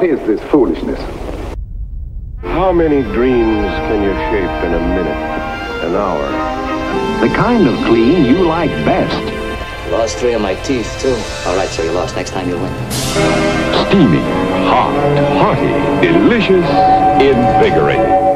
What is this foolishness? How many dreams can you shape in a minute, an hour? The kind of clean you like best. Lost 3 of my teeth, too. All right, so you lost. Next time you'll win. Steamy, hot, hearty, delicious, invigorating.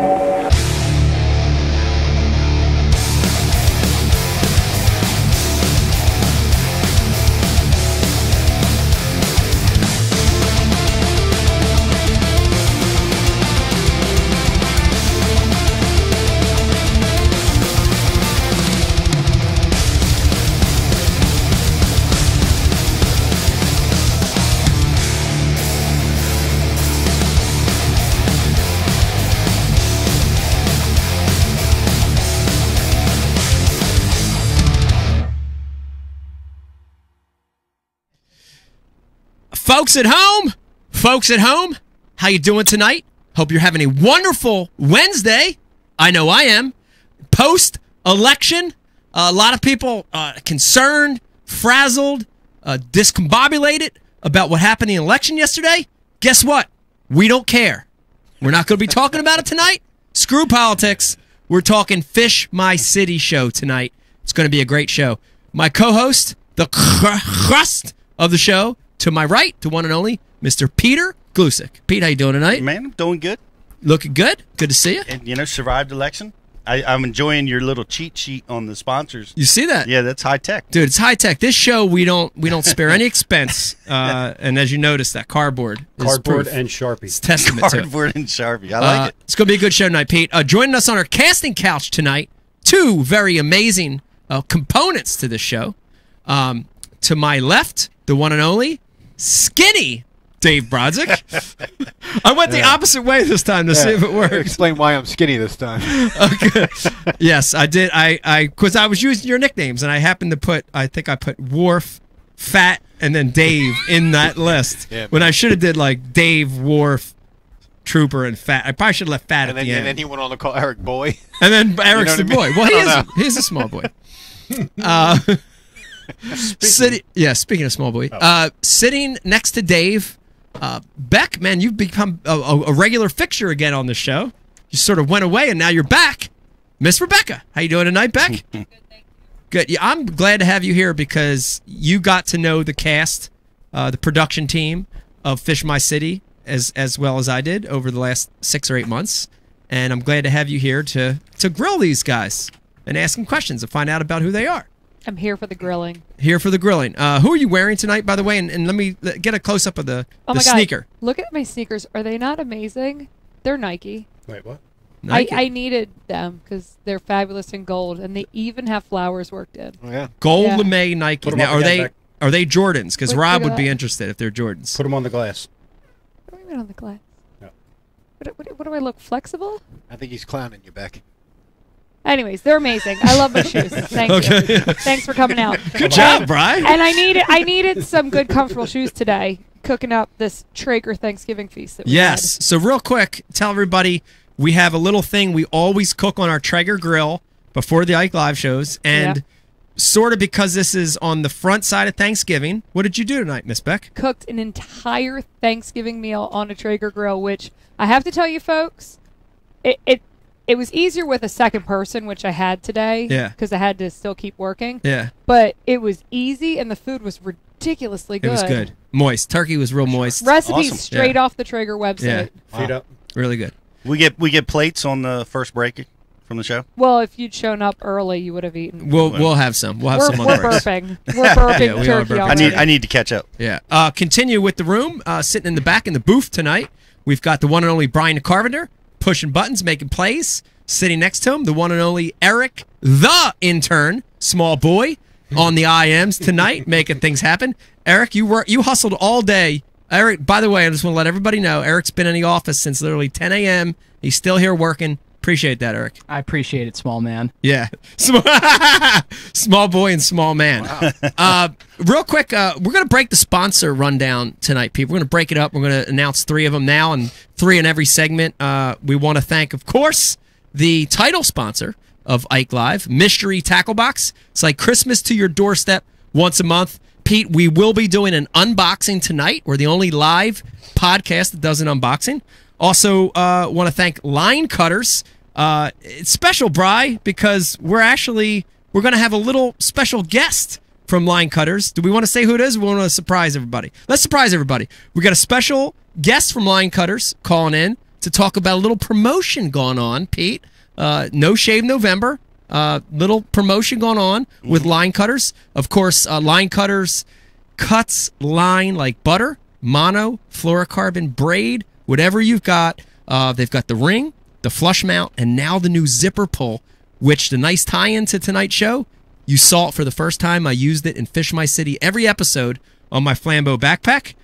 Folks at home, how you doing tonight? Hope you're having a wonderful Wednesday. I know I am. Post-election, a lot of people concerned, frazzled, discombobulated about what happened in the election yesterday. Guess what? We don't care. We're not going to be talking about it tonight. Screw politics. We're talking Fish My City show tonight. It's going to be a great show. My co-host, the crust of the show, to my right, the one and only, Mr. Peter Glusick. Pete, how you doing tonight? Man, I'm doing good. Looking good. Good to see you. And, you know, survived election. I'm enjoying your little cheat sheet on the sponsors. You see that? Yeah, that's high tech. Dude, it's high tech. This show, we don't spare any expense. And as you notice, that cardboard is Cardboard proof. and Sharpie. It's testament to it. Cardboard and Sharpie. I like it. It's going to be a good show tonight, Pete. Joining us on our casting couch tonight, two very amazing components to this show. To my left, the one and only, skinny Dave Brodzik. I went the opposite way this time to see if it works. Explain why I'm skinny this time. Okay. Yes, I did. Because I was using your nicknames, and I happened to put, I think I put Worf, Fat, and then Dave in that list. Yeah, when I should have did like Dave, Worf, Trooper, and Fat. I probably should have left Fat at the end. And then he went on to call Eric Boy. And then Eric's You know the what I boy. mean? Well, he's a small boy. Speaking of small boy, sitting next to Dave, Beck, man, you've become a regular fixture again on the show. You sort of went away, and now you're back. Miss Rebecca, how you doing tonight, Beck? Good, good. Yeah, I'm glad to have you here because you got to know the cast, the production team of Fish My City as well as I did over the last 6 or 8 months, and I'm glad to have you here to grill these guys and ask them questions and find out about who they are. I'm here for the grilling. Here for the grilling. Who are you wearing tonight, by the way? And let me get a close-up of the sneaker. God. Look at my sneakers. Are they not amazing? They're Nike. Wait, what? Nike? I needed them because they're fabulous in gold, and they even have flowers worked in. Oh, yeah. Gold Yeah. LeMay Nike. Put 'em Now, up again, Beck. are they Jordans? Because Rob look would at be that. interested if they're Jordans. Put them on the glass. What do you mean on the glass? No. What do I look flexible? I think he's clowning you, Beck. Anyways, they're amazing. I love my shoes. Thank you. Thanks for coming out. Good job, Brian. And I needed some good, comfortable shoes today, cooking up this Traeger Thanksgiving feast that we had. Yes. So real quick, tell everybody we have a little thing we always cook on our Traeger grill before the Ike Live shows, and sort of because this is on the front side of Thanksgiving. What did you do tonight, Miss Beck? Cooked an entire Thanksgiving meal on a Traeger grill, which I have to tell you, folks, it was easier with a second person, which I had today. Yeah. Because I had to still keep working. Yeah. But it was easy, and the food was ridiculously good. It was good. Moist. Turkey was real moist. Recipes Awesome. straight off the Traeger website. Yeah. Feet up. Really good. We get plates on the first break from the show. Well, if you'd shown up early, you would have eaten. We'll have some. We'll have some on We're the breaks. burping. We're burping Yeah, we are turkey burping. already. I need to catch up. Yeah. Continue with the room. Sitting in the back in the booth tonight, we've got the one and only Brian Carpenter pushing buttons, making plays. Sitting next to him, the one and only Eric, the intern, small boy, on the IMs tonight, making things happen. Eric, you hustled all day. Eric, by the way, I just want to let everybody know, Eric's been in the office since literally 10 a.m. He's still here working. Appreciate that, Eric. I appreciate it, small man. Yeah. Small boy and small man. Wow. Real quick, we're going to break the sponsor rundown tonight, people. We're going to break it up. We're going to announce 3 of them now and 3 in every segment. We want to thank, of course, the title sponsor of Ike Live, Mystery Tackle Box. It's like Christmas to your doorstep once a month. Pete, we will be doing an unboxing tonight. We're the only live podcast that does an unboxing. Also, want to thank Line Cutters. It's special, Bri, because we're going to have a little special guest from Line Cutters. Do we want to say who it is? We want to surprise everybody. Let's surprise everybody. We got a special guest from Line Cutters calling in to talk about a little promotion going on, Pete. No Shave November. Little promotion going on with Line Cutters. Of course, Line Cutters cuts line like butter, mono, fluorocarbon, braid, whatever you've got. They've got the ring, the flush mount, and now the new zipper pull, which the nice tie-in to tonight's show, you saw it for the first time. I used it in Fish My City every episode on my Flambeau backpack.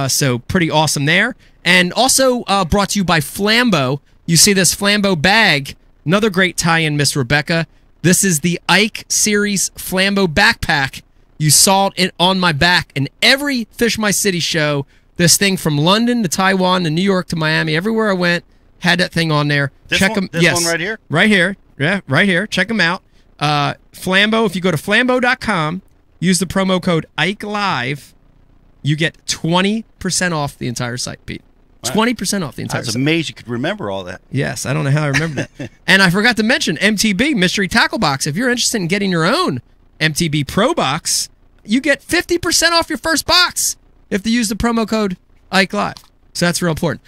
So pretty awesome there. And also brought to you by Flambeau. You see this Flambeau bag. Another great tie-in, Miss Rebecca. This is the IKE series Flambeau backpack. You saw it on my back in every Fish My City show. This thing from London to Taiwan to New York to Miami, everywhere I went, had that thing on there. Check them. This one right here? Right here. Yeah, right here. Check them out. Flambeau, if you go to flambeau.com, use the promo code IKELIVE, you get 20% off the entire site, Pete. 20% off the entire That's site. amazing you could remember all that. Yes, I don't know how I remember that. And I forgot to mention MTB, Mystery Tackle Box. If you're interested in getting your own MTB Pro Box, you get 50% off your first box if you use the promo code IKELIVE. So that's real important.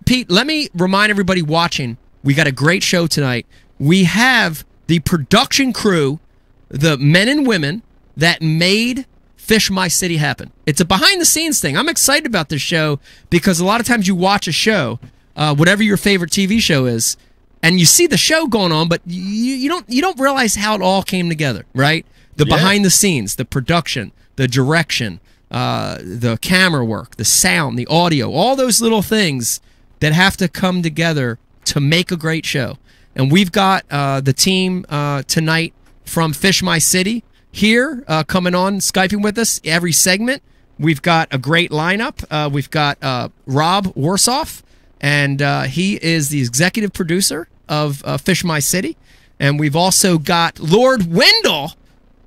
Pete, let me remind everybody watching, we got a great show tonight. We have the production crew, the men and women that made Fish My City happen. It's a behind-the-scenes thing. I'm excited about this show because a lot of times you watch a show, whatever your favorite TV show is, and you see the show going on, but you don't realize how it all came together, right? The behind-the-scenes, the production, the direction, the camera work, the sound, the audio, all those little things that have to come together to make a great show. And we've got the team tonight from Fish My City here coming on, Skyping with us every segment. We've got a great lineup. We've got Rob Warsoff, and he is the executive producer of Fish My City. And we've also got Lord Wendell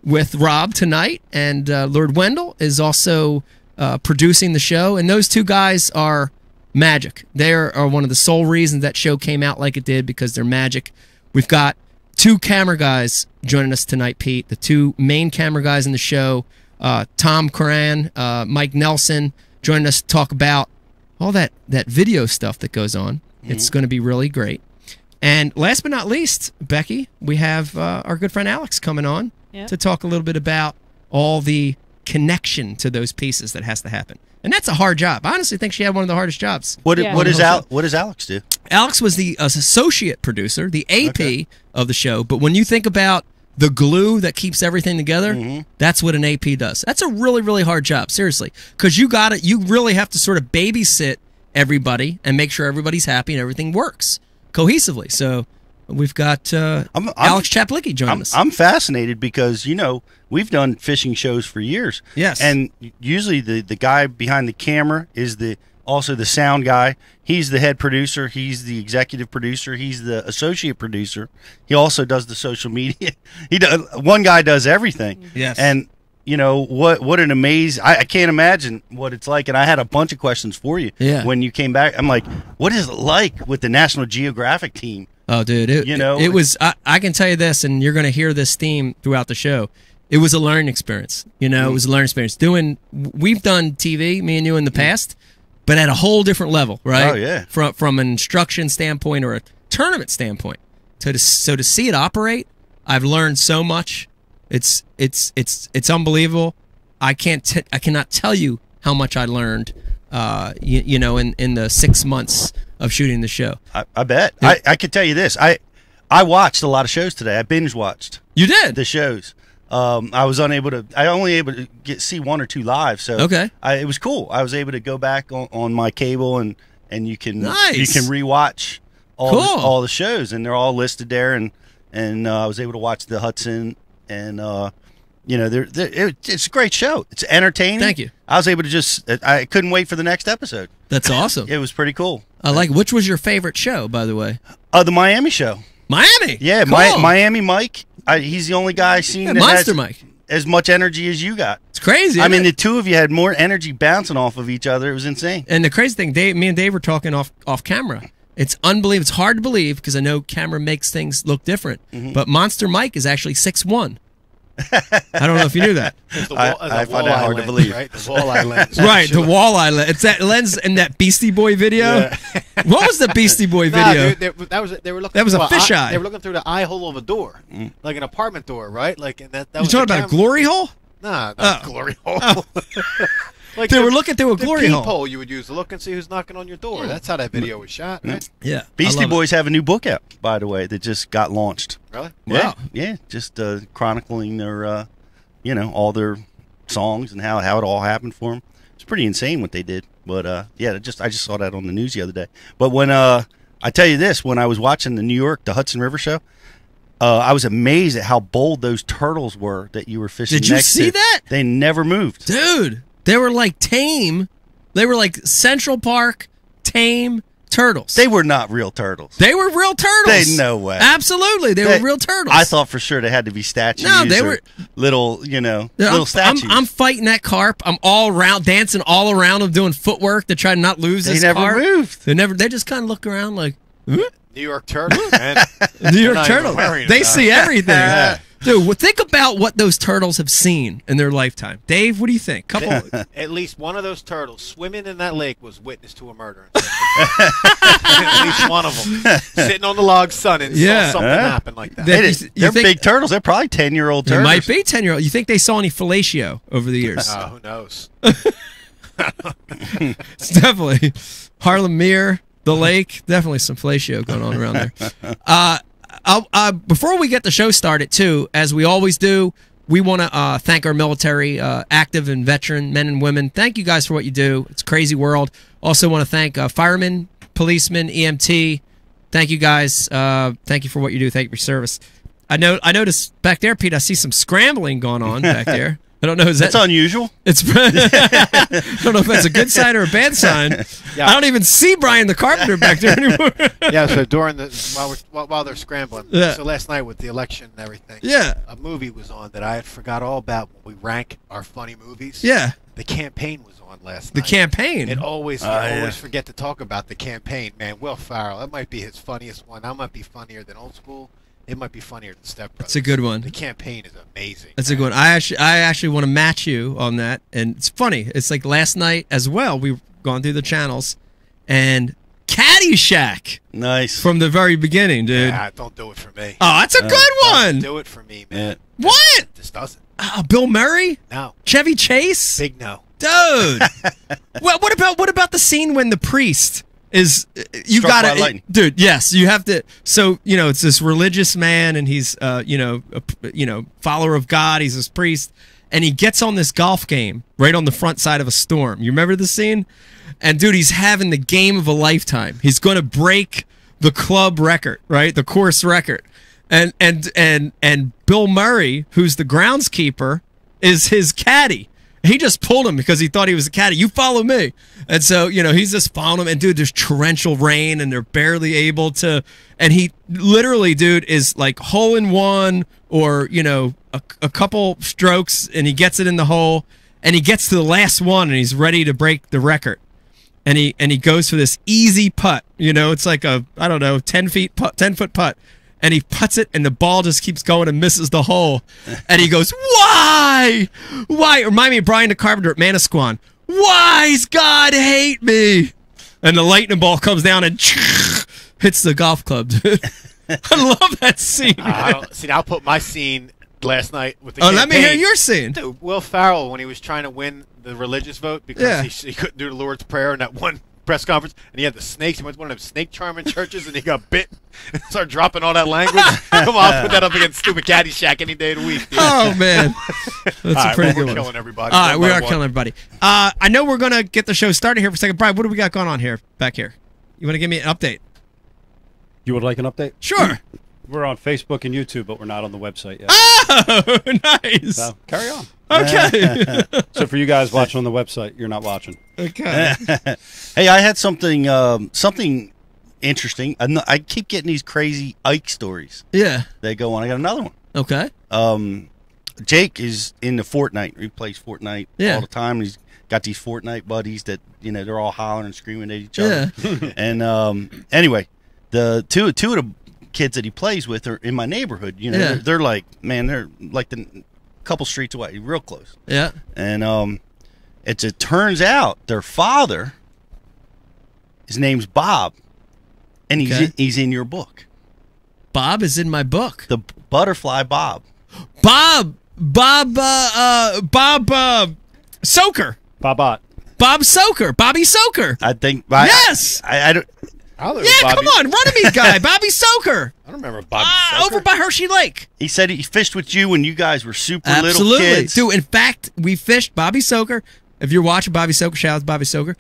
with Rob tonight, and Lord Wendell is also producing the show. And those two guys are magic. They are one of the sole reasons that show came out like it did, because they're magic. We've got two camera guys joining us tonight, Pete. The two main camera guys in the show, Tom Coran, Mike Nelson, joining us to talk about all that video stuff that goes on. It's going to be really great. And last but not least, Becky, we have our good friend Alex coming on to talk a little bit about all the connection to those pieces that has to happen. And that's a hard job. I honestly think she had one of the hardest jobs. What does Alex do? Alex was the associate producer, the AP of the show. But when you think about the glue that keeps everything together, that's what an AP does. That's a really, really hard job, seriously. Because you really have to sort of babysit everybody and make sure everybody's happy and everything works cohesively. So we've got Alex Chaplicki joining us. I'm fascinated because, we've done fishing shows for years. Yes. And usually the guy behind the camera is also the sound guy. He's the head producer. He's the executive producer. He's the associate producer. He also does the social media. One guy does everything. Yes. And what an amazing, I can't imagine what it's like. And I had a bunch of questions for you when you came back. I'm like, what is it like with the National Geographic team? Oh, dude, it was. I can tell you this, and you're going to hear this theme throughout the show. It was a learning experience. It was a learning experience. We've done TV, me and you, in the past, but at a whole different level, right? Oh yeah. From an instruction standpoint or a tournament standpoint. So to see it operate, I've learned so much. It's unbelievable. I cannot tell you how much I learned. In the 6 months of shooting the show. I bet. I could tell you this. I watched a lot of shows today. I binge watched. You did? The shows. I was only able to see one or two live. So it was cool. I was able to go back on my cable and you can rewatch all the shows, and they're all listed there, and I was able to watch the Hudson, and it's a great show. It's entertaining. Thank you. I was able to I couldn't wait for the next episode. That's awesome. It was pretty cool. I like. Which was your favorite show, by the way? The Miami show. Miami. Yeah, cool. Miami Mike. He's the only guy I've seen. Monster Mike. as much energy as you got. It's crazy. I mean, the two of you had more energy bouncing off of each other. It was insane. And the crazy thing, me and Dave were talking off camera. It's unbelievable. It's hard to believe because I know camera makes things look different. But Monster Mike is actually 6'1". I don't know if you knew that. I find that hard to believe. Right? The walleye lens. Right, the walleye lens. It's that lens in that Beastie Boy video. Yeah. What was the Beastie Boy video? Dude, they were looking. That was a fisheye. They were looking through the eye hole of a door, like an apartment door, right? Like, and that you was talking about a glory hole? Nah, not a glory hole. Like they were looking through a glory hole. Peephole you would use to look and see who's knocking on your door. That's how that video was shot, right? Yeah. Beastie Boys have a new book out, by the way, that just got launched. Really? Yeah. Wow. Yeah, just chronicling their, all their songs and how it all happened for them. It's pretty insane what they did. But I just saw that on the news the other day. But when I tell you this, when I was watching the Hudson River show, I was amazed at how bold those turtles were that you were fishing. Did you see that? They never moved, dude. They were like tame. They were like Central Park tame turtles. They were not real turtles. They were real turtles. No way. Absolutely, they were real turtles. I thought for sure they had to be statues. No, they were little, little statues. I'm fighting that carp. I'm all around, dancing all around them, doing footwork to try to not lose this carp. They never moved. They just kind of look around like New York turtles, man. New York turtles. They see everything. Dude, think about what those turtles have seen in their lifetime. Dave, what do you think? At least one of those turtles swimming in that lake was witness to a murder. At least one of them sitting on the log sunning saw something happen like that. They're big turtles. They're probably 10-year-old turtles. They might be 10-year-old. You think they saw any fellatio over the years? Who knows? It's definitely Harlem Mere, the lake. Definitely some fellatio going on around there. Before we get the show started, too, as we always do, we want to thank our military, active and veteran men and women. Thank you guys for what you do. It's a crazy world. Also want to thank firemen, policemen, EMT. Thank you guys. Thank you for what you do. Thank you for your service. I noticed back there, Pete, I see some scrambling going on back there. I don't know. That's unusual. I don't know if that's a good sign or a bad sign. Yeah. I don't even see Brian the carpenter back there anymore. Yeah. So during while they're scrambling. Yeah. So last night with the election and everything. Yeah. A movie was on that I had forgot all about when we rank our funny movies. Yeah. The Campaign was on last night. The Campaign. It always always forget to talk about The Campaign, man. Will Ferrell. That might be his funniest one. That might be funnier than Old School. It might be funnier than Step Brothers. It's a good one. The Campaign is amazing. That's a good one. I actually want to match you on that, and it's funny. It's like last night as well. We've gone through the channels, and Caddyshack. Nice from the very beginning, dude. Yeah, don't do it for me. Oh, that's a good one. Don't do it for me, man. Yeah. What? This doesn't. Bill Murray? No. Chevy Chase? Big no. Dude. Well, what about the scene when the priest is you got it, dude? Yes, you have to. So it's this religious man, and he's follower of God. He's this priest, and he gets on this golf game right on the front side of a storm. You remember the scene? And dude, he's having the game of a lifetime. He's going to break the club record, right? The course record, and Bill Murray, who's the groundskeeper, is his caddy. He just pulled him because he thought he was a caddy. You follow me. And so, he's just following him. And, dude, there's torrential rain, and they're barely able to. And he literally, dude, is like hole in one or, a couple strokes, and he gets it in the hole. And he gets to the last one, and he's ready to break the record. And he goes for this easy putt. It's like a, 10-foot putt. And he putts it, and the ball just keeps going and misses the hole. And he goes, "Why? Why?" Remind me of Brian the Carpenter at Manasquan. "Why's God hate me?" And the lightning ball comes down and hits the golf club. I love that scene. I'll put my scene last night with the campaign. Let me hear your scene. Dude, Will Ferrell, when he was trying to win the religious vote because he couldn't do the Lord's Prayer in that one press conference, and he had the snakes. He went to one of them snake charming churches, and he got bit and started dropping all that language. Come on, I'll put that up against stupid Caddyshack any day of the week. Dude. Oh, man. That's a pretty good one. We're killing everybody. All right, we are killing everybody. I know we're going to get the show started here for a second. Brian, what do we got going on here, back here? You want to give me an update? You would like an update? Sure. We're on Facebook and YouTube, but we're not on the website yet. Oh, nice. So, carry on. Okay. So for you guys watching on the website, you're not watching. Okay. Hey, I had something interesting. I keep getting these crazy Ike stories. Yeah. They go on. I got another one. Okay. Jake is into Fortnite. He plays Fortnite all the time. He's got these Fortnite buddies that they're all hollering and screaming at each other. And anyway, the two of the kids that he plays with are in my neighborhood. They're like, man, they're like the couple streets away, real close. Yeah. And it turns out their father, his name's Bob, and he's in your book. Bob is in my book. The Butterfly Bob. Bob Soaker. Bob Soaker. Bobby Soaker. I think. Yes. I don't. Come on, Runnymede guy, Bobby Soaker. I don't remember Bobby Soaker. Over by Hershey Lake. He said he fished with you when you guys were super little kids. Dude, in fact, we fished Bobby Soaker. If you're watching Bobby Soaker, shout out to Bobby Soaker.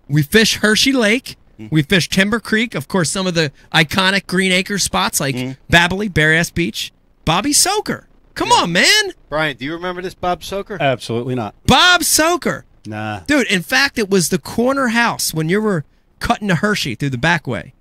We fished Hershey Lake. We fished Timber Creek. Of course, some of the iconic Green Acres spots like Babbly, Bear-Ass Beach. Bobby Soaker. Come on, man. Brian, do you remember this Bob Soaker? Absolutely not. Bob Soaker. Nah. Dude, in fact, it was the corner house when you were cutting to Hershey through the back way.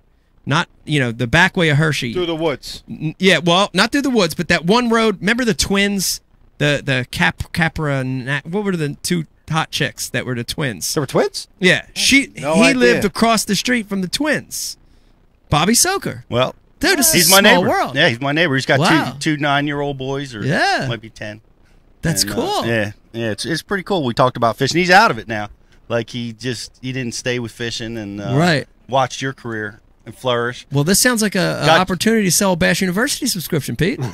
Not, the back way of Hershey. Through the woods. Yeah, well, not through the woods, but that one road. Remember the twins? The Capra, what were the two hot chicks that were the twins? There were twins? Yeah. He lived across the street from the twins. Bobby Soaker. Well, dude, this is my small neighbor. world. Yeah, he's my neighbor. He's got two 9-year-old boys, or might be 10. That's cool. Yeah, it's pretty cool. We talked about fishing. He's out of it now. Like he didn't stay with fishing and watched your career and flourish. Well, this sounds like an opportunity to sell a Bash University subscription, Pete. This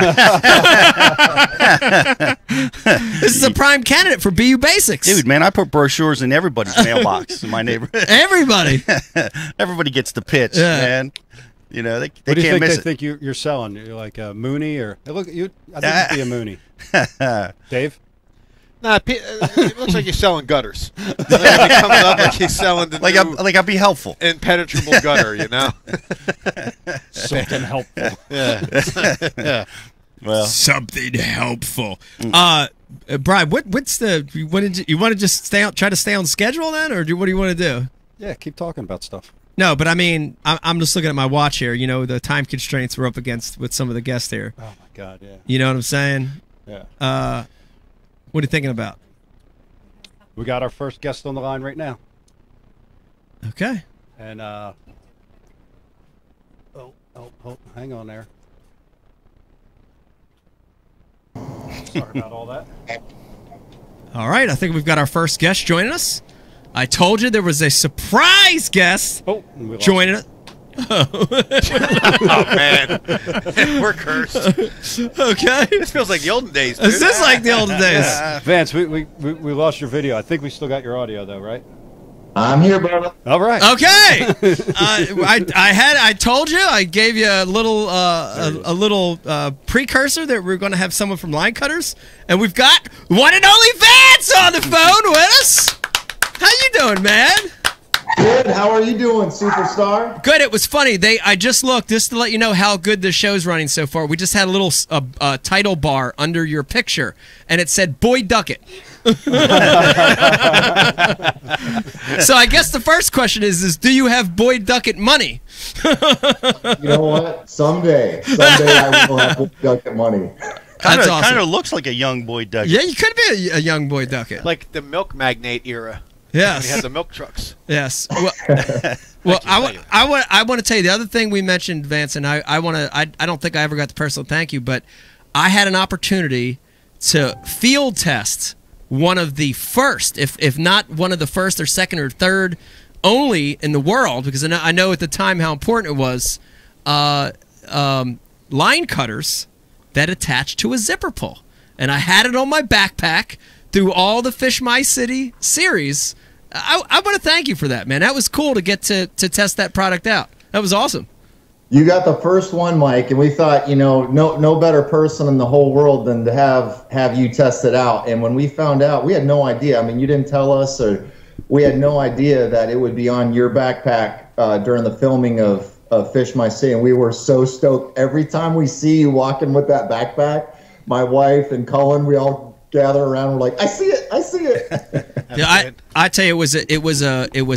is a prime candidate for BU Basics. Dude, man, I put brochures in everybody's mailbox in my neighborhood. Everybody gets the pitch, man. They what can't do you think miss they think you're selling? You're like a Mooney or look you? I think you'd be a Mooney. Dave. Nah, it looks like you're selling gutters. It comes up like he's selling the like I'll be helpful. Impenetrable gutter, Something helpful. Yeah. Well, something helpful. Brian, what's you want to just try to stay on schedule then, or what do you want to do? Yeah, keep talking about stuff. No, but I mean, I'm just looking at my watch here. The time constraints we're up against with some of the guests here. Oh my God, yeah. You know what I'm saying? Yeah. What are you thinking about? We got our first guest on the line right now. Okay. And hang on there. Sorry about all that. All right, I think we've got our first guest joining us. I told you there was a surprise guest joining us. Oh man, we're cursed. Okay, this feels like the olden days. Dude. This is like the olden days. Vance, we lost your video. I think we still got your audio though, right? I'm here, brother. All right. Okay. I told you. I gave you a little precursor that we're going to have someone from Line Cutters, and we've got one and only Vance on the phone with us. How you doing, man? Good. How are you doing, superstar? Good. It was funny. I just looked just to let you know how good the show's running so far. We just had a little title bar under your picture, and it said "Boyd Duckett." So I guess the first question is do you have Boyd Duckett money? You know what? Someday I will have Boyd Duckett money. Kind of looks like a young Boyd Duckett. Yeah, you could be a young Boyd Duckett, like the milk magnate era. Yes, he had the milk trucks. Yes. Well, I want to tell you the other thing we mentioned, Vance, and I don't think I ever got the personal thank you, but I had an opportunity to field test one of the first, if not one of the first or second or third only in the world, because I know at the time how important it was, line cutters that attached to a zipper pull. And I had it on my backpack through all the Fish My City series. I want to thank you for that, man. That was cool to get to test that product out. That was awesome. You got the first one, Mike, and we thought, no better person in the whole world than to have you test it out. And when we found out, we had no idea. I mean, you didn't tell us, or we had no idea that it would be on your backpack during the filming of Fish My City. And we were so stoked. Every time we see you walking with that backpack, my wife and Cullen, we all gather around. And we're like, I see it. Yeah, I tell you, it was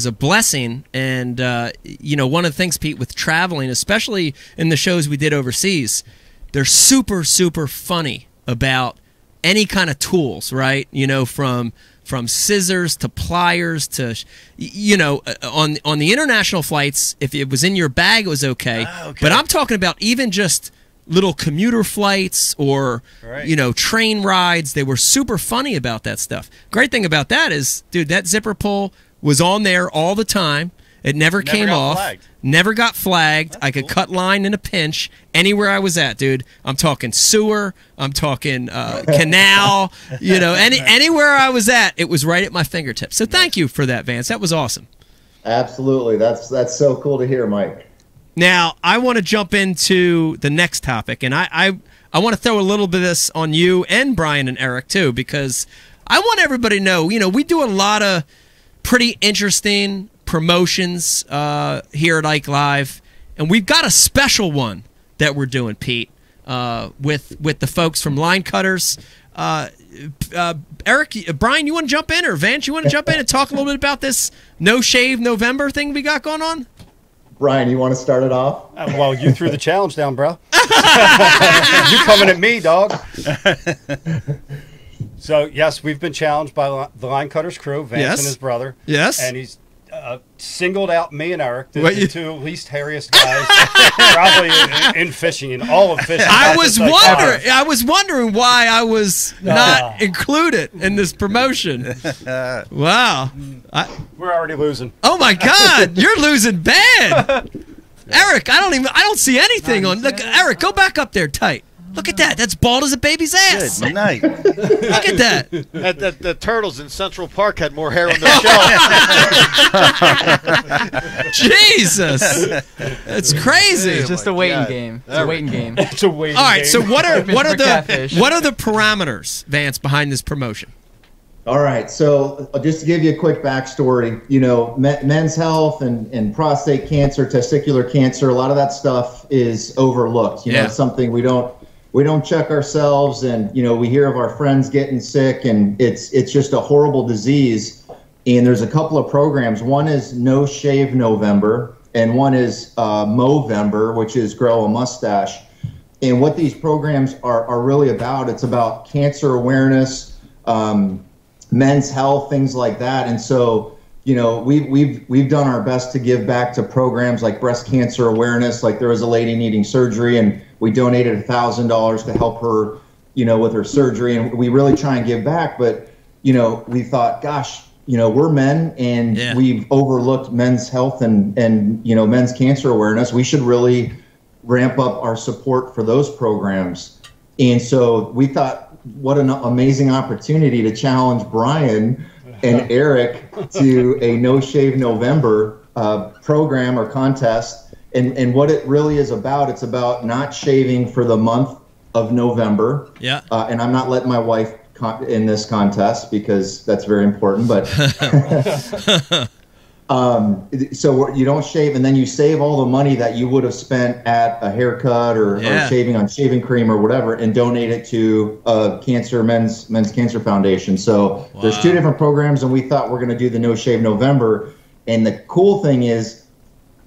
a blessing, and one of the things, Pete, with traveling, especially in the shows we did overseas, they're super funny about any kind of tools, right? You know, from scissors to pliers to, you know, on the international flights, if it was in your bag, it was okay. But I'm talking about even just little commuter flights or, you know, train rides. They were super funny about that stuff. Great thing about that is, dude, that zipper pull was on there all the time. It never came off. Never got flagged. I could cut line in a pinch anywhere I was at, dude. I'm talking sewer. I'm talking canal. You know, anywhere I was at, it was right at my fingertips. So thank you for that, Vance. That was awesome. Absolutely. That's so cool to hear, Mike. Now, I want to jump into the next topic, and I want to throw a little bit of this on you and Brian and Eric, too, because I want everybody to know, you know, we do a lot of pretty interesting promotions here at Ike Live, and we've got a special one that we're doing, Pete, with the folks from Line Cutters. Eric, Brian, you want to jump in, or Vance, you want to jump in and talk a little bit about this No Shave November thing we got going on? Brian, you want to start it off? Well, you threw the challenge down, bro. You coming at me, dog. So, yes, we've been challenged by the Line Cutters crew, Vance and his brother. Yes. And he's singled out me and Eric, the two least hairiest guys probably in fishing, in all of fishing. I was wondering why I was not included in this promotion. Wow. We're already losing. Oh my God, you're losing bad. Eric, I don't see anything on. Look, Eric, go back up there tight. Look at that. That's bald as a baby's ass. Good night. Look at that. The turtles in Central Park had more hair on their shelf. Jesus. It's crazy. It's just a waiting game. It's a waiting game. It's a waiting game. All right, so what are the parameters, Vance, behind this promotion? All right, so just to give you a quick backstory, you know, men's health and prostate cancer, testicular cancer, a lot of that stuff is overlooked. You know, it's something we don't check ourselves, and you know, we hear of our friends getting sick, and it's just a horrible disease. And there's a couple of programs. One is No Shave November, and one is Movember, which is Grow a Mustache. And what these programs are really about, it's about cancer awareness, men's health, things like that. And so, you know, we've done our best to give back to programs like breast cancer awareness. Like there was a lady needing surgery, and we donated $1,000 to help her, you know, with her surgery. And we really try and give back. But, you know, we thought, gosh, you know, we're men, and we've overlooked men's health and you know, men's cancer awareness. We should really ramp up our support for those programs. And so we thought, what an amazing opportunity to challenge Brian and Eric to a No Shave November program or contest. And what it really is about, it's about not shaving for the month of November. Yeah. And I'm not letting my wife in this contest because that's very important. But so you don't shave, and then you save all the money that you would have spent at a haircut or shaving on shaving cream or whatever, and donate it to Men's Cancer Foundation. So there's two different programs, and we thought we're going to do the No Shave November. And the cool thing is,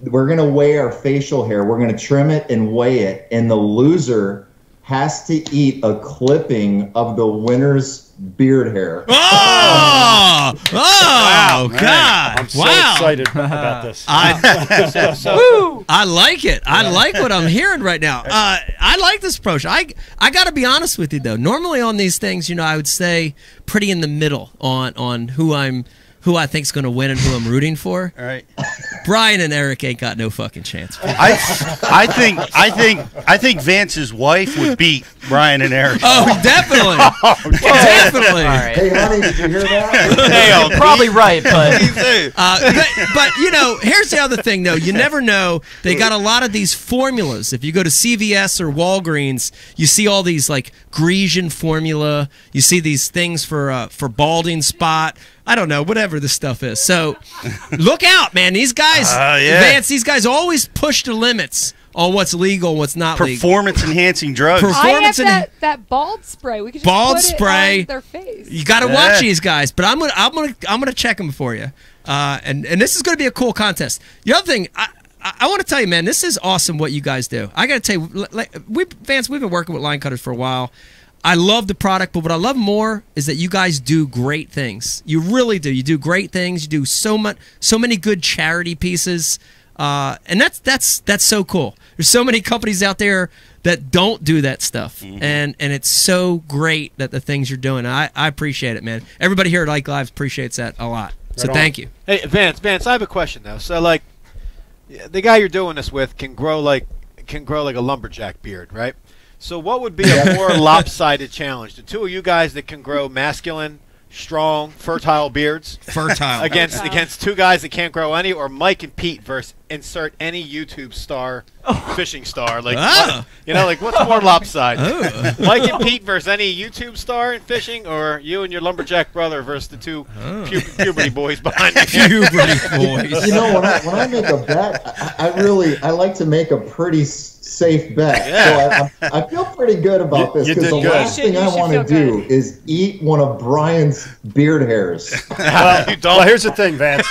we're going to weigh our facial hair. We're going to trim it and weigh it, and the loser has to eat a clipping of the winner's beard hair. Oh! Wow, God. I'm so excited about this. I like it. I like what I'm hearing right now. I like this approach. I got to be honest with you, though. Normally on these things, you know, I would say pretty in the middle on who I think is going to win and who I'm rooting for. All right. Brian and Eric ain't got no fucking chance. I think Vance's wife would beat Brian and Eric. Oh, definitely. Definitely. All right. Hey, honey, did you hear that? You're probably right, but but you know, here's the other thing, though. You never know. They got a lot of these formulas. If you go to CVS or Walgreens, you see all these like Grecian formula. You see these things for balding spot. I don't know, whatever this stuff is. So look out, man. These guys, Vance, these guys always push the limits on what's legal and what's not legal. Performance-enhancing drugs. I have that bald spray. We could just put it on their face. You got to watch these guys, but I'm gonna check them for you. And this is gonna be a cool contest. The other thing, I want to tell you, man, this is awesome what you guys do. I got to tell you, Vance, we've been working with Line Cutters for a while. I love the product, but what I love more is that you guys do great things. You really do. You do great things. You do so many good charity pieces, and that's so cool. There's so many companies out there that don't do that stuff, and it's so great that the things you're doing. I appreciate it, man. Everybody here at Ike Live appreciates that a lot. So thank you. Hey, Vance, I have a question though. So like, the guy you're doing this with can grow like a lumberjack beard, right? So what would be a more lopsided challenge? The two of you guys that can grow masculine, strong, fertile beards, against two guys that can't grow any, or Mike and Pete versus insert any YouTube star, fishing star, like like what's more lopsided? Mike and Pete versus any YouTube star in fishing, or you and your lumberjack brother versus the two puberty boys behind you? Puberty boys. You know, when I make a bet, I like to make a pretty safe bet. Yeah. So I feel pretty good about this, because the last thing I want to do is eat one of Brian's beard hairs. Well, here's the thing, Vance.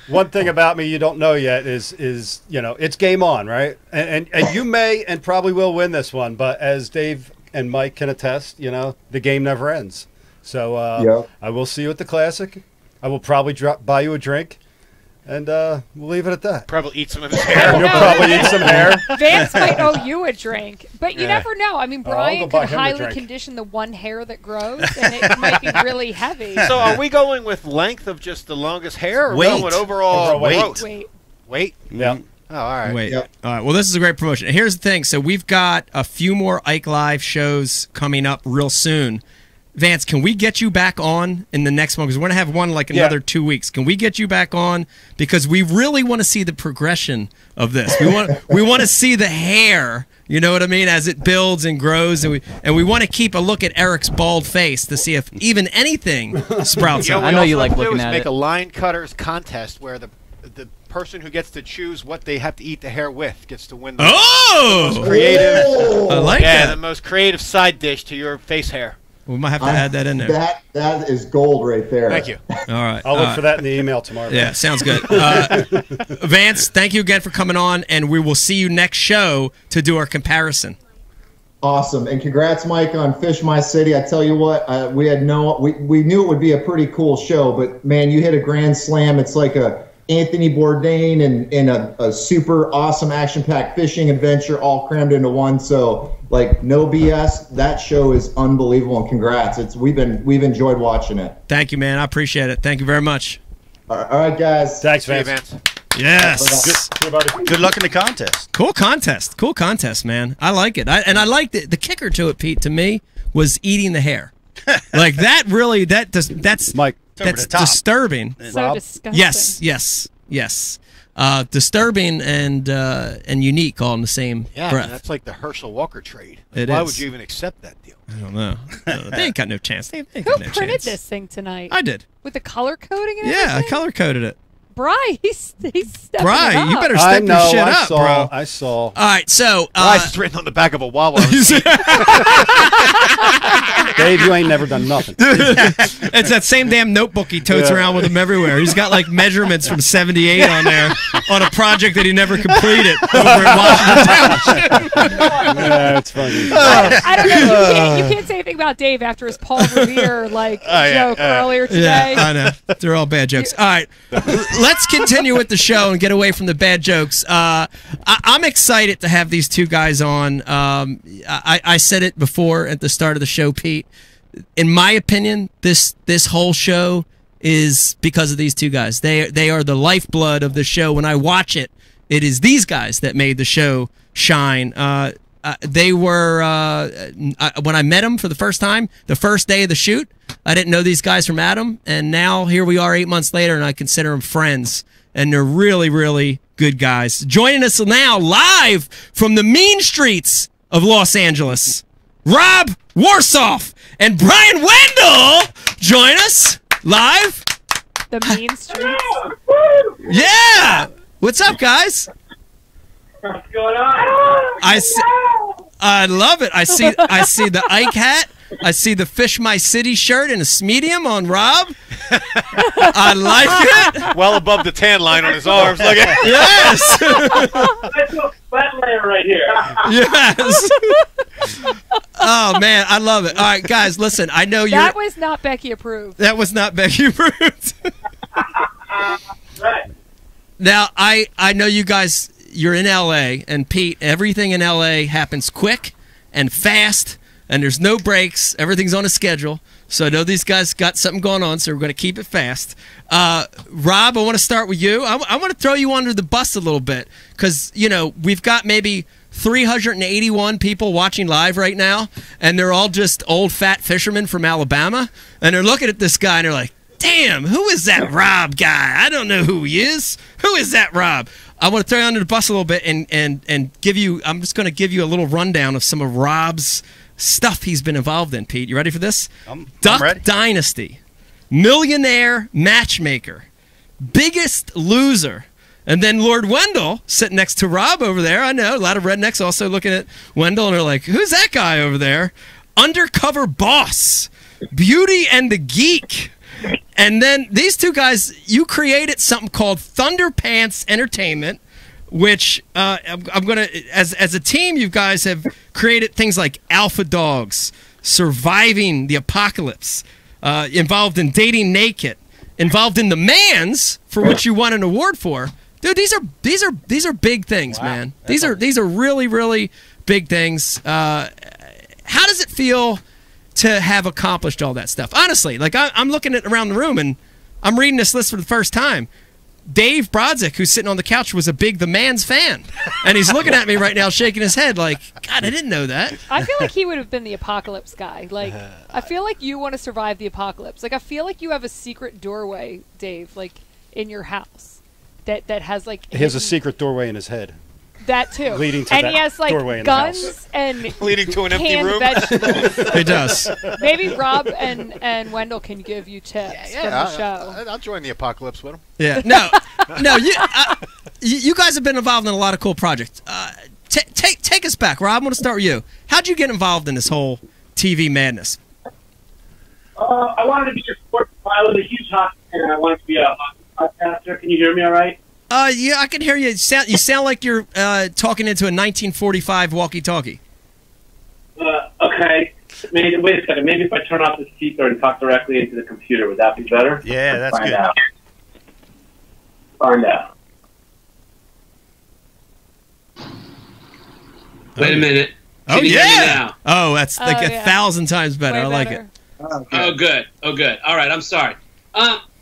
One thing about me you don't know yet is it's game on, right? And you may and probably will win this one, but as Dave and Mike can attest, the game never ends. So I will see you at the Classic. I will probably buy you a drink. And we'll leave it at that. Probably eat some of his hair. You'll probably eat some hair. Vance might owe you a drink, but you never know. I mean, Brian could highly condition the one hair that grows, and it might be really heavy. So are we going with length of just the longest hair, or going with overall weight? Weight? Yeah. Oh, all right. Wait. Yep. All right. Well, this is a great promotion. Here's the thing. So we've got a few more Ike Live shows coming up real soon. Vance, can we get you back on in the next one? Because we're going to have one like another 2 weeks. Can we get you back on? Because we really want to see the progression of this. We want to see the hair, you know what I mean, as it builds and grows. And we want to keep a look at Eric's bald face to see if even anything sprouts out. I know you like looking at it. Make a line cutters contest where the person who gets to choose what they have to eat the hair with gets to win the most creative. I like that. The most creative side dish to your face hair. We might have to add that in there. That is gold right there. Thank you. All right. I'll look for that in the email tomorrow. Yeah, sounds good. Vance, thank you again for coming on, and we will see you next show to do our comparison. Awesome, and congrats, Mike, on Fish My City. I tell you what, we knew it would be a pretty cool show, but man, you hit a grand slam. It's like a Anthony Bourdain and a super awesome action-packed fishing adventure all crammed into one. So, like, no BS. That show is unbelievable, and congrats. We've enjoyed watching it. Thank you, man. I appreciate it. Thank you very much. All right, guys. Thanks, Vance. Yes. Good luck in the contest. Cool contest, man. I like it. I like the kicker to it, Pete. To me, was eating the hair. Like that. Really, that's Mike. That's disturbing. So disgusting. Yes. Disturbing and unique all in the same breath. That's like the Herschel Walker trade. It Why is. would you even accept that deal? I don't know. They ain't got no chance. They ain't Who got no printed chance. this thing tonight? I did. With the color coding and Yeah, I everything? color coded it. Bri, he's stepping Bri, it up. you better step your shit up, bro. I saw. All right, so Bry's written on the back of a Wawa. Dave, you ain't never done nothing. It's that same damn notebook he totes around with him everywhere. He's got like measurements from '78 on there on a project that he never completed over in Washington Township. Yeah, it's funny. I don't know. You can't say anything about Dave after his Paul Revere joke earlier today. Yeah, I know. They're all bad jokes. All right, let's continue with the show and get away from the bad jokes. I'm excited to have these two guys on. I said it before at the start of the show, Pete. In my opinion, this whole show is because of these two guys. They are the lifeblood of the show. When I watch it, it is these guys that made the show shine. They were when I met them for the first time, the first day of the shoot. I didn't know these guys from Adam, and now here we are 8 months later, and I consider them friends. And they're really, really good guys. Joining us now live from the mean streets of Los Angeles, Rob Warsoff and Brian Wendell join us live. The mean streets. Yeah. What's up, guys? What's going on? I love it. I see the Ike hat. I see the Fish My City shirt and a medium on Rob. I like it. Well above the tan line on his arms. Look at Yes. That's a wet layer right here. Yes. Oh man, I love it. All right, guys, listen. I know That was not Becky approved. That was not Becky approved. Right. Now, I know you guys. You're in L.A. and Pete. Everything in L.A. happens quick and fast, and there's no breaks. Everything's on a schedule. So I know these guys got something going on, so we're going to keep it fast. Rob, I want to start with you. I want to throw you under the bus a little bit because, you know, we've got maybe 381 people watching live right now, and they're all just old fat fishermen from Alabama, and they're looking at this guy, and they're like, damn, who is that Rob guy? I don't know who he is. Who is that Rob? I want to throw you under the bus a little bit and give you – I'm just going to give you a little rundown of some of Rob's – stuff he's been involved in. Pete, you ready for this? Duck Dynasty, Millionaire Matchmaker, Biggest Loser, and then Lord Wendell sitting next to Rob over there. I know a lot of rednecks also looking at Wendell and they're like, who's that guy over there? Undercover Boss, Beauty and the Geek. And then these two guys, you created something called Thunderpants Entertainment, which I'm gonna, as a team, you guys have created things like Alpha Dogs, Surviving the Apocalypse, involved in Dating Naked, involved in The Mans, for which you won an award for. Dude, these are big things, wow. Man. These are really, really big things. How does it feel to have accomplished all that stuff? Honestly, like I'm looking at around the room and I'm reading this list for the first time. Dave Brodzik, who's sitting on the couch, was a big The Man's fan. And he's looking at me right now, shaking his head like, God, I didn't know that. I feel like he would have been the apocalypse guy. Like, I feel like you want to survive the apocalypse. Like, I feel like you have a secret doorway, Dave, like, in your house that has, like... He has a secret doorway in his head. That, too. Leading to and that he has, like, doorway in guns the house. and leading to an empty room. It does. Maybe Rob and Wendell can give you tips from the show. I'll join the apocalypse with him. Yeah. No, you guys have been involved in a lot of cool projects. Take us back, Rob. I want to start with you. How'd you get involved in this whole TV madness? I wanted to be a sports pilot, a huge hockey fan, and I wanted to be a hockey podcaster. Can you hear me all right? Yeah, I can hear you. You sound like you're talking into a 1945 walkie-talkie. Okay. Wait a second. Maybe if I turn off the speaker and talk directly into the computer, would that be better? Yeah, that's Find good. Out. Find out. Wait a minute. Oh, yeah. Now? Oh, that's like 1,000 times better. Way I like better. it. Oh, good. Oh, good. All right, I'm sorry.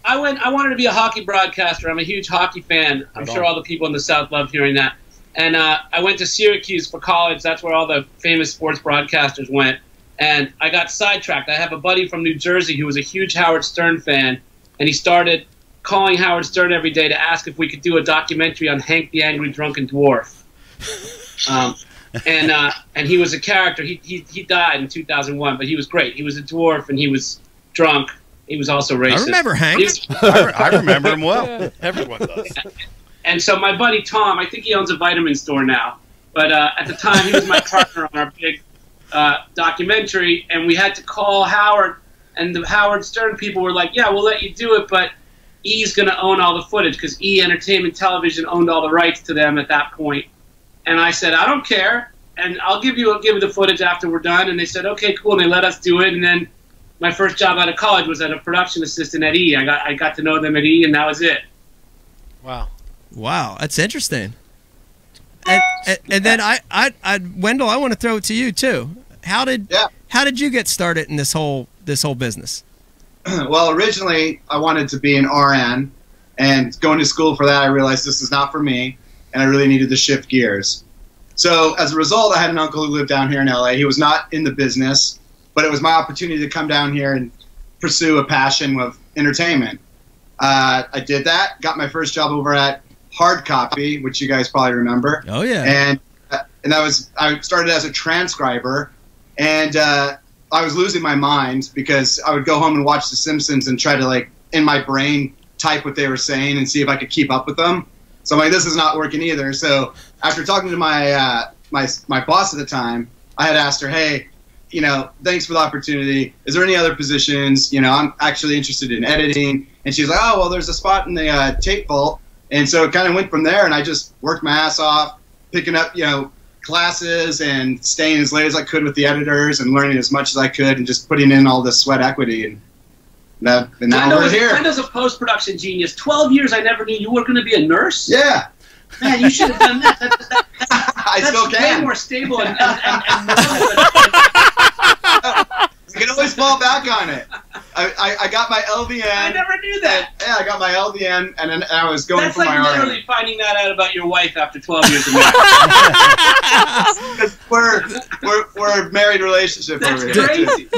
I wanted to be a hockey broadcaster. I'm a huge hockey fan. I'm sure all the people in the South love hearing that. And I went to Syracuse for college. That's where all the famous sports broadcasters went. And I got sidetracked. I have a buddy from New Jersey who was a huge Howard Stern fan, and he started calling Howard Stern every day to ask if we could do a documentary on Hank the Angry Drunken Dwarf. And he was a character. He died in 2001, but he was great. He was a dwarf, and he was drunk. He was also racist. I remember Hank. I remember him well. Everyone does. And so my buddy Tom, I think he owns a vitamin store now, but at the time he was my partner on our big documentary, and we had to call Howard, and the Howard Stern people were like, yeah, we'll let you do it, but E's going to own all the footage because E Entertainment Television owned all the rights to them at that point. And I said, I don't care, and I'll give you the footage after we're done. And they said, okay, cool, and they let us do it. And then my first job out of college was as a production assistant at E. I got to know them at E, and that was it. Wow, that's interesting. And then Wendell, I want to throw it to you too. How did you get started in this whole business? Well, originally I wanted to be an RN, and going to school for that, I realized this is not for me, and I really needed to shift gears. So as a result, I had an uncle who lived down here in LA. He was not in the business, but it was my opportunity to come down here and pursue a passion with entertainment. I did that, got my first job over at Hard Copy, which you guys probably remember. Oh yeah. And I started as a transcriber, and I was losing my mind because I would go home and watch The Simpsons and try to, like, in my brain type what they were saying and see if I could keep up with them. So I'm like, this is not working either. So after talking to my my boss at the time, I had asked her, hey, you know, thanks for the opportunity. Is there any other positions? You know, I'm actually interested in editing. And she's like, oh, well, there's a spot in the tape vault. And so it kind of went from there, and I just worked my ass off, picking up, you know, classes and staying as late as I could with the editors and learning as much as I could and just putting in all this sweat equity. And now we're here. Glendo's a post-production genius. 12 years I never knew you were going to be a nurse. Yeah. Man, you should have done that. I still can. That's way more stable and you can always fall back on it. I got my LVN. I never knew that. Yeah, I got my LVN, and then I was going for like my RN. That's like literally finding that out about your wife after 12 years of marriage. we're a married relationship. That's over here. crazy.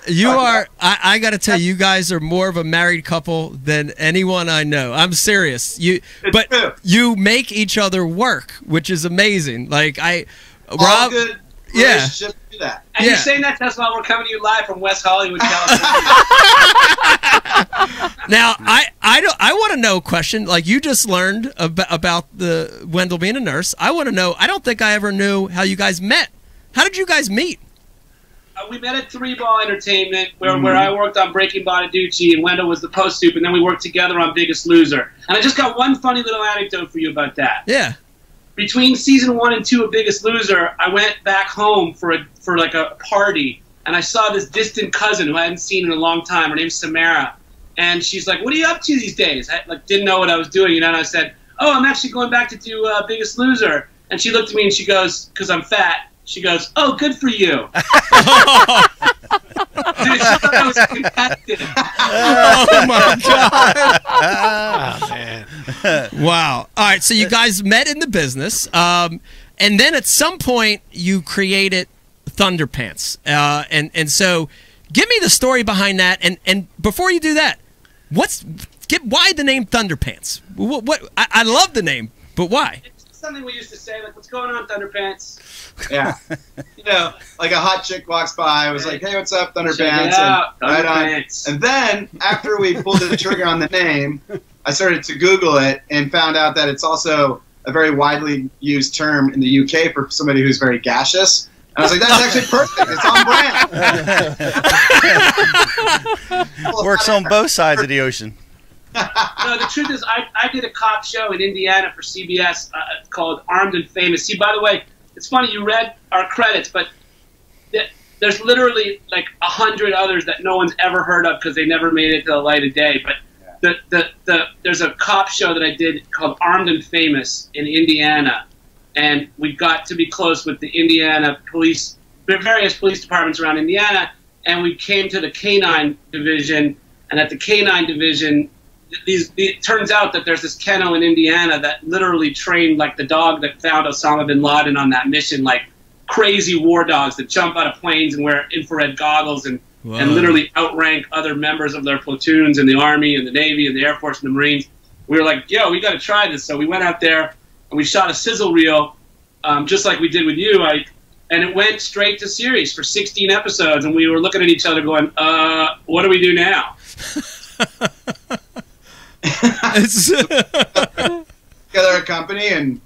You are. I got to tell you, guys are more of a married couple than anyone I know. I'm serious. But you make each other work, which is amazing. Like Rob. Good yeah. relationship do that. And you're saying that to us while we're coming to you live from West Hollywood, California. Now, I want to know a question. Like you just learned about the Wendell being a nurse. I want to know. I don't think I ever knew how you guys met. How did you guys meet? We met at 3 Ball Entertainment, where I worked on Breaking Bonaducci, and Wendell was the post soup, and then we worked together on Biggest Loser. And I just got one funny little anecdote for you about that. Yeah. Between season 1 and 2 of Biggest Loser, I went back home for like a party, and I saw this distant cousin who I hadn't seen in a long time. Her name's Samara, and she's like, "What are you up to these days?" I didn't know what I was doing, and I said, "Oh, I'm actually going back to do Biggest Loser." And she looked at me and she goes, "'Cause I'm fat." She goes, "Oh, good for you." Dude, I was competitive. Oh my God! Oh man! Wow. All right, so you guys met in the business, and then at some point you created Thunderpants, and so give me the story behind that. And before you do that, why the name Thunderpants? What I love the name, but why? It's something we used to say, like, "What's going on, Thunderpants?" Yeah. You know, like a hot chick walks by, I was like, "Hey, what's up, Thunderpants?" Check it out, Thunderpants. And then, after we pulled the trigger on the name, I started to Google it and found out that it's also a very widely used term in the UK for somebody who's very gaseous. And I was like, that's actually perfect. It's on brand. Works on both sides of the ocean. No, the truth is, I did a cop show in Indiana for CBS called Armed and Famous. See, by the way, it's funny, you read our credits, but there's literally like 100 others that no one's ever heard of because they never made it to the light of day. But there's a cop show that I did called Armed and Famous in Indiana, and we got to be close with the Indiana police, various police departments around Indiana, and we came to the K-9 division, and at the K-9 division, it turns out that there's this kennel in Indiana that literally trained like the dog that found Osama bin Laden on that mission, like crazy war dogs that jump out of planes and wear infrared goggles and literally outrank other members of their platoons in the Army and the Navy and the Air Force and the Marines. We were like, yo, we got to try this. So we went out there and we shot a sizzle reel, just like we did with you, and it went straight to series for 16 episodes. And we were looking at each other going, what do we do now? Together a company and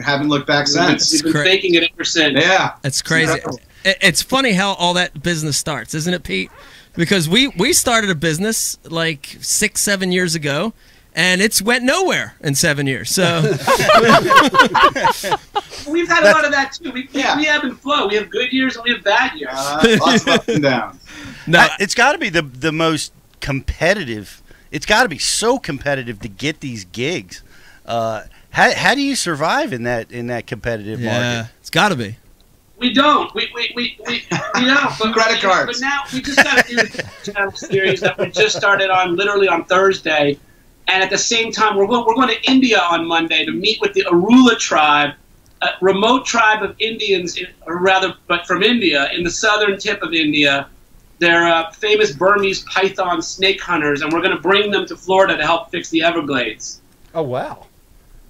haven't looked back since. We've been faking it ever since. Yeah, it's crazy. It's funny how all that business starts, isn't it, Pete? Because we started a business like 6-7 years ago, and it's went nowhere in 7 years. So we've had a lot of that too. We ebb and flow. We have good years and we have bad years. Lots of ups and downs. No, it's got to be the most competitive. It's got to be so competitive to get these gigs. How do you survive in that competitive market? It's got to be. We don't. We don't. But credit cards. But now we just got to do the channel series that we just started on literally on Thursday, and at the same time we're going to India on Monday to meet with the Arula tribe, a remote tribe of Indians, but from India in the southern tip of India. They're famous Burmese python snake hunters, and we're going to bring them to Florida to help fix the Everglades. Oh, wow.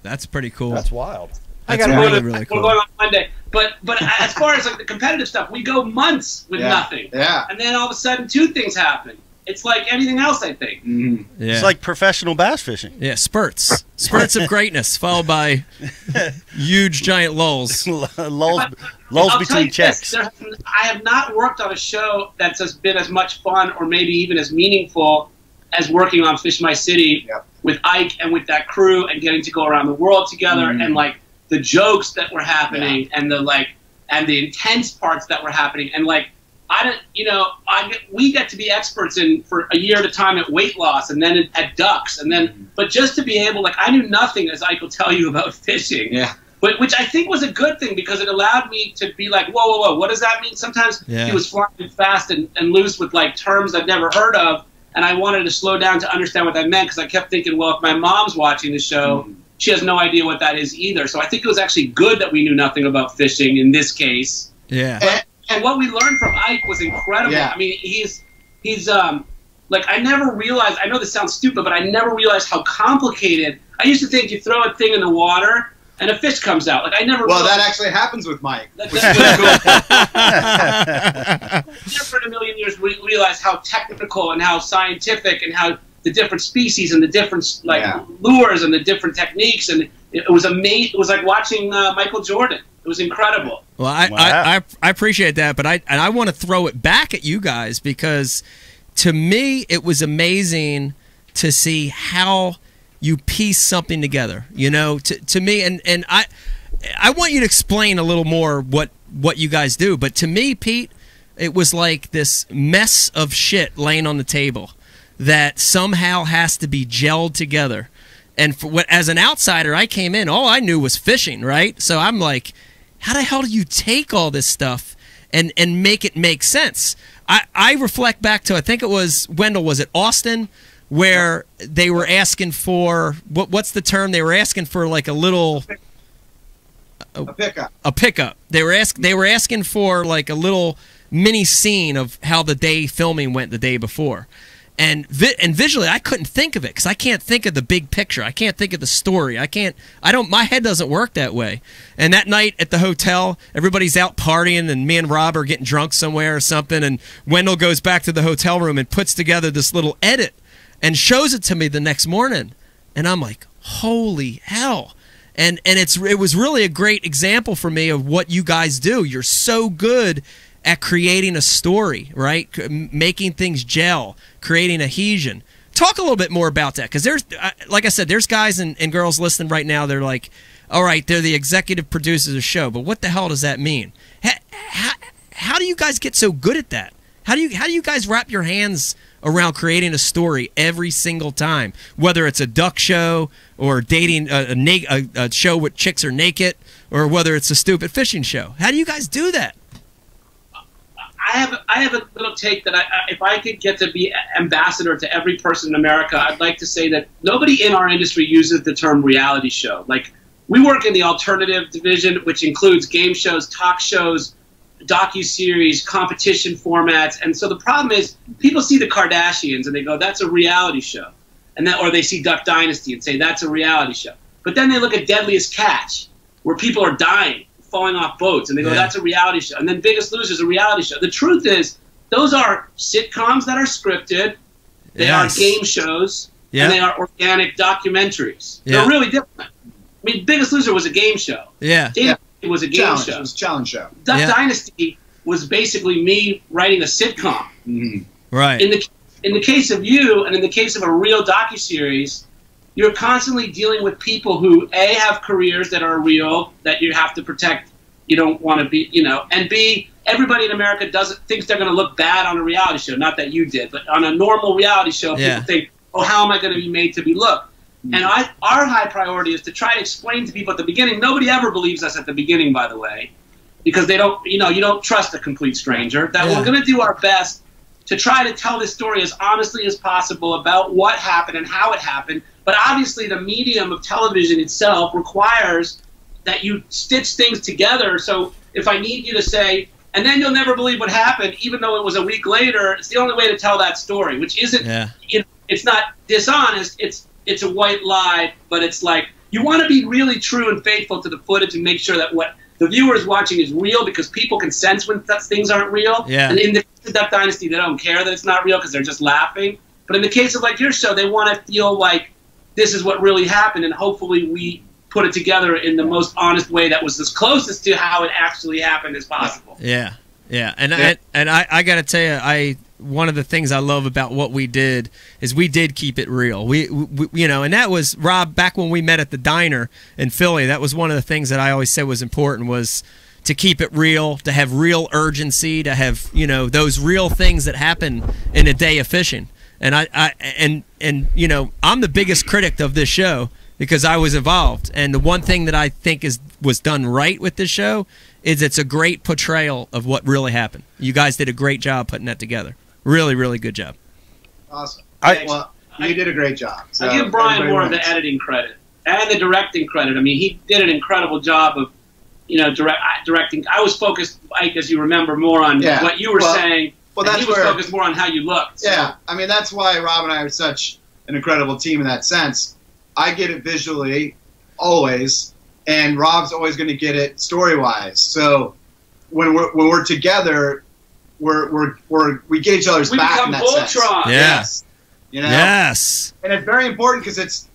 That's pretty cool. That's wild. That's really cool. We're going on Monday. But as far as like the competitive stuff, we go months with nothing. Yeah. And then all of a sudden, 2 things happen. It's like anything else, I think. Mm-hmm. Yeah. It's like professional bass fishing. Yeah, spurts of greatness, followed by huge, giant lulls. lulls between checks. I have not worked on a show that's been as much fun or maybe even as meaningful as working on Fish My City with Ike and with that crew and getting to go around the world together and like the jokes that were happening and the intense parts that were happening. And like, we get to be experts for a year at a time at weight loss, and then at ducks, and then, but just to be able, like, I knew nothing, as Ike will tell you, about fishing. Yeah. But which I think was a good thing, because it allowed me to be like, whoa, what does that mean? Sometimes he was flying fast and loose with like terms I've never heard of, and I wanted to slow down to understand what that meant, because I kept thinking, well, if my mom's watching the show, she has no idea what that is either. So I think it was actually good that we knew nothing about fishing in this case. Yeah. And what we learned from Ike was incredible. Yeah. I mean, he's like, I never realized, I know this sounds stupid, but I never realized how complicated. I used to think you throw a thing in the water and a fish comes out. Like, I never Well, realized, that actually happens with Mike. Never in a million years realized how technical and how scientific and how the different species and the different lures and the different techniques, and it was amazing. It was like watching Michael Jordan. It was incredible. Well, I appreciate that, but I want to throw it back at you guys, because to me it was amazing to see how you piece something together. You know, to me, and I want you to explain a little more what you guys do. But to me, Pete, it was like this mess of shit laying on the table that somehow has to be gelled together. And as an outsider, I came in, all I knew was fishing, right? So I'm like, how the hell do you take all this stuff and make it make sense? I reflect back to, I think it was, Wendell, was it Austin, where they were asking for, what's the term? They were asking for like a little... A pickup. A pickup. They were asking for like a little mini scene of how the day filming went the day before. And visually, I couldn't think of it, because I can't think of the big picture. I can't think of the story. My head doesn't work that way. And that night at the hotel, everybody's out partying, and me and Rob are getting drunk somewhere or something, and Wendell goes back to the hotel room and puts together this little edit and shows it to me the next morning. And I'm like, holy hell. And it was really a great example for me of what you guys do. You're so good at creating a story, right? Making things gel, creating adhesion. Talk a little bit more about that, because there's, like I said, there's guys and girls listening right now. They're like, all right, they're the executive producers of the show, but what the hell does that mean? How do you guys get so good at that? How do you guys wrap your hands around creating a story every single time, whether it's a duck show or dating a show where chicks are naked, or whether it's a stupid fishing show? How do you guys do that? I have a little take that if I could get to be ambassador to every person in America, I'd like to say that nobody in our industry uses the term reality show. Like, we work in the alternative division, which includes game shows, talk shows, docuseries, competition formats. And so the problem is, people see the Kardashians and they go, that's a reality show. Or they see Duck Dynasty and say, that's a reality show. But then they look at Deadliest Catch, where people are dying, falling off boats, and they go, that's a reality show. And then Biggest Loser is a reality show. The truth is, those are sitcoms that are scripted, they are game shows, and they are organic documentaries. They're really different. I mean, Biggest Loser was a game show. It was a game show. It was a challenge show. Duck Dynasty was basically me writing a sitcom. Right. In the case of you, and in the case of a real docuseries, you're constantly dealing with people who, A, have careers that are real, that you have to protect, you don't want to be, and B, everybody in America thinks they're going to look bad on a reality show. Not that you did, but on a normal reality show, people think, oh, how am I going to be made to be looked? And our high priority is to try to explain to people at the beginning. Nobody ever believes us at the beginning, by the way, because they don't, you don't trust a complete stranger. That we're going to do our best to try to tell this story as honestly as possible about what happened and how it happened. But obviously the medium of television itself requires that you stitch things together. So if I need you to say, and then you'll never believe what happened, even though it was a week later, it's the only way to tell that story, which isn't, it's not dishonest, it's a white lie, but it's like, you want to be really true and faithful to the footage and make sure that what the viewer is watching is real, because people can sense when things aren't real. And in the Duck Dynasty, they don't care that it's not real because they're just laughing. But in the case of like your show, they want to feel like this is what really happened, and hopefully we put it together in the most honest way that was as closest to how it actually happened as possible. And I got to tell you, one of the things I love about what we did is we did keep it real. We you know, and that was, Rob, back when we met at the diner in Philly, that was one of the things that I always said was important, was to keep it real, to have real urgency, to have, you know, those real things that happen in a day of fishing. And and you know, I'm the biggest critic of this show because I was involved. And the one thing that I think was done right with this show is it's a great portrayal of what really happened. You guys did a great job putting that together. Really, really good job. Awesome. Well, you did a great job. So I give Brian more of the editing credit and the directing credit. I mean, he did an incredible job of, you know, directing. I was focused, Ike, as you remember, more on what you were saying. Well, that's he was focused more on how you looked. So. Yeah, I mean, that's why Rob and I are such an incredible team in that sense. I get it visually, always, and Rob's always going to get it story-wise. So when we're together, we get each other's back in that sense. Yeah. Yes. You know? Yes. And it's very important because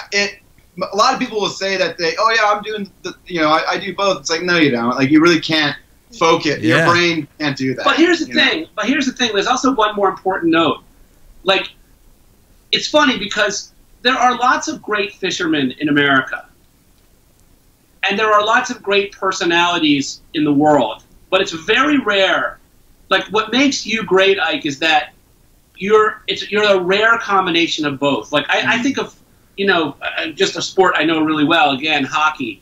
a lot of people will say that I'm doing I do both. It's like, no, you don't. Like, you really can't focus. Yeah. Your brain can't do that. But here's the thing. There's also one more important note. Like, it's funny because there are lots of great fishermen in America. And there are lots of great personalities in the world. But it's very rare. Like, what makes you great, Ike, is that you're a rare combination of both. Like, I think of, you know, just a sport I know really well, again, hockey.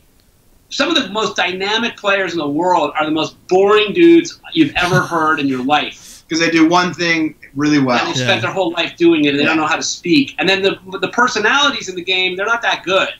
Some of the most dynamic players in the world are the most boring dudes you've ever heard in your life. Because they do one thing really well. And they spent their whole life doing it, and they don't know how to speak. And then the personalities in the game, they're not that good.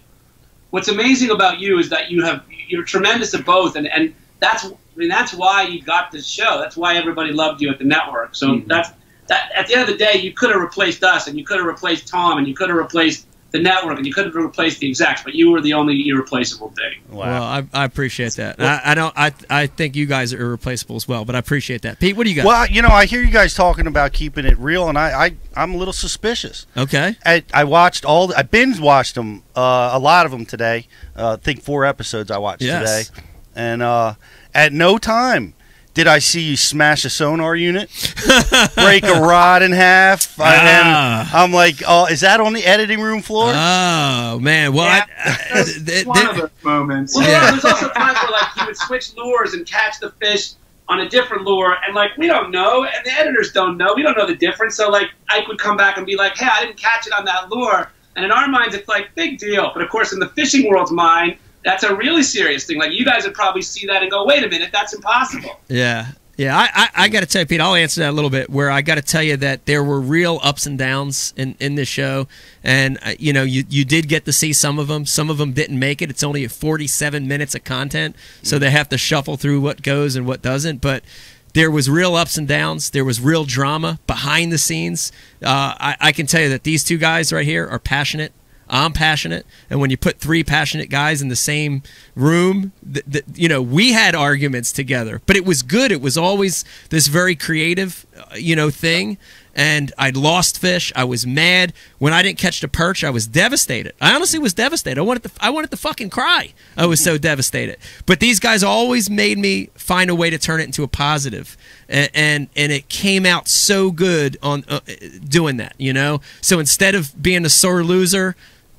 What's amazing about you is that you're tremendous at both, and that's why you got this show. That's why everybody loved you at the network. So that at the end of the day, you could have replaced us, and you could have replaced Tom, and you could have replaced the network, and you could have replaced the execs, but you were the only irreplaceable thing. Wow. Well, I appreciate that. I think you guys are irreplaceable as well, but I appreciate that. Pete, what do you got? Well, you know, I hear you guys talking about keeping it real, and I'm a little suspicious. Okay. I binge watched them, a lot of them today. I think 4 episodes I watched today, and at no time did I see you smash a sonar unit, break a rod in half, and I'm like, oh, is that on the editing room floor? Oh, man. Well, one of those moments. Well, there's also times where, like, he would switch lures and catch the fish on a different lure, and, like, we don't know, and the editors don't know. We don't know the difference. So, like, Ike would come back and be like, hey, I didn't catch it on that lure. And in our minds, it's like, big deal. But, of course, in the fishing world's mind, that's a really serious thing. Like, you guys would probably see that and go, wait a minute, that's impossible. Yeah. Yeah, I got to tell you, Pete, I'll answer that a little bit, where I got to tell you that there were real ups and downs in this show. And, you know, you did get to see some of them. Some of them didn't make it. It's only 47 minutes of content, so they have to shuffle through what goes and what doesn't. But there was real ups and downs. There was real drama behind the scenes. I can tell you that these two guys right here are passionate. I'm passionate, and when you put 3 passionate guys in the same room, you know, we had arguments together, but it was good. It was always this very creative, you know, thing. And I'd lost fish. I was mad when I didn't catch the perch. I was devastated. I honestly was devastated. I wanted to fucking cry. I was so devastated. But these guys always made me find a way to turn it into a positive, and it came out so good on doing that. You know, so instead of being a sore loser,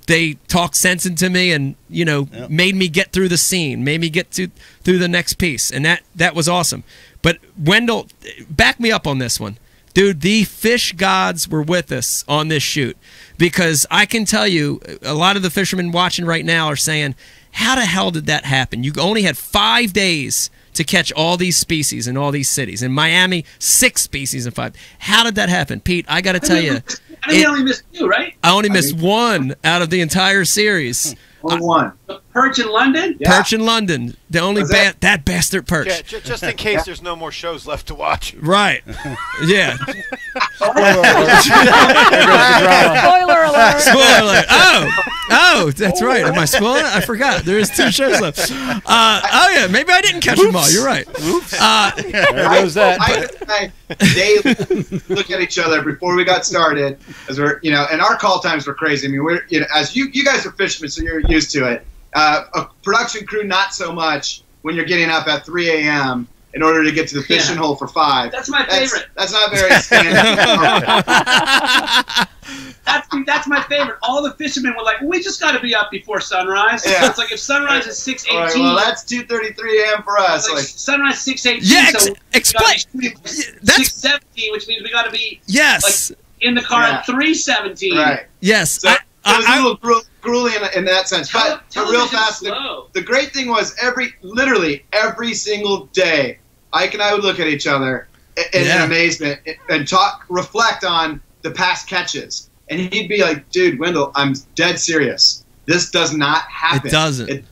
they talked sense into me and, you know, made me get through the scene, made me get through the next piece. And that was awesome. But Wendell, back me up on this one. Dude, the fish gods were with us on this shoot, because I can tell you a lot of the fishermen watching right now are saying, how the hell did that happen? You only had 5 days to catch all these species in all these cities. In Miami, 6 species in 5. How did that happen? Pete, I got to tell you. I think you only missed 2, right? I only missed 1 out of the entire series. Only 1. The perch in London? Yeah. Perch in London. The only that bastard perch. Yeah, just in case there's no more shows left to watch. Right. Yeah. Spoiler alert. Spoiler alert. Oh, that's right. Am I spoiling it? I forgot. There's 2 shows left. Oh, yeah. Maybe I didn't catch them all. You're right. Oops. There goes that. They look at each other before we got started, as we're, you know, and our call times were crazy. I mean, we're, you know, as you guys are fishermen, so you're used to it. A production crew, not so much when you're getting up at 3 a.m. in order to get to the fishing hole for 5. That's my favorite. That's not very standard. That's my favorite. All the fishermen were like, we just got to be up before sunrise. Yeah. It's like if sunrise is 6:18. Right, well, that's 2:33 a.m. for us. Like sunrise 6:18. Yeah, so explain. 6:17, which means we got to be like in the car at 3:17. Right. Yes. So, it was a little grueling in that sense. But real fast, the great thing was literally every single day, Ike and I would look at each other in amazement and reflect on the past catches. And he'd be like, dude, Wendell, I'm dead serious. This does not happen. It doesn't. It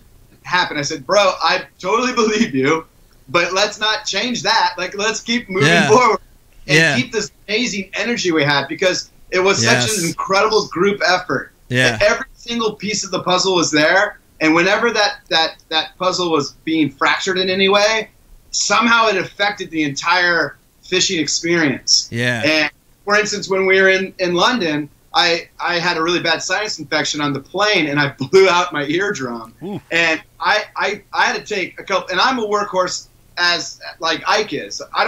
happened. I said, bro, I totally believe you, but let's not change that. Like, let's keep moving forward and keep this amazing energy we had, because it was such an incredible group effort. Yeah. And every single piece of the puzzle was there, and whenever that puzzle was being fractured in any way, somehow it affected the entire fishing experience. Yeah. And for instance, when we were in London, I had a really bad sinus infection on the plane, and I blew out my eardrum. Ooh. And I had to take a couple, and I'm a workhorse as like Ike is. I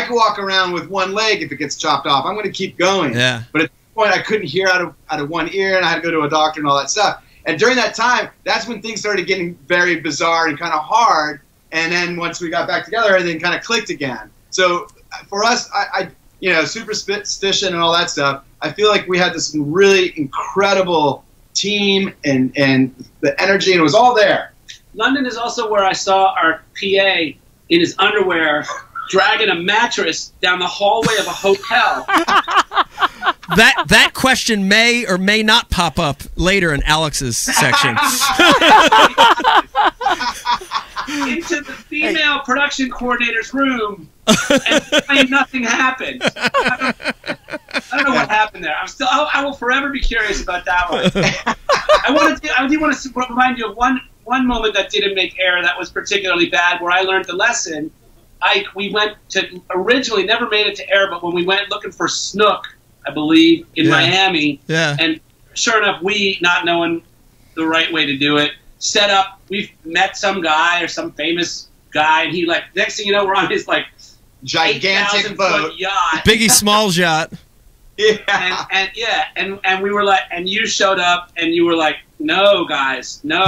could walk around with one leg if it gets chopped off. I'm going to keep going. Yeah. But at this point, I couldn't hear out of one ear, and I had to go to a doctor and all that stuff. And during that time, that's when things started getting very bizarre and kind of hard. And then once we got back together, everything kind of clicked again. So for us, superstition and all that stuff, I feel like we had this really incredible team and the energy, and it was all there. London is also where I saw our PA in his underwear dragging a mattress down the hallway of a hotel. That question may or may not pop up later in Alex's section. Into the female production coordinator's room, and nothing happened. I don't know what happened there. I will forever be curious about that one. I do want to remind you of one moment that didn't make air that was particularly bad, where I learned the lesson. We went to originally never made it to air, but when we went looking for snook, I believe in Miami, and sure enough, we, not knowing the right way to do it, set up. We've met some guy or some famous guy, and he next thing you know, we're on his gigantic boat yacht, Biggie Smalls yacht. Yeah, and we were like, and you showed up, and you were like, no, guys, no,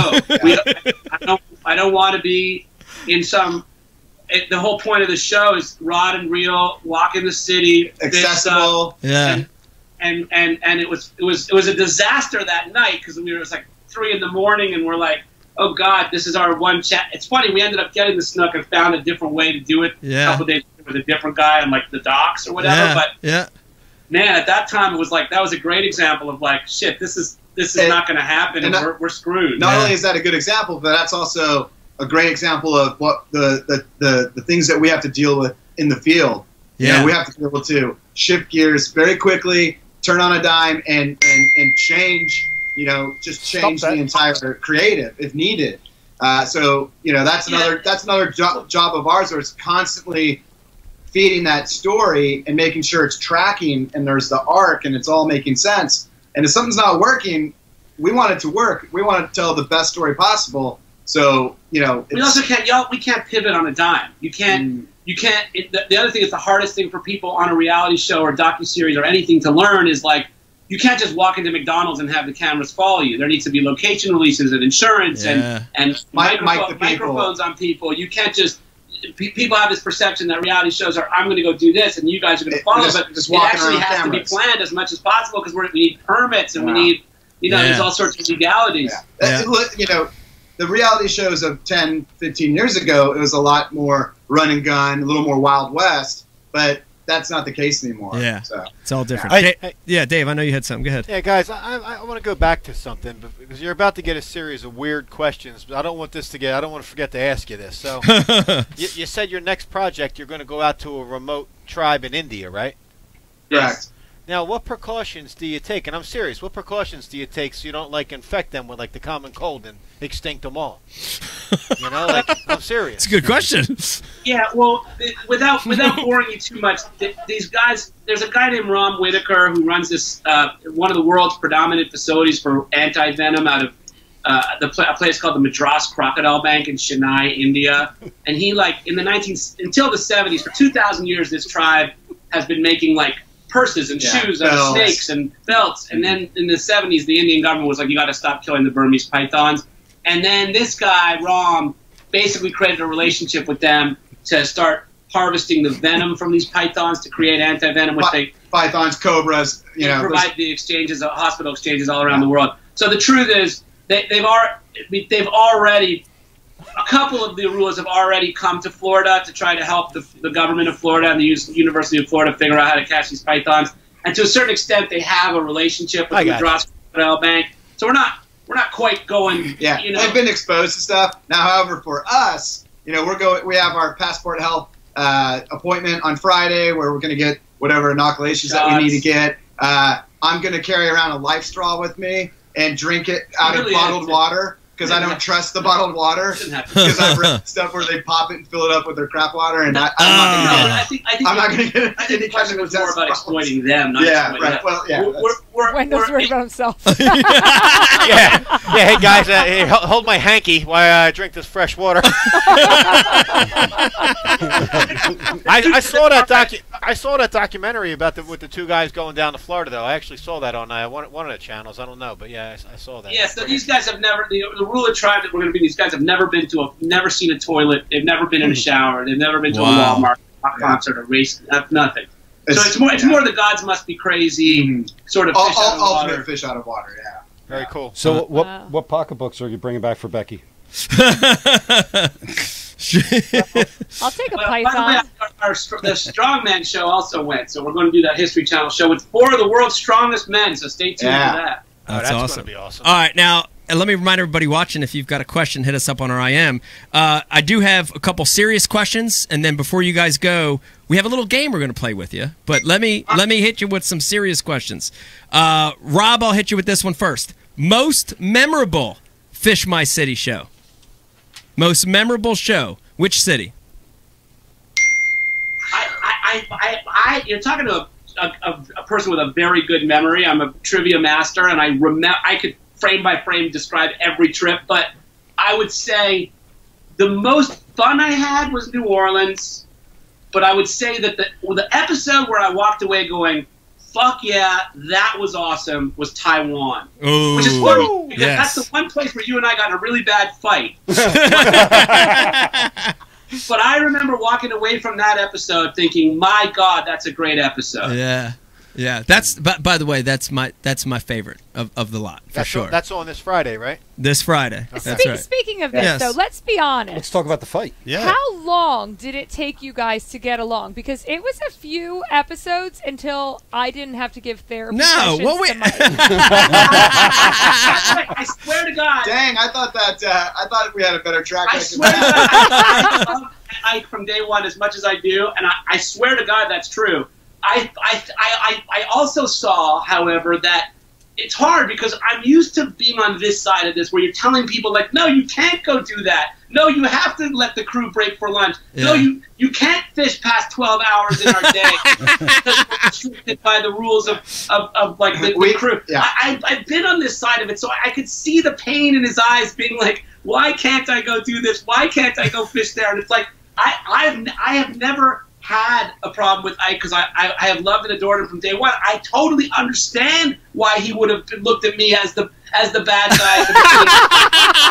I don't want to be in some. The whole point of the show is rod and reel, walk in the city, accessible, and it was a disaster that night, because it was like 3 in the morning, and we're like, oh God, this is our one chat. It's funny, we ended up getting the snook and found a different way to do it a couple days with a different guy on the docks or whatever. But man, at that time it was like, that was a great example of shit, this is not going to happen, and we're screwed. Not only is that a good example, but that's also a great example of what the things that we have to deal with in the field. Yeah. We have to be able to shift gears very quickly, turn on a dime, and change. Just change the entire creative if needed. So that's another job of ours, where it's constantly feeding that story and making sure it's tracking, and there's the arc, and it's all making sense. And if something's not working, we want it to work. We want to tell the best story possible. So we also can't pivot on a dime. You can't. The other thing is, the hardest thing for people on a reality show or docuseries or anything to learn is you can't just walk into McDonald's and have the cameras follow you. There needs to be location releases and insurance and microphones on people. You can't just. People have this perception that reality shows are, I'm going to go do this and you guys are going to follow, but it actually has to be planned as much as possible, because we need permits and we need there's all sorts of legalities. The reality shows of 10, 15 years ago, it was a lot more run and gun, a little more Wild West, but that's not the case anymore. Yeah, so it's all different. Dave, I know you had something. Go ahead. Yeah, guys, I want to go back to something, because you're about to get a series of weird questions, but I don't want to forget to ask you this. So, you said your next project, you're going to go out to a remote tribe in India, right? Correct. Now, what precautions do you take? And I'm serious. What precautions do you take so you don't infect them with the common cold and extinct them all? I'm serious. It's a good question. Yeah, well, without boring you too much, these guys. There's a guy named Ron Whitaker who runs this one of the world's predominant facilities for anti-venom out of a place called the Madras Crocodile Bank in Chennai, India. And he, like, in the until the 70s, for 2,000 years, this tribe has been making, like, purses and shoes out of snakes and belts. And then in the 70s, the Indian government was like, you got to stop killing the Burmese pythons. And then this guy, Ram, basically created a relationship with them to start harvesting the venom from these pythons to create anti-venom, which pythons, cobras, provide the exchanges, hospital exchanges all around the world. So the truth is, they've already, a couple of the rulers have already come to Florida to try to help the government of Florida and the University of Florida figure out how to catch these pythons. And to a certain extent, they have a have with the Madras Crocodile Bank. So we're not quite going. Yeah, they've been exposed to stuff. Now, however, for us, we have our passport health appointment on Friday where we're going to get whatever inoculations that we need to get. I'm going to carry around a life straw with me and drink it out of bottled water because I don't trust the bottled water because I've read stuff where they pop it and fill it up with their crap water, and I'm not going to get it. I think the question was more about exploiting them, not exploiting them. Well, yeah. Wendell's worried about himself. Yeah. Hey guys, hold my hanky while I drink this fresh water. I saw that documentary about with the two guys going down to Florida, though. I actually saw that on one of the channels. I don't know, but yeah, I saw that. Yeah, so these guys have never, the ruler tribe that we're going to be, these guys have never been never seen a toilet. They've never been in a shower. They've never been to a Walmart, a concert, a race, nothing. So it's more the gods must be crazy sort of fish out of water. Ultimate fish out of water, yeah. Very cool. So what pocketbooks are you bringing back for Becky? I'll take a python. The Strongman show also went, so we're going to do that History Channel show with 4 of the world's strongest men, so stay tuned for that. That's awesome. Going to be awesome. All right, now, let me remind everybody watching, if you've got a question, hit us up on our IM. I do have a couple serious questions, and then before you guys go, we have a little game we're going to play with you. But let me hit you with some serious questions. Rob, I'll hit you with this one first. Most memorable Fish My City show. Most memorable show. Which city? You're talking to a person with a very good memory. I'm a trivia master, and I could frame by frame describe every trip. But I would say the most fun I had was New Orleans. But I would say that the episode where I walked away going, fuck yeah, that was awesome, was Taiwan. Ooh, which is funny, because that's the one place where you and I got in a really bad fight. But I remember walking away from that episode thinking, my God, that's a great episode. Yeah. Yeah, that's. By the way, that's my favorite of the lot for sure. That's on this Friday, right? This Friday. Okay. That's right. Speaking of this, though, let's be honest. Let's talk about the fight. Yeah. How long did it take you guys to get along? Because it was a few episodes until I didn't have to give therapy sessions to Mike. I swear to God. Dang, I thought we had a better track record. I swear to God, I love Ike from day one as much as I do, and I swear to God that's true. I also saw, however, that it's hard because I'm used to being on this side of this where you're telling people, like, no, you can't go do that. No, you have to let the crew break for lunch. Yeah. No, you can't fish past 12 hours in our day because we're restricted by the rules of like, the crew. Yeah. I've been on this side of it, so I could see the pain in his eyes being like, why can't I go do this? Why can't I go fish there? And it's like, I have never had a problem with Ike because I have loved and adored him from day one. I totally understand why he would have looked at me as the bad guy.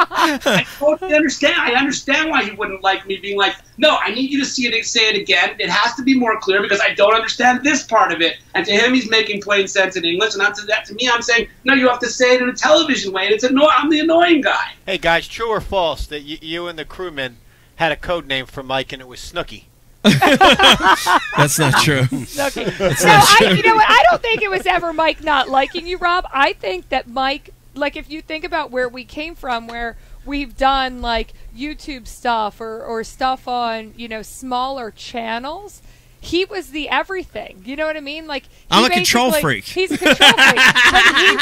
I totally understand. I understand why he wouldn't like me being like, no, I need you to say it again. It has to be more clear because I don't understand this part of it. And to him, he's making plain sense in English. And to me, I'm saying, no, you have to say it in a television way. And I'm the annoying guy. Hey, guys, true or false that you and the crewmen had a code name for Mike and it was Snooky? That's not true. Okay. You know what? I don't think it was ever Mike not liking you, Rob. I think that Mike, like, if you think about where we came from, where we've done like YouTube stuff or stuff on, smaller channels, he was the everything. You know what I mean? Like, I'm a control freak. He's a control freak.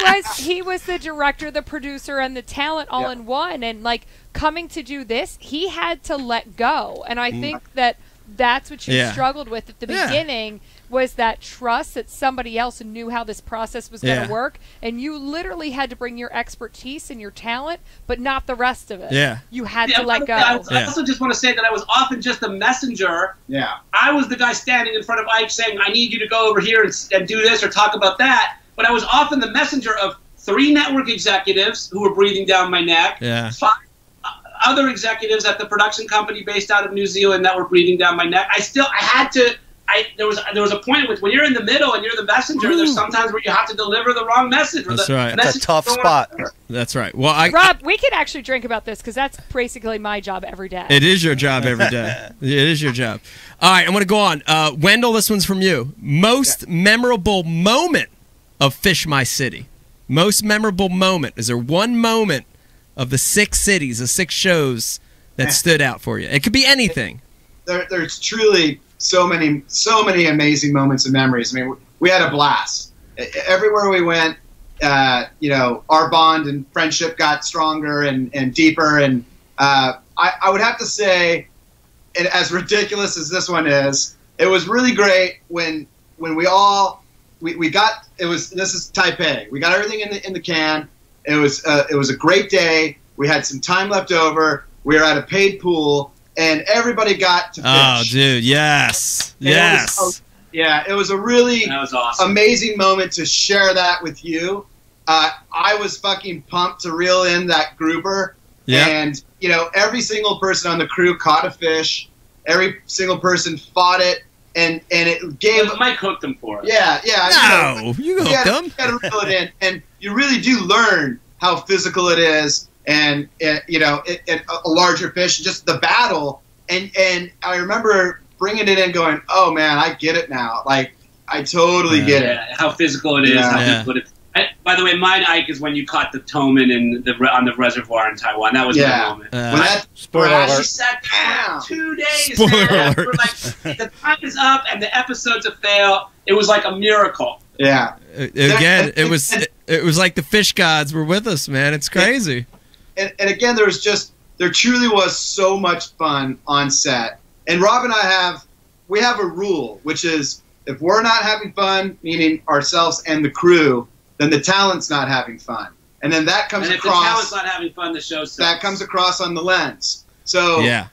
But he was the director, the producer, and the talent all in one. And like coming to do this, he had to let go. And I think that's what you struggled with at the beginning, was that trust that somebody else knew how this process was going to Yeah. work, and you literally had to bring your expertise and your talent, but not the rest of it. Yeah. You had to let go. I also just want to say that I was often just the messenger. Yeah. I was the guy standing in front of Ike saying, I need you to go over here and do this or talk about that. But I was often the messenger of 3 network executives who were breathing down my neck. Yeah. 5 other executives at the production company based out of New Zealand that were breathing down my neck. There was a point with when you're in the middle and you're the messenger, there's sometimes where you have to deliver the wrong message. That's right. That's a tough spot. That's right. Well, Rob, we could actually drink about this because that's basically my job every day. It is your job every day. It is your job. All right, I'm going to go on. Wendell, this one's from you. Most memorable moment of Fish My City. Most memorable moment. Is there one moment of the 6 cities, the 6 shows that stood out for you? It could be anything. There's truly so many amazing moments and memories. I mean, we had a blast. Everywhere we went, our bond and friendship got stronger and deeper. And I would have to say, as ridiculous as this one is, it was really great when we got this is Taipei. We got everything in the can. It was a great day. We had some time left over. We were at a paid pool, and everybody got to fish. Oh, dude, yes, yes. It was a really awesome. amazing moment to share that with you. I was fucking pumped to reel in that grouper. Yep. And, every single person on the crew caught a fish. Every single person fought it. And it gave... Well, Mike hooked them for us. Yeah. No, you hooked them. You got to reel it in. And you really do learn how physical it is. And, a larger fish, just the battle. And I remember bringing it in going, oh, man, I get it now. Like, I totally get it. How physical it is. Yeah. How physical it is. By the way, mine, Ike, is when you caught the toman on the reservoir in Taiwan. That was my moment. When that Spoiler alert. She sat down 2 days. Spoiler man. alert. We're like, the time is up and the episode's a fail. It was like a miracle. Yeah. Again, it was like the fish gods were with us, man. It's crazy. And again, there truly was so much fun on set. And Rob and I have a rule, which is if we're not having fun, meaning ourselves and the crew, then the talent's not having fun. And then that comes and if across. the talent's not having fun, the show sucks. That comes across on the lens. So yeah.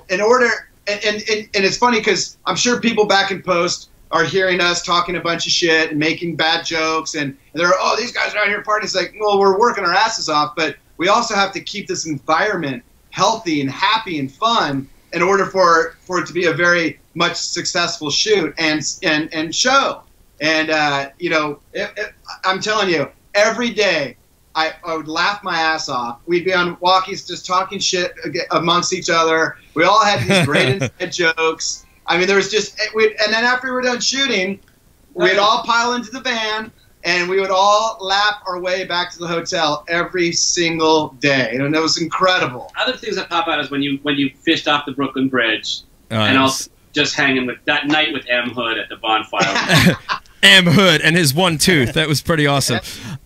In order, and it's funny because I'm sure people back in post are hearing us talking a bunch of shit and making bad jokes, and they're, oh, these guys are out here partying. It's like, well, we're working our asses off, but we also have to keep this environment healthy and happy and fun in order for it to be a very much successful shoot and show. And I'm telling you, every day I would laugh my ass off. We'd be on walkies just talking shit amongst each other. We all had these great inside jokes. I mean, there was just, and then after we were done shooting, we'd all pile into the van, and we would all lap our way back to the hotel every single day. And it was incredible. Other things that pop out is when you fished off the Brooklyn Bridge, and also just hanging with that night with M. Hood at the bonfire. M. Hood and his one tooth. That was pretty awesome.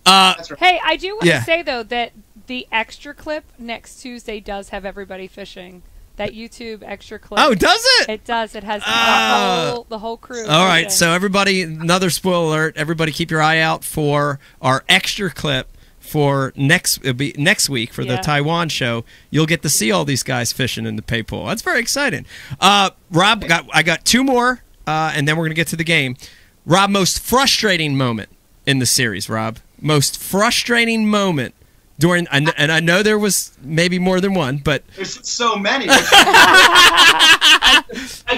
Hey, I do want to say, though, that the extra clip next Tuesday does have everybody fishing. That YouTube extra clip. Oh, does it? It does. It has the whole crew. All right, so everybody, another spoiler alert. Everybody keep your eye out for our extra clip for next week for the Taiwan show. You'll get to see all these guys fishing in the pay pool. That's very exciting. Rob, I got 2 more, and then we're going to get to the game. Rob, most frustrating moment in the series, Rob. Most frustrating moment during, and I know there was maybe more than one, but there's so many. Like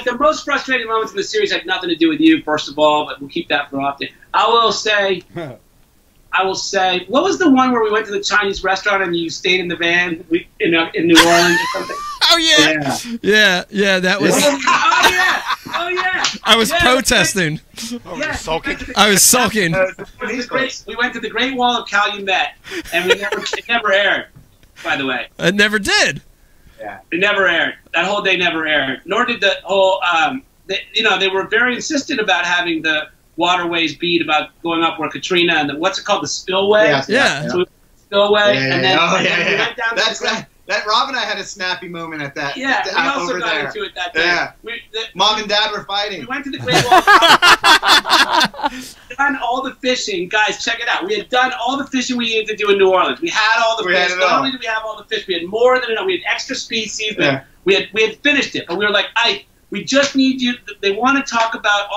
the most frustrating moments in the series had nothing to do with you, first of all, but we'll keep that for often. I will say, what was the one where we went to the Chinese restaurant and you stayed in the van in New Orleans or something? Oh yeah, that was. Oh yeah. I was protesting. Sulking. I was sulking. We went to the Great Wall of Calumet, and it never aired. By the way, it never did. Yeah, it never aired. That whole day never aired. Nor did the whole. They were very insistent about having the waterways beat about going up where Katrina and what's it called, the spillway. Yeah. So spillway, Yeah. and then we went down. That's that. Rob and I had a snappy moment at that. Yeah, we also over got there. into it that day. Yeah. Mom and Dad were fighting. We went to the Great Wall. Done all the fishing. Guys, check it out. We had done all the fishing we needed to do in New Orleans. We had all the fish. Not only did we have all the fish, we had more than enough. We had extra species. Yeah. We had finished it. But we were like, we just need you. They want to talk about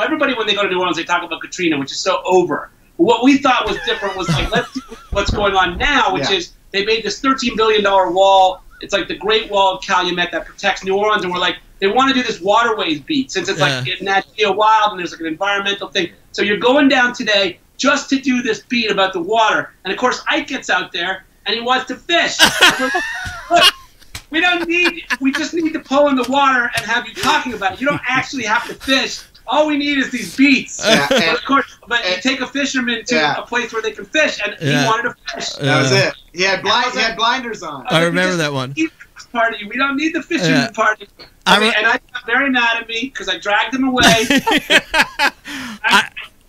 everybody when they go to New Orleans, they talk about Katrina, which is so over. What we thought was different was like, let's see what's going on now, which is they made this $13 billion wall. It's like the Great Wall of Calumet that protects New Orleans, and we're like, they want to do this waterways beat since it's like Nat Geo Wild and there's like an environmental thing. So you're going down today just to do this beat about the water, and of course Ike gets out there and he wants to fish. Look, we just need to pull in the water and have you talking about it. You don't actually have to fish. All we need is these beats. Yeah, but of course, you take a fisherman to a place where they can fish, and he wanted to fish. That was it. He had blinders on. I remember that one. Part of you. We don't need the fisherman party. And I got very mad at me because I dragged him away.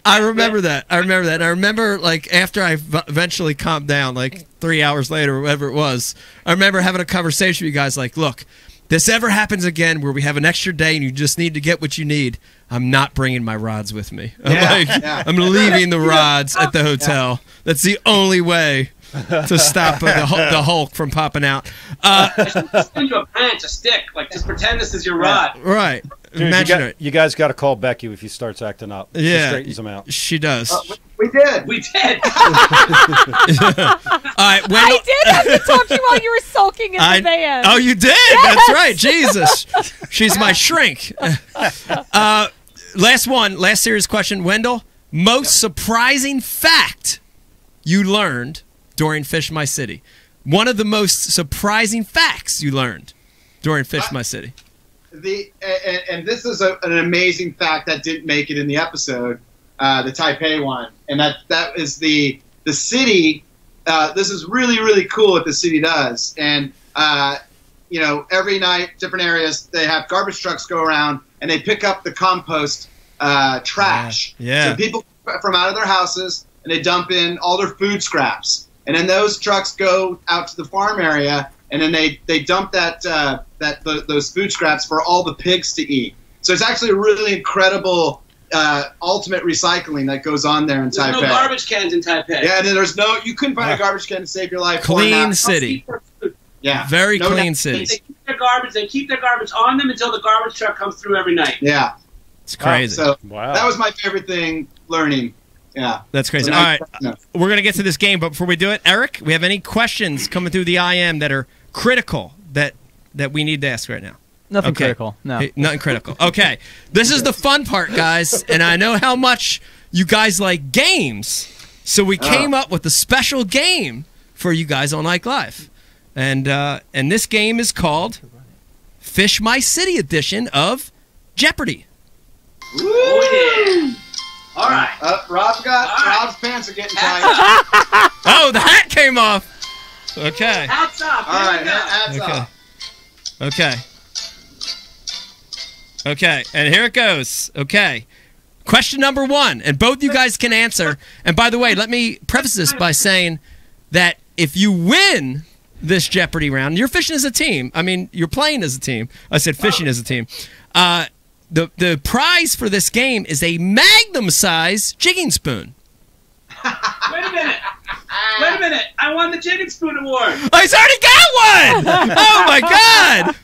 I remember that. I remember, like, after I eventually calmed down, like 3 hours later, or whatever it was, I remember having a conversation with you guys like, look, this ever happens again where we have an extra day and you just need to get what you need, I'm not bringing my rods with me. I'm leaving the rods at the hotel. That's the only way to stop the Hulk from popping out. Just send you a branch, a stick. Like, just pretend this is your rod. Right. Dude, Imagine it. You guys got to call Becky if he starts acting up. Yeah. She straightens him out. She does. We did. We did. All right, I did have to talk to you while you were sulking in the van. Oh, you did? Yes. That's right. Jesus. She's my shrink. Last serious question. Wendell, most surprising fact you learned during Fish My City. One of the most surprising facts you learned during Fish My City. And this is an amazing fact that didn't make it in the episode, the Taipei one, and that is the city. This is really, really cool what the city does, and every night, different areas, they have garbage trucks go around and they pick up the compost trash. Yeah. So people from out of their houses and they dump in all their food scraps, and then those trucks go out to the farm area. And then they dump those food scraps for all the pigs to eat. So it's actually a really incredible ultimate recycling that goes on there in Taipei. There's no garbage cans in Taipei. Yeah, and then you couldn't find a garbage can to save your life. Clean city. Yeah, very clean city. They keep their garbage on them until the garbage truck comes through every night. Yeah, it's crazy. So that was my favorite thing learning. Yeah, that's crazy. All right, we're gonna get to this game, but before we do it, Eric, we have any questions coming through the IM that are critical that we need to ask right now? Nothing critical. No, nothing critical. Okay, this is the fun part, guys, and I know how much you guys like games, so we came up with a special game for you guys on Ike Live, and this game is called Fish My City edition of Jeopardy. Oh, yeah. All right. Rob's pants are getting tight. Oh, the hat came off. Okay. Hats off. All right, hats off. Okay, and here it goes. Okay. Question number 1, and both you guys can answer. And by the way, let me preface this by saying that if you win this Jeopardy round, you're fishing as a team. I mean, you're playing as a team. I said fishing as a team. The prize for this game is a magnum-size jigging spoon. Wait a minute. I won the Jigging Spoon Award. Oh, he's already got one! Oh, my God!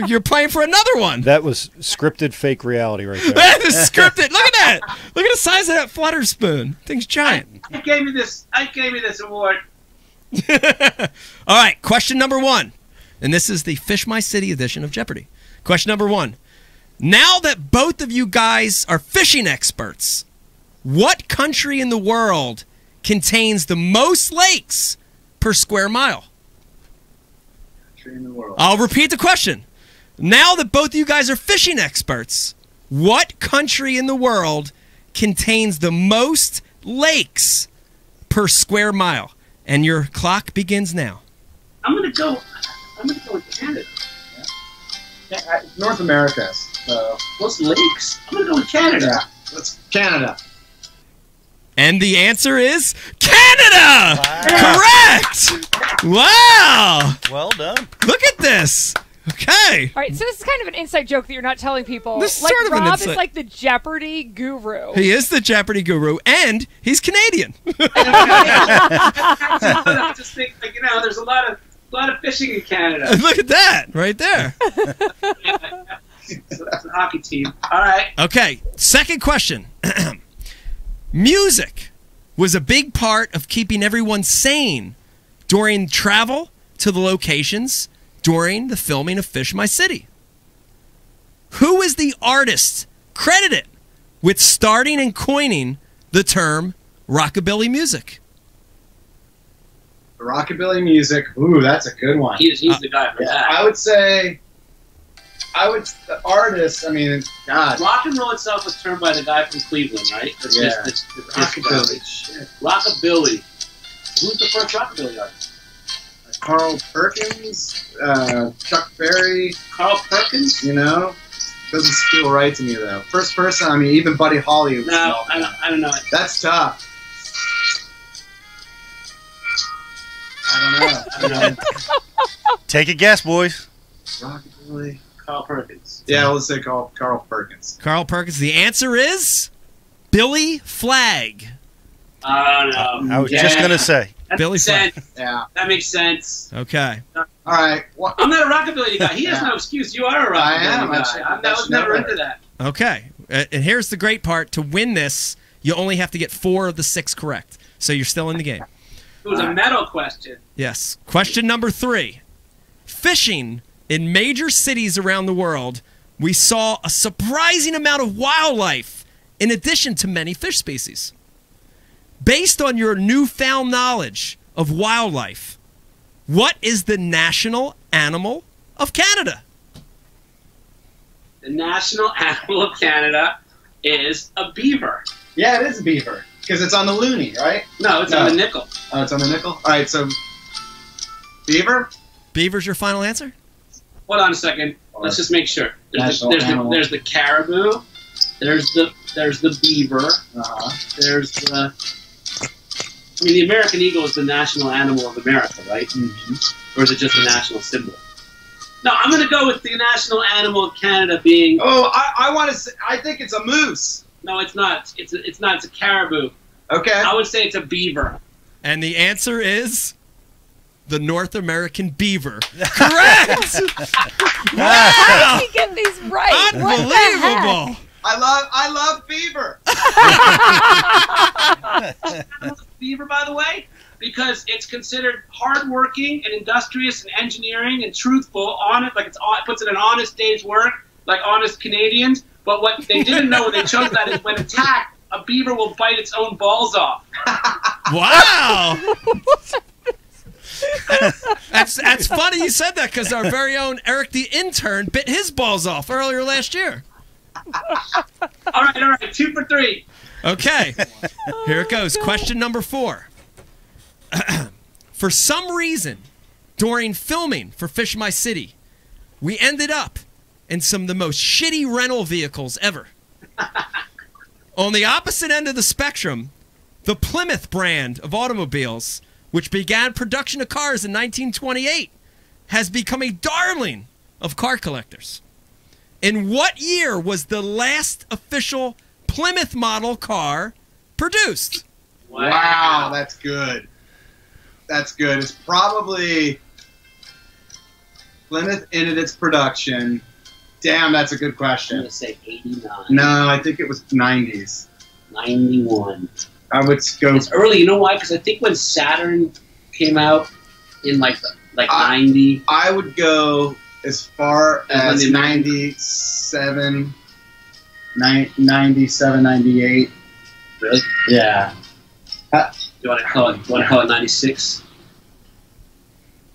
You're playing for another one. That was scripted fake reality right there. That is scripted. Look at that. Look at the size of that flutter spoon. Thing's giant. I gave me this award. All right, question number 1. And this is the Fish My City edition of Jeopardy. Question number 1. Now that both of you guys are fishing experts, what country in the world contains the most lakes per square mile? Country in the world. I'll repeat the question. Now that both of you guys are fishing experts, what country in the world contains the most lakes per square mile? And your clock begins now. I'm gonna go with Canada. Yeah, North America. Most lakes? I'm gonna go with Canada. Yeah, that's Canada. And the answer is Canada! Wow. Correct! Wow! Well done. Look at this. Okay. All right, so this is kind of an inside joke that you're not telling people. This is like sort of an Rob inside- is like the Jeopardy guru. He is the Jeopardy guru, and he's Canadian. I just think, like, there's a lot of fishing in Canada. Look at that, right there. So that's a hockey team. All right. Okay, second question. Music was a big part of keeping everyone sane during travel to the locations during the filming of Fish My City. Who is the artist credited with starting and coining the term rockabilly music? Rockabilly music. Ooh, that's a good one. He's the guy for that. I would say, the artist, I mean, God. Rock and roll itself was termed by the guy from Cleveland, right? Rockabilly. Shit. Rockabilly. Who's the first rockabilly artist? Carl Perkins, Chuck Berry. Carl Perkins? Doesn't feel right to me, though. First person, I mean, even Buddy Holly. No, I don't know. That's tough. I don't know. Take a guess, boys. Rockabilly. Carl Perkins. Yeah, let's say Carl Perkins. Carl Perkins. The answer is Billy Flagg. I I was just going to say. Billy Flagg. Yeah. That makes sense. Okay. All right. I'm not a rockabilly guy. He has no excuse. You are a rockabilly guy. I was never into that. Okay. And here's the great part. To win this, you only have to get 4 of the 6 correct. So you're still in the game. It was a metal question. Yes. Question number 3. Fishing in major cities around the world, we saw a surprising amount of wildlife in addition to many fish species. Based on your newfound knowledge of wildlife, what is the national animal of Canada? The national animal of Canada is a beaver. Yeah, it is a beaver. Because it's on the loonie, right? No, it's on the nickel. Oh, it's on the nickel? All right, so beaver? Beaver's your final answer? Hold on a second. Let's just make sure. There's the caribou. There's the beaver. There's the... I mean, the American eagle is the national animal of America, right? Mm-hmm. Or is it just a national symbol? No, I'm going to go with the national animal of Canada being... Oh, I want to say... I think it's a moose. No, it's not. It's not. It's a caribou. Okay. I would say it's a beaver. And the answer is the North American beaver. Correct! Wow! How did he get these right? Unbelievable! I love beaver. Beaver, by the way, because it's considered hardworking and industrious and engineering and truthful, honest, like it puts in an honest day's work, like honest Canadians. But what they didn't know when they chose that is when attacked, a beaver will bite its own balls off. Wow! That's funny you said that because our very own Eric the intern bit his balls off earlier last year. All right. 2 for 3. Okay. Here it goes. Question number 4. For some reason, during filming for Fish My City, we ended up in some of the most shitty rental vehicles ever. On the opposite end of the spectrum, the Plymouth brand of automobiles, which began production of cars in 1928, has become a darling of car collectors. In what year was the last official Plymouth model car produced? Wow, that's good. That's good. It's probably Plymouth ended its production. Damn, that's a good question. I'm going to say 89. No, I think it was 90s. 91. I would go... It's early. You know why? Because I think when Saturn came out in like 90... I would go as far as 97, 98. Really? Yeah. Do you want to call it 96?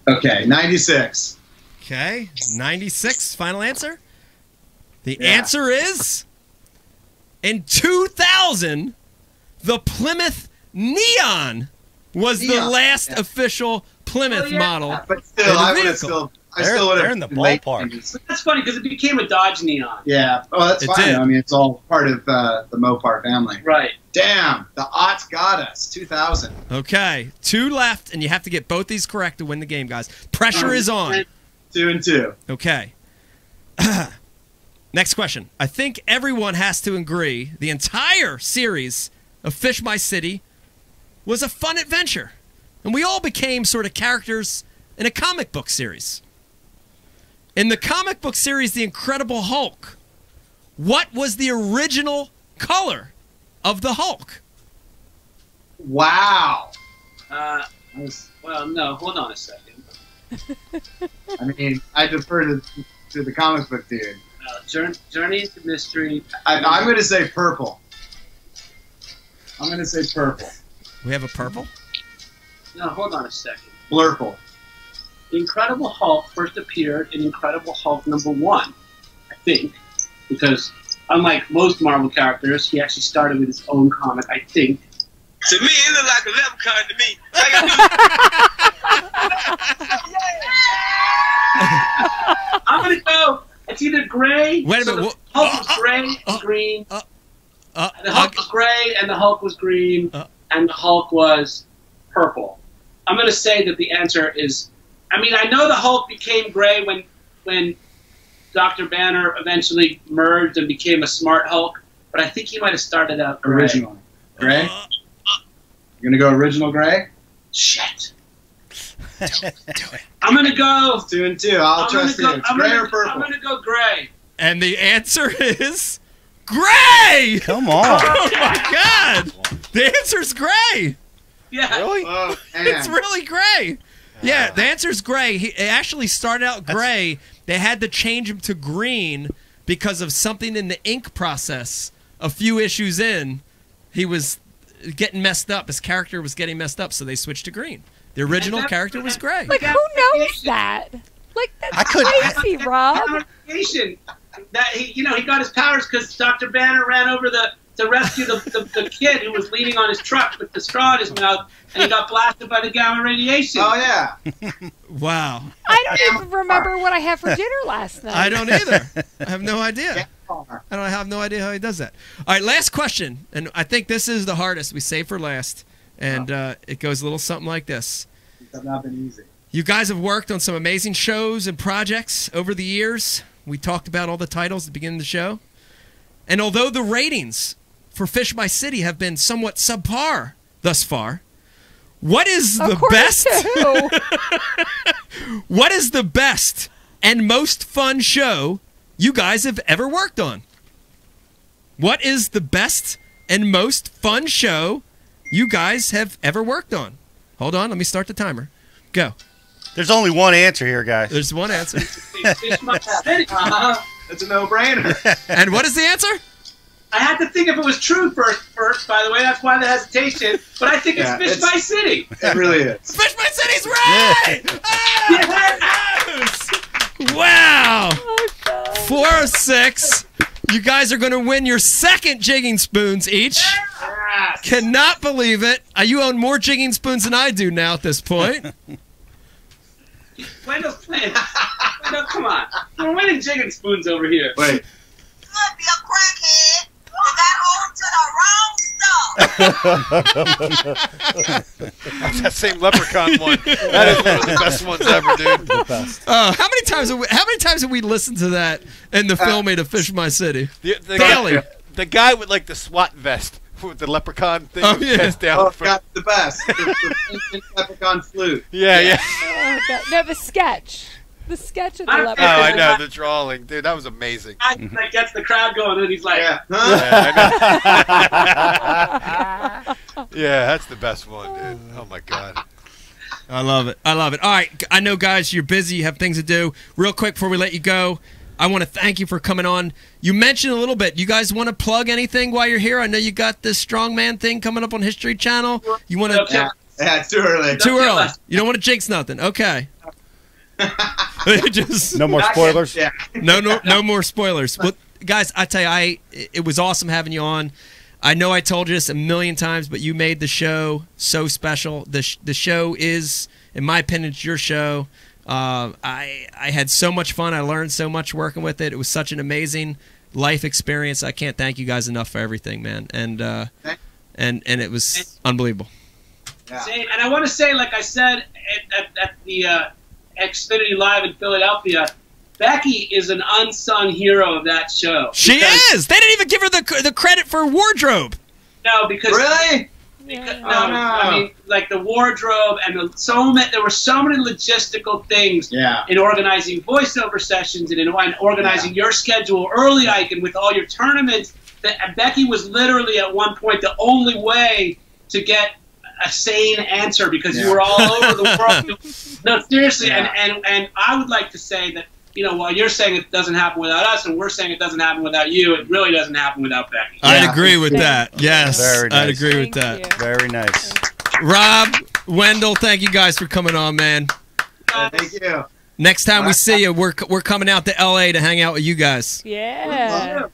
Okay, 96. Okay, 96. Final answer? The answer is, in 2000, the Plymouth Neon was the last official Plymouth model. But still, I would have still... They're in the ballpark. But that's funny because it became a Dodge Neon. Yeah. Oh, that's fine. did. I mean, it's all part of the Mopar family. Right. Damn, the aughts got us. 2000. Okay, 2 left, and you have to get both these correct to win the game, guys. Pressure is on. 2-2. Okay. Next question. I think everyone has to agree the entire series of Fish My City was a fun adventure. And we all became sort of characters in a comic book series. In the comic book series, The Incredible Hulk, what was the original color of the Hulk? Wow. Well, no, hold on a second. I mean, I defer to the comic book dude. Journey into Mystery. I'm going to say purple. I'm going to say purple. We have a purple? No, hold on a second. Blurple. The Incredible Hulk first appeared in Incredible Hulk #1, I think, because unlike most Marvel characters, he actually started with his own comic, I think. To me, it looked like a leprechaun to me. I'm going to go. It's either gray. Wait a so minute. The Hulk was gray and green. The Hulk was gray and the Hulk was green, and the Hulk was purple. I'm going to say that the answer is. I mean, I know the Hulk became gray when Dr. Banner eventually merged and became a smart Hulk, but I think he might have started out gray. Original. Gray? You're going to go original gray? Shit. Do it. I'm going to go. 2-2. I'll trust you. It's gray or purple? I'm going to go gray. And the answer is gray! Come on. Oh, my God. The answer's gray. Yeah. Really? Oh, It's really gray. Yeah, the answer's gray. It actually started out gray. They had to change him to green because of something in the ink process. A few issues in, he was getting messed up. His character was getting messed up, so they switched to green. The original character was gray. Like, who knows that? Like, that's crazy, Rob. That he got his powers because Dr. Banner ran over to rescue the kid who was leaning on his truck with the straw in his mouth, and he got blasted by the gamma radiation. Oh, yeah. Wow. I don't even remember what I had for dinner last night. I don't either. I have no idea. I have no idea how he does that. All right, last question, and I think this is the hardest. We save for last, and it goes a little something like this. It's not been easy. You guys have worked on some amazing shows and projects over the years. We talked about all the titles at the beginning of the show. And although the ratings for Fish My City have been somewhat subpar thus far, what is the best? What is the best and most fun show you guys have ever worked on? What is the best and most fun show you guys have ever worked on? Hold on, let me start the timer. Go. There's only one answer here, guys. There's one answer. Fish My City. It's a no-brainer. And what is the answer? I had to think if it was true first, by the way. That's why the hesitation. But I think it's Fish My City. It really is. Fish My City's right! Yes! Wow! 4-6. You guys are going to win your second jigging spoons each. Yes. Cannot believe it. You own more jigging spoons than I do now at this point. Wendell's playing. Wendell, come on. We're winning jigging spoons over here. Wait. Could be a crackhead that got on to the wrong stuff. That's that same leprechaun one. That is one of the best ones ever, dude. The best. How many times have we listened to that in the filming of Fish My City? The guy with like the SWAT vest with the leprechaun thing down. Oh, got the best. The leprechaun flute. Yeah. Oh, God. No, the sketch. The sketch of the Oh, leprechaun. I know, the drawing. Dude, that was amazing. That gets the crowd going, and he's like, Yeah, that's the best one, dude. Oh, my God. I love it. I love it. All right. I know, guys, you're busy. You have things to do. Real quick before we let you go, I want to thank you for coming on. You mentioned a little bit. You guys want to plug anything while you're here? I know you got this strongman thing coming up on History Channel. You want to? Yeah, it's too early. Too early. You don't want to jinx nothing. Okay. Just no more spoilers. Yeah. No more spoilers. Well, guys, I tell you, it was awesome having you on. I know I told you this a million times, but you made the show so special. The show is, in my opinion, it's your show. I had so much fun. I learned so much working with it. It was such an amazing life experience. I can't thank you guys enough for everything, man. And it was unbelievable. Same. And I want to say, like I said at the Xfinity Live in Philadelphia, Becky is an unsung hero of that show. She is. They didn't even give her the credit for wardrobe. No, because really. No, I mean, like the wardrobe and there were so many logistical things in organizing voiceover sessions and in organizing your schedule early, Icon, with all your tournaments. That Becky was literally at one point the only way to get a sane answer because you were all over the world. No, seriously, and I would like to say that, you know, while you're saying it doesn't happen without us, and we're saying it doesn't happen without you, it really doesn't happen without Becky. I'd agree with that. Yes, Very nice. I'd agree with that. Very nice. Rob, Wendell, thank you guys for coming on, man. Thank you. Next time we see you, we're coming out to LA to hang out with you guys. Yeah.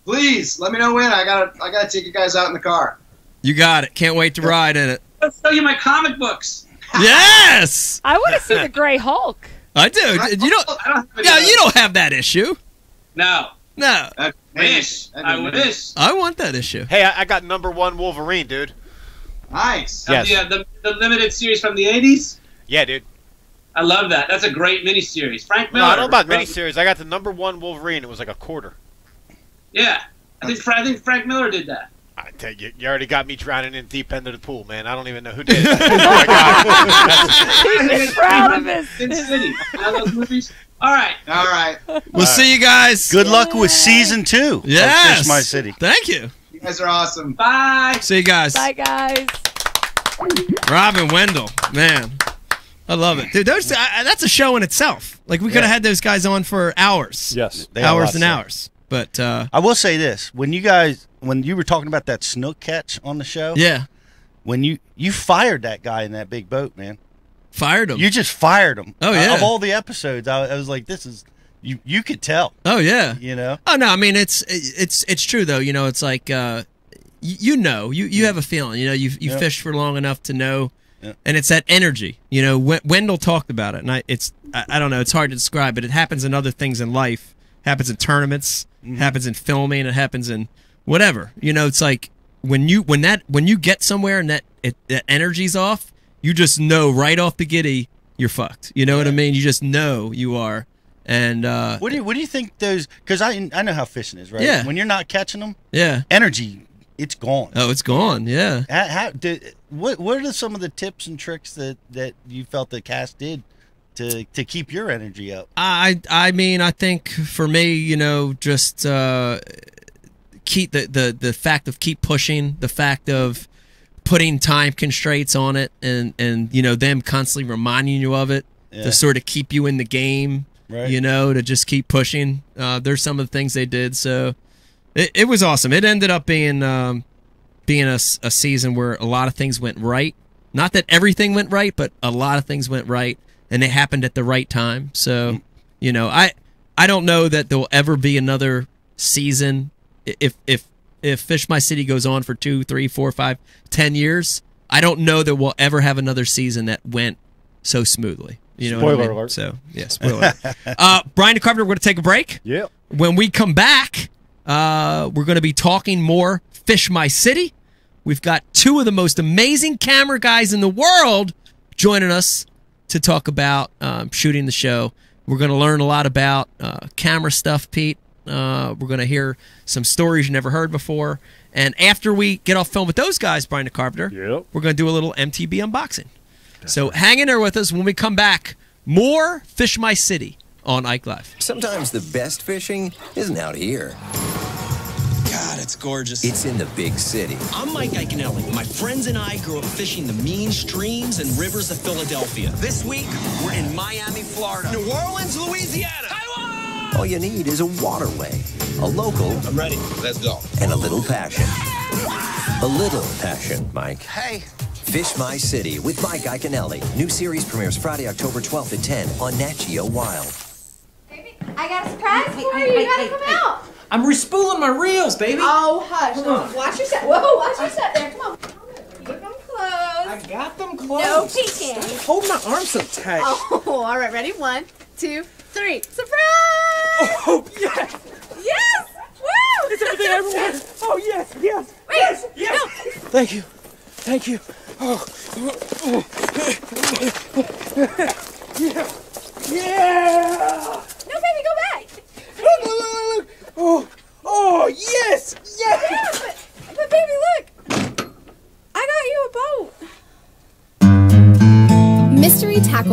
Please let me know when. I gotta take you guys out in the car. You got it. Can't wait to ride in it. I'll show you my comic books. Yes. I want to see the Gray Hulk. I do. You don't. Yeah, you don't have that issue. No. No. I wish. I want that issue. Hey, I got #1 Wolverine, dude. Nice. Yes. The limited series from the 80s? Yeah, dude. I love that. That's a great miniseries. Frank Miller. No, I don't know about miniseries. I got the #1 Wolverine. It was like a quarter. Yeah. I think Frank Miller did that. I tell you, you already got me drowning in the deep end of the pool, man. I don't even know who did it. I got it. He's proud of his City. You know those movies? All right. All right. We'll see you guys. Good luck with season 2. Yes. Of Fish My City. Thank you. You guys are awesome. Bye. See you guys. Bye, guys. Robin Wendell, man, I love it, dude. That's a show in itself. Like we could have had those guys on for hours. Yes, hours and hours. But I will say this: when you were talking about that snook catch on the show, when you fired that guy in that big boat, man, fired him. You just fired him. Oh yeah. Of all the episodes, I was like, this is you could tell. Oh yeah. You know. Oh no, I mean it's true though. You know, it's like you have a feeling. You know, you fished for long enough to know. Yep. And it's that energy, you know. Wendell talked about it, and I don't know. It's hard to describe, but it happens in other things in life. It happens in tournaments, happens in filming, it happens in whatever. You know, it's like when you get somewhere and that energy's off, you just know right off the giddy you're fucked. You know what I mean? You just know you are. And what do you think those? Because I know how fishing is, right? Yeah. When you're not catching them, energy. It's gone. Oh, it's gone. Yeah. What are some of the tips and tricks that you felt the cast did to keep your energy up? I mean, I think for me, you know, just keep the fact of keep pushing, the fact of putting time constraints on it, and you know them constantly reminding you of it to sort of keep you in the game. Right. You know, to just keep pushing. There's some of the things they did. So. It was awesome. It ended up being a season where a lot of things went right. Not that everything went right, but a lot of things went right, and they happened at the right time. So, you know, I don't know that there will ever be another season. If Fish My City goes on for 2, 3, 4, 5, 10 years, I don't know that we'll ever have another season that went so smoothly. You know spoiler what I mean? alert. So, yeah, spoiler alert. Brian DeCarpenter, we're going to take a break. Yeah. When we come back, we're going to be talking more Fish My City. We've got two of the most amazing camera guys in the world joining us to talk about shooting the show. We're going to learn a lot about camera stuff, Pete. We're going to hear some stories you never heard before. And after we get off film with those guys, Brian DeCarpenter, we're going to do a little MTB unboxing. So hang in there with us. When we come back, more Fish My City on Ike Live. Sometimes the best fishing isn't out here. God, it's gorgeous. It's in the big city. I'm Mike Iaconelli. My friends and I grew up fishing the mean streams and rivers of Philadelphia. This week, we're in Miami, Florida. New Orleans, Louisiana. All you need is a waterway, a local. I'm ready. Let's go. And a little passion. A little passion, Mike. Hey. Fish My City with Mike Iaconelli. New series premieres Friday, October 12th at 10 on Nat Geo Wild. I got a surprise for you. You gotta come out. I'm respooling my reels, baby. Oh, hush. Watch your step. Whoa, watch your step there. Come on. Keep them closed. I got them closed. No peeking. Hold my arm so tight. Oh, all right. Ready? 1, 2, 3. Surprise! Oh, yes. Yes! Woo! Is everything everywhere? Oh, yes, yes. Wait, yes. no. Thank you. Thank you. Oh. Yeah.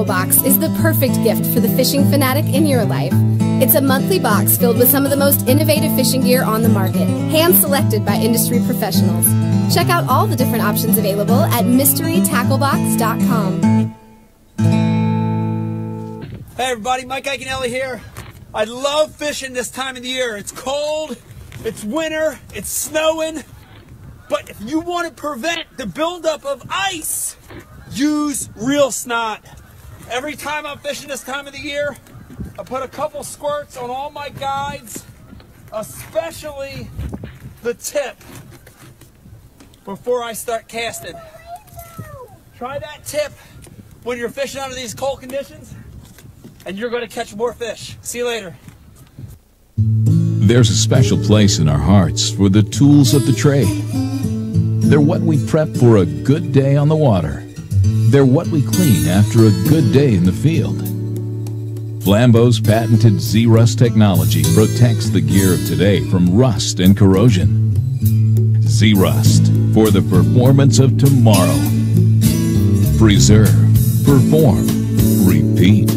Tackle Box is the perfect gift for the fishing fanatic in your life. It's a monthly box filled with some of the most innovative fishing gear on the market, hand-selected by industry professionals. Check out all the different options available at mysterytacklebox.com. Hey everybody, Mike Iaconelli here. I love fishing this time of the year. It's cold, it's winter, it's snowing, but if you want to prevent the buildup of ice, use Real Snot. Every time I'm fishing this time of the year, I put a couple squirts on all my guides, especially the tip, before I start casting. Try that tip when you're fishing under these cold conditions, and you're going to catch more fish. See you later. There's a special place in our hearts for the tools of the trade. They're what we prep for a good day on the water. They're what we clean after a good day in the field. Flambeau's patented Z-Rust technology protects the gear of today from rust and corrosion. Z-Rust for the performance of tomorrow. Preserve, perform, repeat.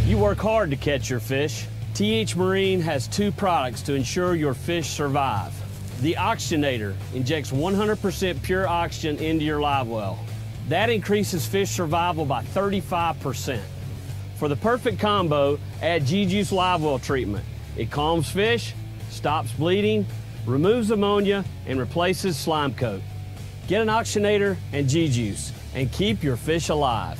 You work hard to catch your fish. TH Marine has two products to ensure your fish survive. The Oxygenator injects 100% pure oxygen into your live well. That increases fish survival by 35%. For the perfect combo, add G-Juice Live Well treatment. It calms fish, stops bleeding, removes ammonia, and replaces slime coat. Get an Oxygenator and G-Juice and keep your fish alive.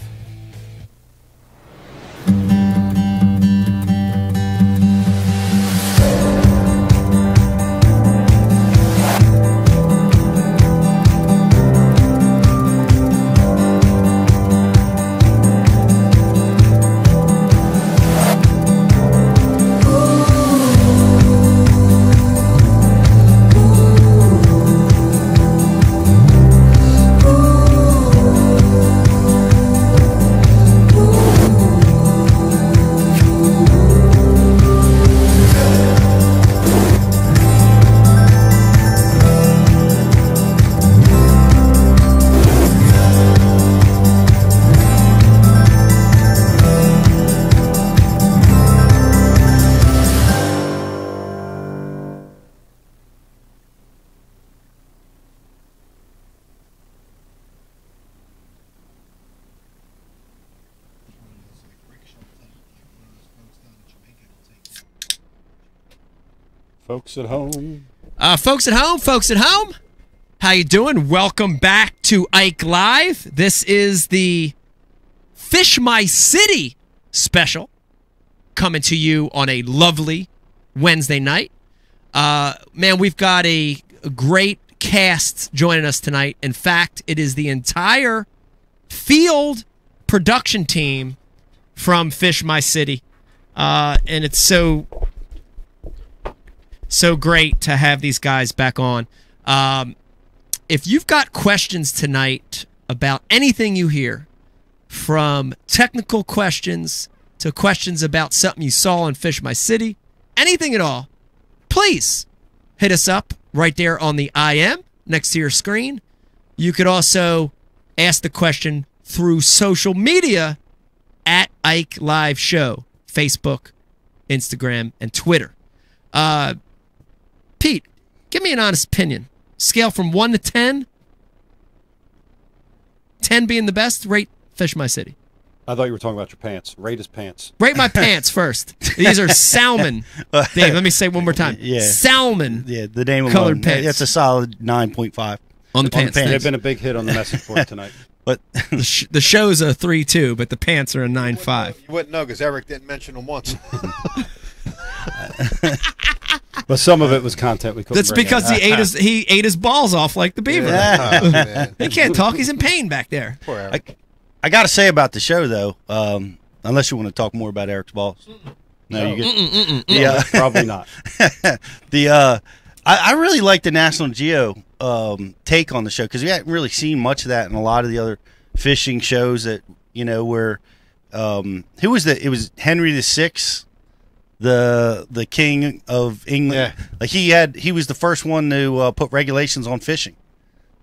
Folks at home. Folks at home, how you doing? Welcome back to Ike Live. This is the Fish My City special, coming to you on a lovely Wednesday night. Man, we've got a great cast joining us tonight. In fact, it is the entire field production team from Fish My City. And it's so great to have these guys back on. If you've got questions tonight about anything you hear, from technical questions to questions about something you saw on Fish My City, anything at all, please hit us up right there on the IM next to your screen. You could also ask the question through social media at Ike Live Show, Facebook, Instagram, and Twitter. Pete, give me an honest opinion. Scale from 1 to 10. 10 being the best. Rate Fish My City. I thought you were talking about your pants. Rate his pants. Rate my pants first. These are salmon. Dave, let me say it one one more time. Yeah. Salmon. Yeah, the name of colored pants. That's a solid 9.5 on the pants. They've been a big hit on the message board tonight. But the show's a 3.2, but the pants are a 9.5. You wouldn't know because Eric didn't mention them once. But some of it was content we couldn't. That's because he ate his balls off like the beaver. Yeah. He can't talk. He's in pain back there. Poor Eric. I got to say about the show though, unless you want to talk more about Eric's balls. No, you get. Yeah, probably not. I really like the National Geo take on the show because we hadn't really seen much of that in a lot of the other fishing shows that where who was it was Henry VI, the king of England. Yeah. Like he was the first one to put regulations on fishing.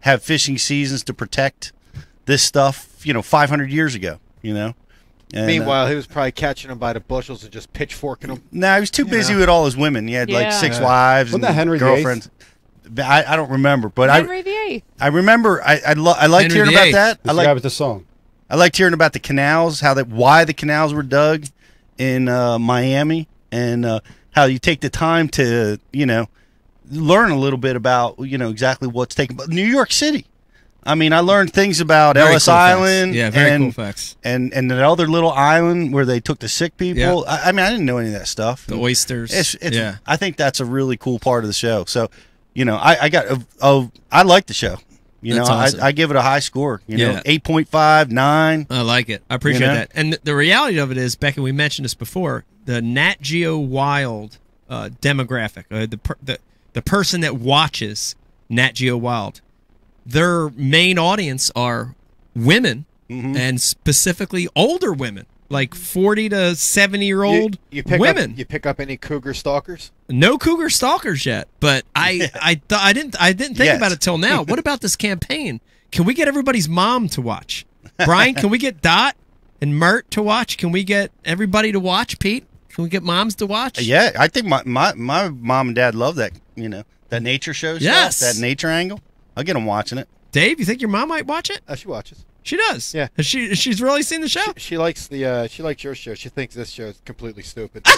have fishing seasons to protect this stuff, 500 years ago, And, meanwhile, he was probably catching them by the bushels and just pitchforking them. No, he was too busy with all his women. He had like 6 wives and girlfriends. I don't remember, but Henry VIII. I remember. I liked hearing about that. I like the song. I liked hearing about the canals, why the canals were dug in Miami, and how you take the time to learn a little bit about exactly what's taking place. New York City. I mean, I learned things about Very Ellis cool Island, facts. Yeah, very cool facts. and that other little island where they took the sick people. Yeah. I mean, I didn't know any of that stuff. The oysters. Yeah. I think that's a really cool part of the show. So, I like the show. That's awesome. I give it a high score. 8.5, 9. I like it. I appreciate that. And the reality of it is, Becky, we mentioned this before. The Nat Geo Wild demographic, the person that watches Nat Geo Wild, their main audience are women, and specifically older women, like 40 to 70-year-old women. You pick up any cougar stalkers? No cougar stalkers yet, but I didn't think about it till now. What about this campaign? Can we get everybody's mom to watch? Brian, can we get Dot and Mert to watch? Can we get everybody to watch, Pete? Can we get moms to watch? Yeah, I think my mom and dad love that, that nature show stuff, that nature angle. I'll get them watching it. Dave, you think your mom might watch it? She watches. She does. Yeah. She's really seen the show. She likes she likes your show. She thinks this show is completely stupid. That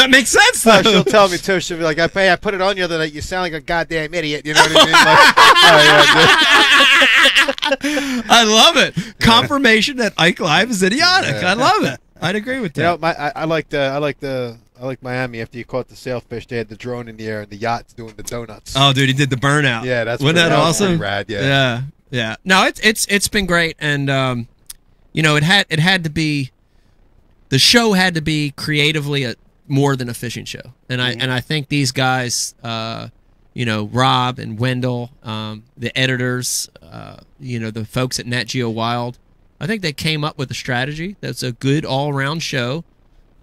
makes sense, though. She'll tell me too. She'll be like, "I put it on the other night. You sound like a goddamn idiot." You know what I mean? I love it. Confirmation that Ike Live is idiotic. I love it. I'd agree with that. I like Miami. After you caught the sailfish, they had the drone in the air and the yacht's doing the donuts. Oh, dude, he did the burnout. Yeah, wasn't that awesome? Rad, yeah. No, it's been great, and it had to be, the show had to be creatively more than a fishing show, and I think these guys, Rob and Wendell, the editors, the folks at Nat Geo Wild, I think they came up with a strategy that's a good all-around show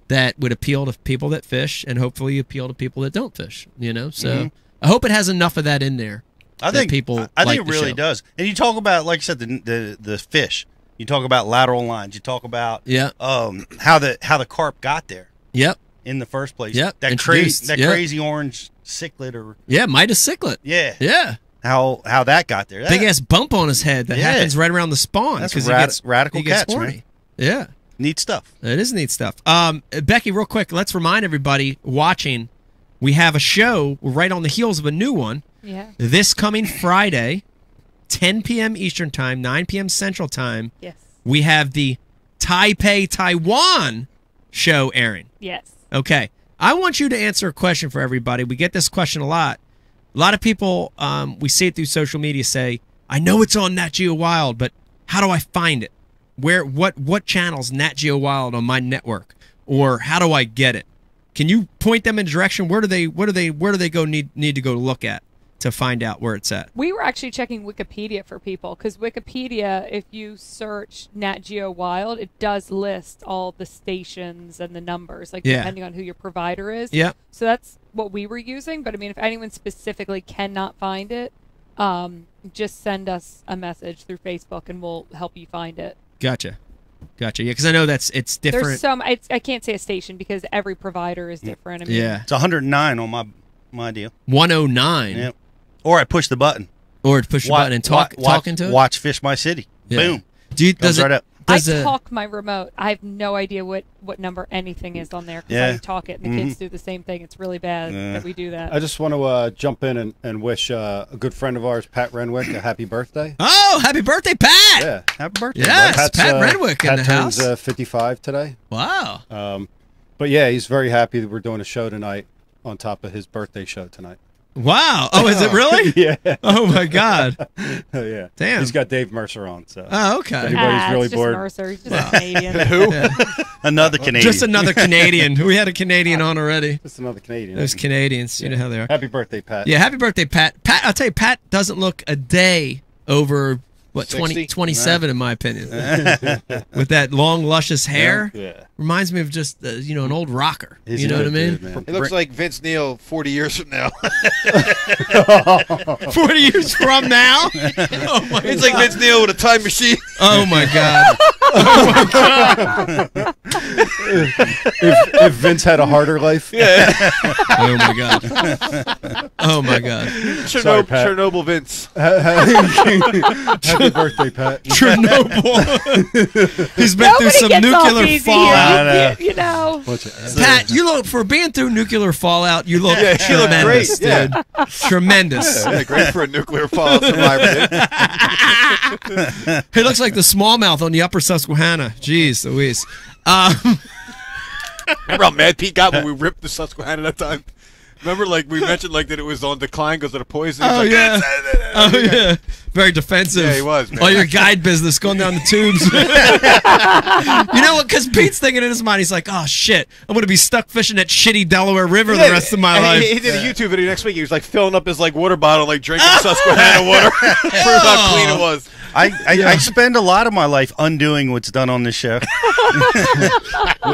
that would appeal to people that fish and hopefully appeal to people that don't fish. So I hope it has enough of that in there. I think people. I think it really does. And you talk about, like I said, the fish. You talk about lateral lines. You talk about how the carp got there. Yep. In the first place. Yep. That crazy orange cichlid or Midas cichlid. Yeah. Yeah. How that got there? Big ass bump on his head that happens right around the spawn. That's a radical catch, man. Yeah. Neat stuff. It is neat stuff. Becky, real quick, let's remind everybody watching, we have a show right on the heels of a new one. Yeah. This coming Friday, 10 p.m. Eastern Time, 9 p.m. Central Time. Yes. We have the Taipei, Taiwan show airing. Yes. Okay. I want you to answer a question for everybody. We get this question a lot. A lot of people, we see it through social media, say, I know it's on Nat Geo Wild, but how do I find it? What channel's Nat Geo Wild on my network, or how do I get it? Can you point them in a direction? Where do they go need to go look at to find out where it's at? We were actually checking Wikipedia for people, because Wikipedia, if you search Nat Geo Wild, it does list all the stations and the numbers, depending on who your provider is. Yeah. So that's what we were using. But I mean, if anyone specifically cannot find it, just send us a message through Facebook and we'll help you find it. Gotcha. Yeah, because I know it's different. There's some. I can't say a station because every provider is different. I mean, it's 109 on my deal. 109. Yep. Or I push the button. Or push the button and talk into it. Watch Fish My City. Yeah. Boom. Does right up. I talk my remote. I have no idea what number anything is on there because I talk it, and the kids do the same thing. It's really bad that we do that. I just want to jump in and wish a good friend of ours, Pat Renwick, a happy birthday. Oh, happy birthday, Pat! Yeah, happy birthday. Yes, Pat Renwick in the house. Turns 55 today. Wow. But yeah, he's very happy that we're doing a show tonight on top of his birthday show tonight. Wow. Oh, is it really? Yeah. Oh, my God. Oh, yeah. Damn. He's got Dave Mercer on. So. Oh, okay. If anybody's really it's bored. just Mercer. He's just a Canadian. Who? Another Canadian. Just another Canadian. We had a Canadian on already. Just another Canadian. Those Canadians. You know how they are. Happy birthday, Pat. Yeah, happy birthday, Pat. Pat, I'll tell you, Pat doesn't look a day over what, 60? 27 in my opinion. With that long, luscious hair. Yeah. Reminds me of just, an old rocker. He's you know what I mean? He looks like Vince Neil 40 years from now. 40 years from now? Oh my It's like Vince Neil with a time machine. Oh my God. Oh my God. if Vince had a harder life. Yeah. Oh my God. Oh my God. Chernobyl Vince. Happy birthday, Pat. Chernobyl. He's been through some nuclear fallout. You know. Pat, you look, for being through nuclear fallout, you look tremendous, great, dude. Tremendous. Yeah, great for a nuclear fallout survivor. He looks like the smallmouth on the upper Susquehanna. Jeez Louise. Remember how mad Pete got when we ripped the Susquehanna that time? Remember, like, we mentioned, like, that it was on decline because of the poison? Oh, like, yeah. Oh, yeah. Very defensive. Yeah, he was, man. All your guide business going down the tubes. You know what? Because Pete's thinking in his mind, he's like, oh, shit, I'm going to be stuck fishing that shitty Delaware River the rest of my life. He did a YouTube video next week. He was, like, filling up his, like, water bottle, like, drinking Susquehanna water. For how clean it was. I spend a lot of my life undoing what's done on this show.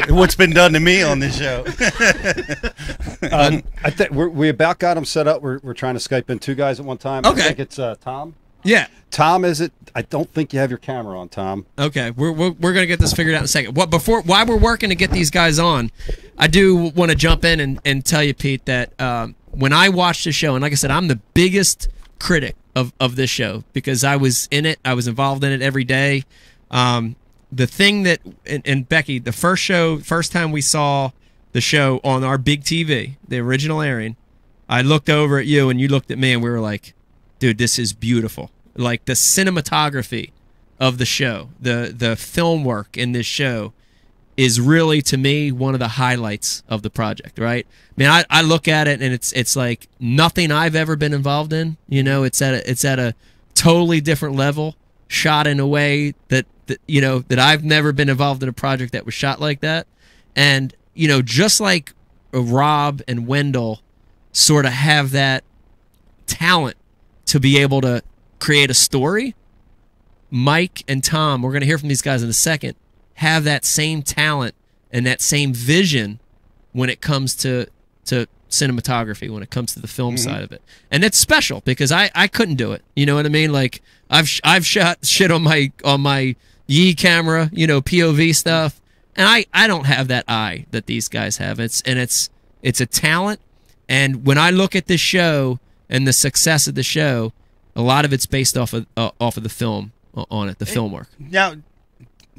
What's been done to me on this show. I think we about got him set up. We're trying to Skype in two guys at one time. Okay. I think it's Tom. Yeah. Tom, is it? I don't think you have your camera on, Tom. Okay, we're gonna get this figured out in a second. While we're working to get these guys on, I do want to jump in and tell you, Pete, that when I watched the show, and like I said, I'm the biggest critic of this show because I was in it, I was involved in it every day. The thing that and Becky, the first time we saw the show on our big TV, the original airing, I looked over at you and you looked at me and we were like, dude, this is beautiful. Like the cinematography of the show, the film work in this show is really, to me, one of the highlights of the project, right? I mean, I look at it and it's like nothing I've ever been involved in. You know, it's at a totally different level, shot in a way that I've never been involved in a project that was shot like that. And, you know, just like Rob and Wendell sort of have that talent to be able to create a story, Mike and Tom, we're going to hear from these guys in a second, have that same talent and that same vision when it comes to cinematography, when it comes to the film side of it. And it's special because I couldn't do it. You know what I mean? Like I've shot shit on my Yi camera, you know, POV stuff, and I don't have that eye that these guys have. It's a talent, and when I look at this show and the success of the show, a lot of it's based off of the film on it, the film work. Now,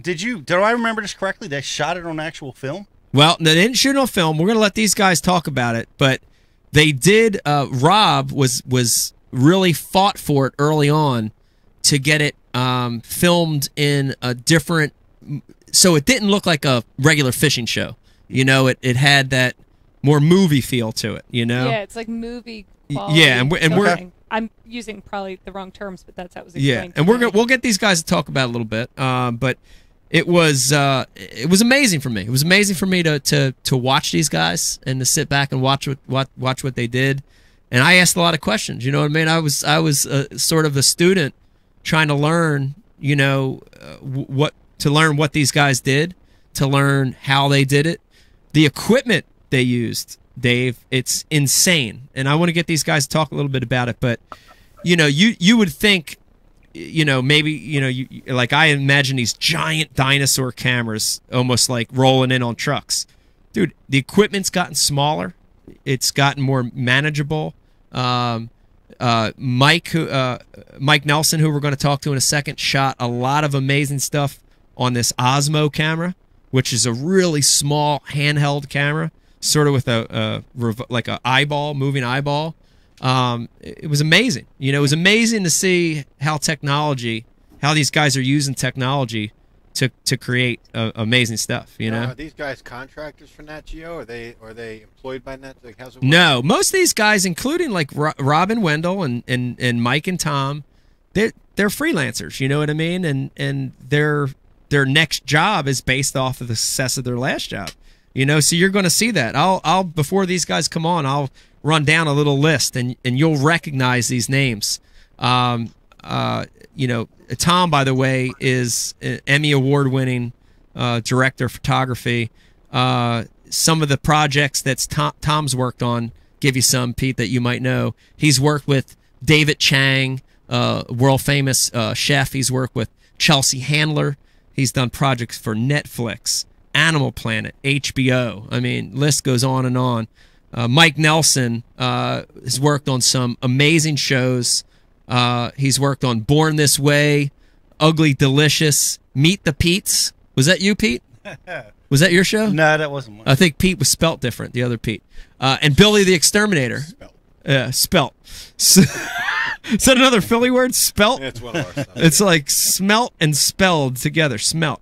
do I remember this correctly? They shot it on actual film? Well, they didn't shoot it on film. We're going to let these guys talk about it, but they did. Rob was really fought for it early on to get it filmed in a different, so it didn't look like a regular fishing show. You know, it had that more movie feel to it. You know, yeah, it's like movie quality. Yeah, and we're I'm using probably the wrong terms, but that's how it was explained. Yeah, and we'll get these guys to talk about it a little bit. But it was amazing for me. It was amazing for me to watch these guys and to sit back and watch what they did. And I asked a lot of questions. You know what I mean? I was sort of a student trying to learn, you know, what these guys did, to learn how they did it, the equipment they used. Dave, it's insane, and I want to get these guys to talk a little bit about it. But you know, you would think, you know, maybe, you know, like I imagine these giant dinosaur cameras almost like rolling in on trucks. Dude, the equipment's gotten smaller, it's gotten more manageable. Mike Nelson, who we're going to talk to in a second, shot a lot of amazing stuff on this Osmo camera, which is a really small handheld camera, sort of with like a eyeball, moving eyeball. It was amazing. You know, it was amazing to see how these guys are using technology to create amazing stuff. You know, are these guys contractors for Nat Geo? Are they employed by Nat? Like, how's it work? No, most of these guys, including like Rob and Wendell and Mike and Tom, they're freelancers. You know what I mean? And their next job is based off of the success of their last job. You know, so you're going to see that. I'll before these guys come on, I'll run down a little list, and you'll recognize these names. you know, Tom, by the way, is an Emmy award-winning director of photography. Some of the projects that Tom's worked on, give you some, Pete, that you might know. He's worked with David Chang, world-famous chef. He's worked with Chelsea Handler. He's done projects for Netflix, Animal Planet, HBO. I mean, list goes on and on. Mike Nelson has worked on some amazing shows. He's worked on Born This Way, Ugly Delicious, Meet the Pete's. Was that you, Pete? Was that your show? No, that wasn't mine. I think Pete was spelt different, the other Pete. And Billy the Exterminator. Spelt. Is that another Philly word? Spelt? It's one of our stuff. It's like smelt and spelled together. Smelt.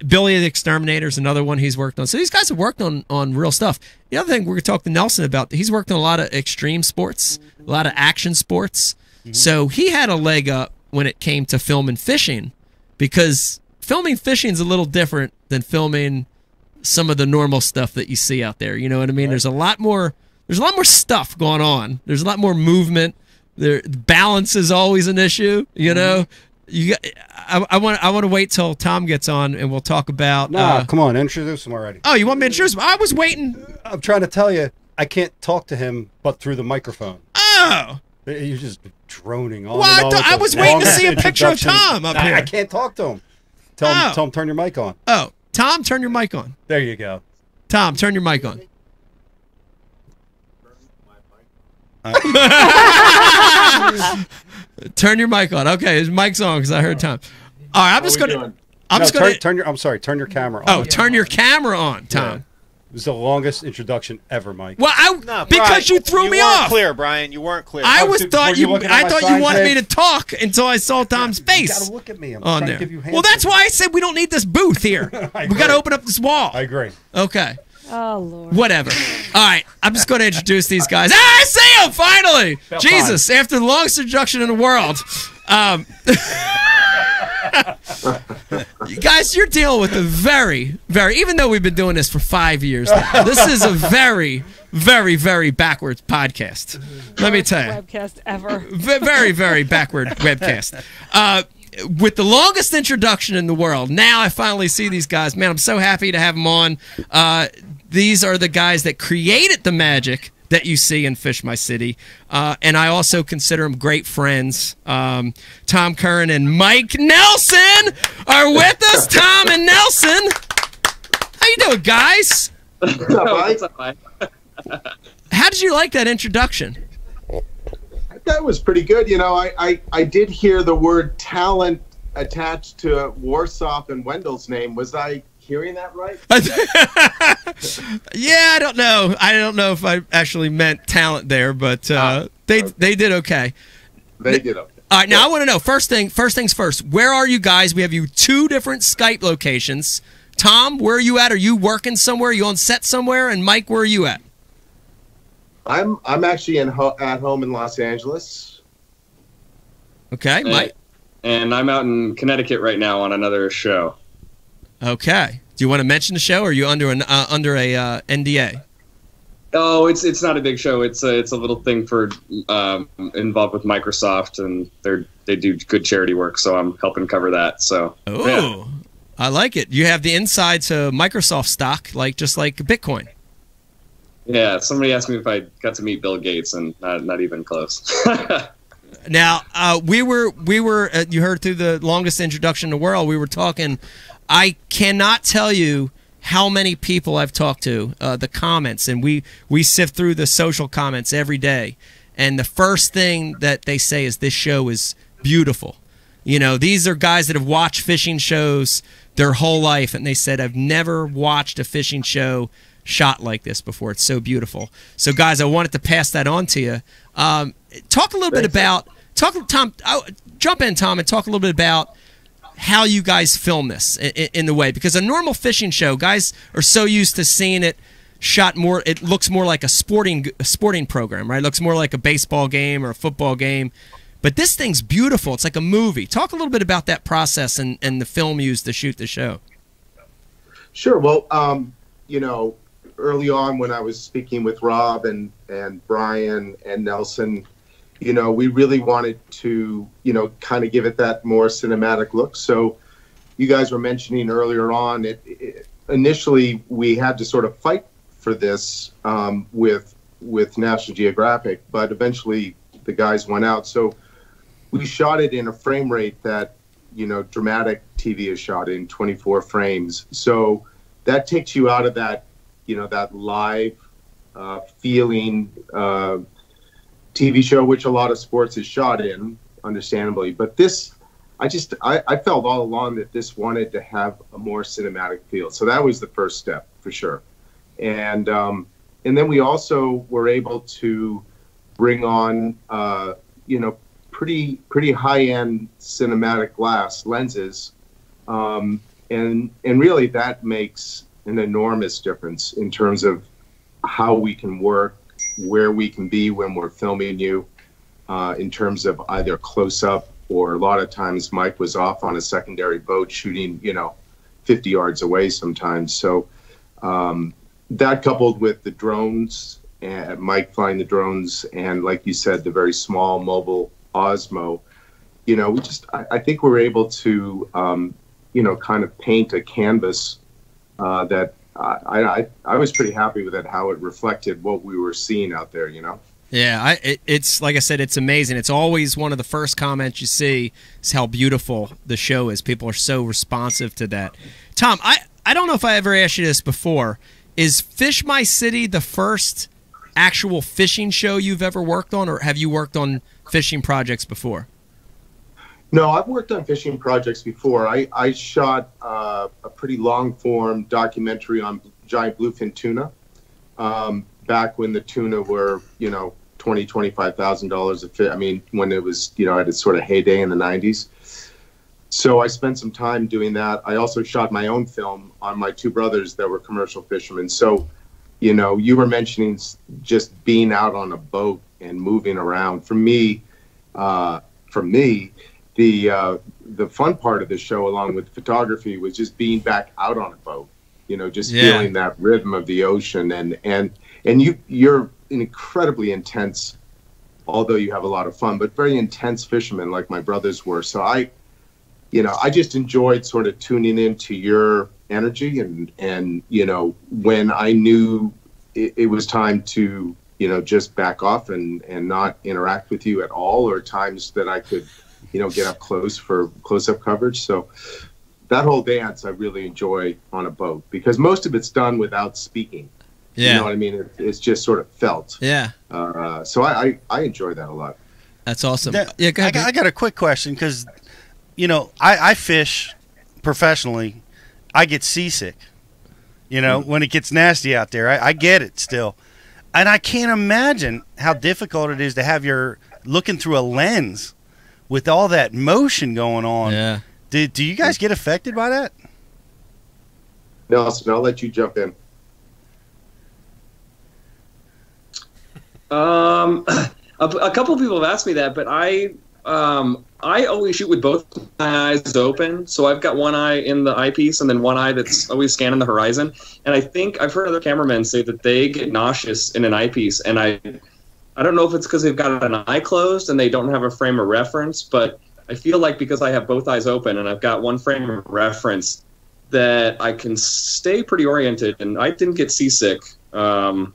Billy the Exterminator is another one he's worked on. So these guys have worked on real stuff. The other thing we're going to talk to Nelson about, he's worked on a lot of extreme sports, a lot of action sports. So he had a leg up when it came to film and fishing, because filming fishing is a little different than filming some of the normal stuff that you see out there. You know what I mean? Right. There's a lot more stuff going on. There's a lot more movement. Balance is always an issue, you know. I want to wait till Tom gets on and we'll talk about. No, come on, introduce him already. Oh, you want me to introduce him? I was waiting. I'm trying to tell you, I can't talk to him but through the microphone. Oh, you're just droning on. Well, I was waiting to see a picture of Tom up here. I can't talk to him. Tell him turn your mic on. Oh, Tom, turn your mic on. There you go. Tom, turn your mic on. Turn your mic on. Okay, his mic's on because I heard Tom. All right, I'm just gonna turn your camera on. Oh, turn your camera on, Tom. Yeah. It was the longest introduction ever, Mike. Well, because you threw me off. Clear, Brian. You weren't clear. I thought you wanted me to talk until I saw Tom's face. You gotta look at me. I'm on trying there. to give you Well, that's why I said we don't need this booth here. We got to open up this wall. I agree. Okay. Oh, Lord. Whatever. All right, I'm just going to introduce these guys. I see them, finally! Jesus, after the longest introduction in the world. You guys, you're dealing with a very, even though we've been doing this for 5 years now, this is a very, very backwards podcast. Let me tell you. Webcast ever. Very, very backward webcast. With the longest introduction in the world, now I finally see these guys. Man, I'm so happy to have them on. These are the guys that created the magic that you see in Fish My City. And I also consider them great friends. Tom Curran and Mike Nelson are with us. Tom and Nelson. How you doing, guys? What's up, Mike? How did you like that introduction? That was pretty good. You know, I did hear the word talent attached to Warsaw and Wendell's name. Was I hearing that right? Yeah, I don't know. I don't know if I actually meant talent there, but they did okay. They did okay. All right, now I want to know, first things first, where are you guys? We have you 2 different Skype locations. Tom, where are you at? Are you working somewhere? Are you on set somewhere? And Mike, where are you at? I'm actually at home in Los Angeles. Okay, Mike. And I'm out in Connecticut right now on another show. Okay. Do you want to mention the show, or are you under a NDA? Oh, it's not a big show. It's a little thing for involved with Microsoft, and they do good charity work. So I'm helping cover that. So yeah. I like it. You have the inside to Microsoft stock, just like Bitcoin. Yeah, somebody asked me if I got to meet Bill Gates, and not even close. Now, we were you heard through the longest introduction in the world, we were talking. I cannot tell you how many people I've talked to, the comments, and we sift through the social comments every day, and the first thing that they say is this show is beautiful. You know, these are guys that have watched fishing shows their whole life, and they said, I've never watched a fishing show shot like this before. It's so beautiful. So, guys, I wanted to pass that on to you. Talk a little bit about Tom. Jump in, Tom, and talk a little bit about how you guys film this in the way, because a normal fishing show, guys are so used to seeing it shot more. It looks more like a sporting program, right? It looks more like a baseball game or a football game. But this thing's beautiful. It's like a movie. Talk a little bit about that process and the film used to shoot the show. Sure. Well, you know, early on when I was speaking with Rob and Brian and Nelson, you know, we really wanted to, you know, kind of give it that more cinematic look. So you guys were mentioning earlier on, initially we had to sort of fight for this with National Geographic, but eventually the guys went out. So we shot it in a frame rate that, you know, dramatic TV is shot in, 24 frames. So that takes you out of that, you know, that live feeling TV show, which a lot of sports is shot in, understandably. But this, I felt all along that this wanted to have a more cinematic feel. So that was the first step for sure. And then we also were able to bring on, you know, pretty high-end cinematic glass lenses. And really that makes an enormous difference in terms of how we can work, where we can be when we're filming you, in terms of either close-up, or a lot of times Mike was off on a secondary boat shooting, you know, 50 yards away sometimes. So that coupled with the drones, and Mike flying the drones, and like you said, the very small mobile Osmo, you know, I think we're able to, you know, kind of paint a canvas that I was pretty happy with it, how it reflected what we were seeing out there, you know? Yeah, it's like I said, it's amazing. It's always one of the first comments you see is how beautiful the show is. People are so responsive to that. Tom, I don't know if I ever asked you this before. Is Fish My City the first actual fishing show you've ever worked on, or have you worked on fishing projects before? No, I've worked on fishing projects before. I shot a pretty long-form documentary on giant bluefin tuna back when the tuna were, you know, $20,000-$25,000 a fish. I mean, when it was, you know, at its sort of heyday in the 90s. So I spent some time doing that. I also shot my own film on my two brothers that were commercial fishermen. So, you know, you were mentioning just being out on a boat and moving around. For me, the fun part of the show, along with photography, was just being back out on a boat. You know, just feeling that rhythm of the ocean, and you're an incredibly intense, although you have a lot of fun, but very intense fisherman like my brothers were. So I just enjoyed sort of tuning into your energy, and you know, when I knew it was time to, you know, just back off and not interact with you at all, or times that I could, you know, get up close for close-up coverage. So that whole dance I really enjoy on a boat, because most of it's done without speaking. Yeah. You know what I mean? It's just sort of felt. Yeah. So I enjoy that a lot. That's awesome. Yeah, go ahead. I got a quick question, because, you know, I fish professionally. I get seasick, you know, when it gets nasty out there. I get it still. And I can't imagine how difficult it is to have your looking through a lens with all that motion going on. Yeah. Do you guys get affected by that? Nelson, I'll let you jump in. A couple of people have asked me that, but I always shoot with both my eyes open. So I've got one eye in the eyepiece and then one eye that's always scanning the horizon. And I think I've heard other cameramen say that they get nauseous in an eyepiece. And I don't know if it's because they've got an eye closed and they don't have a frame of reference, but I feel like because I have both eyes open and I've got one frame of reference, that I can stay pretty oriented. And I didn't get seasick on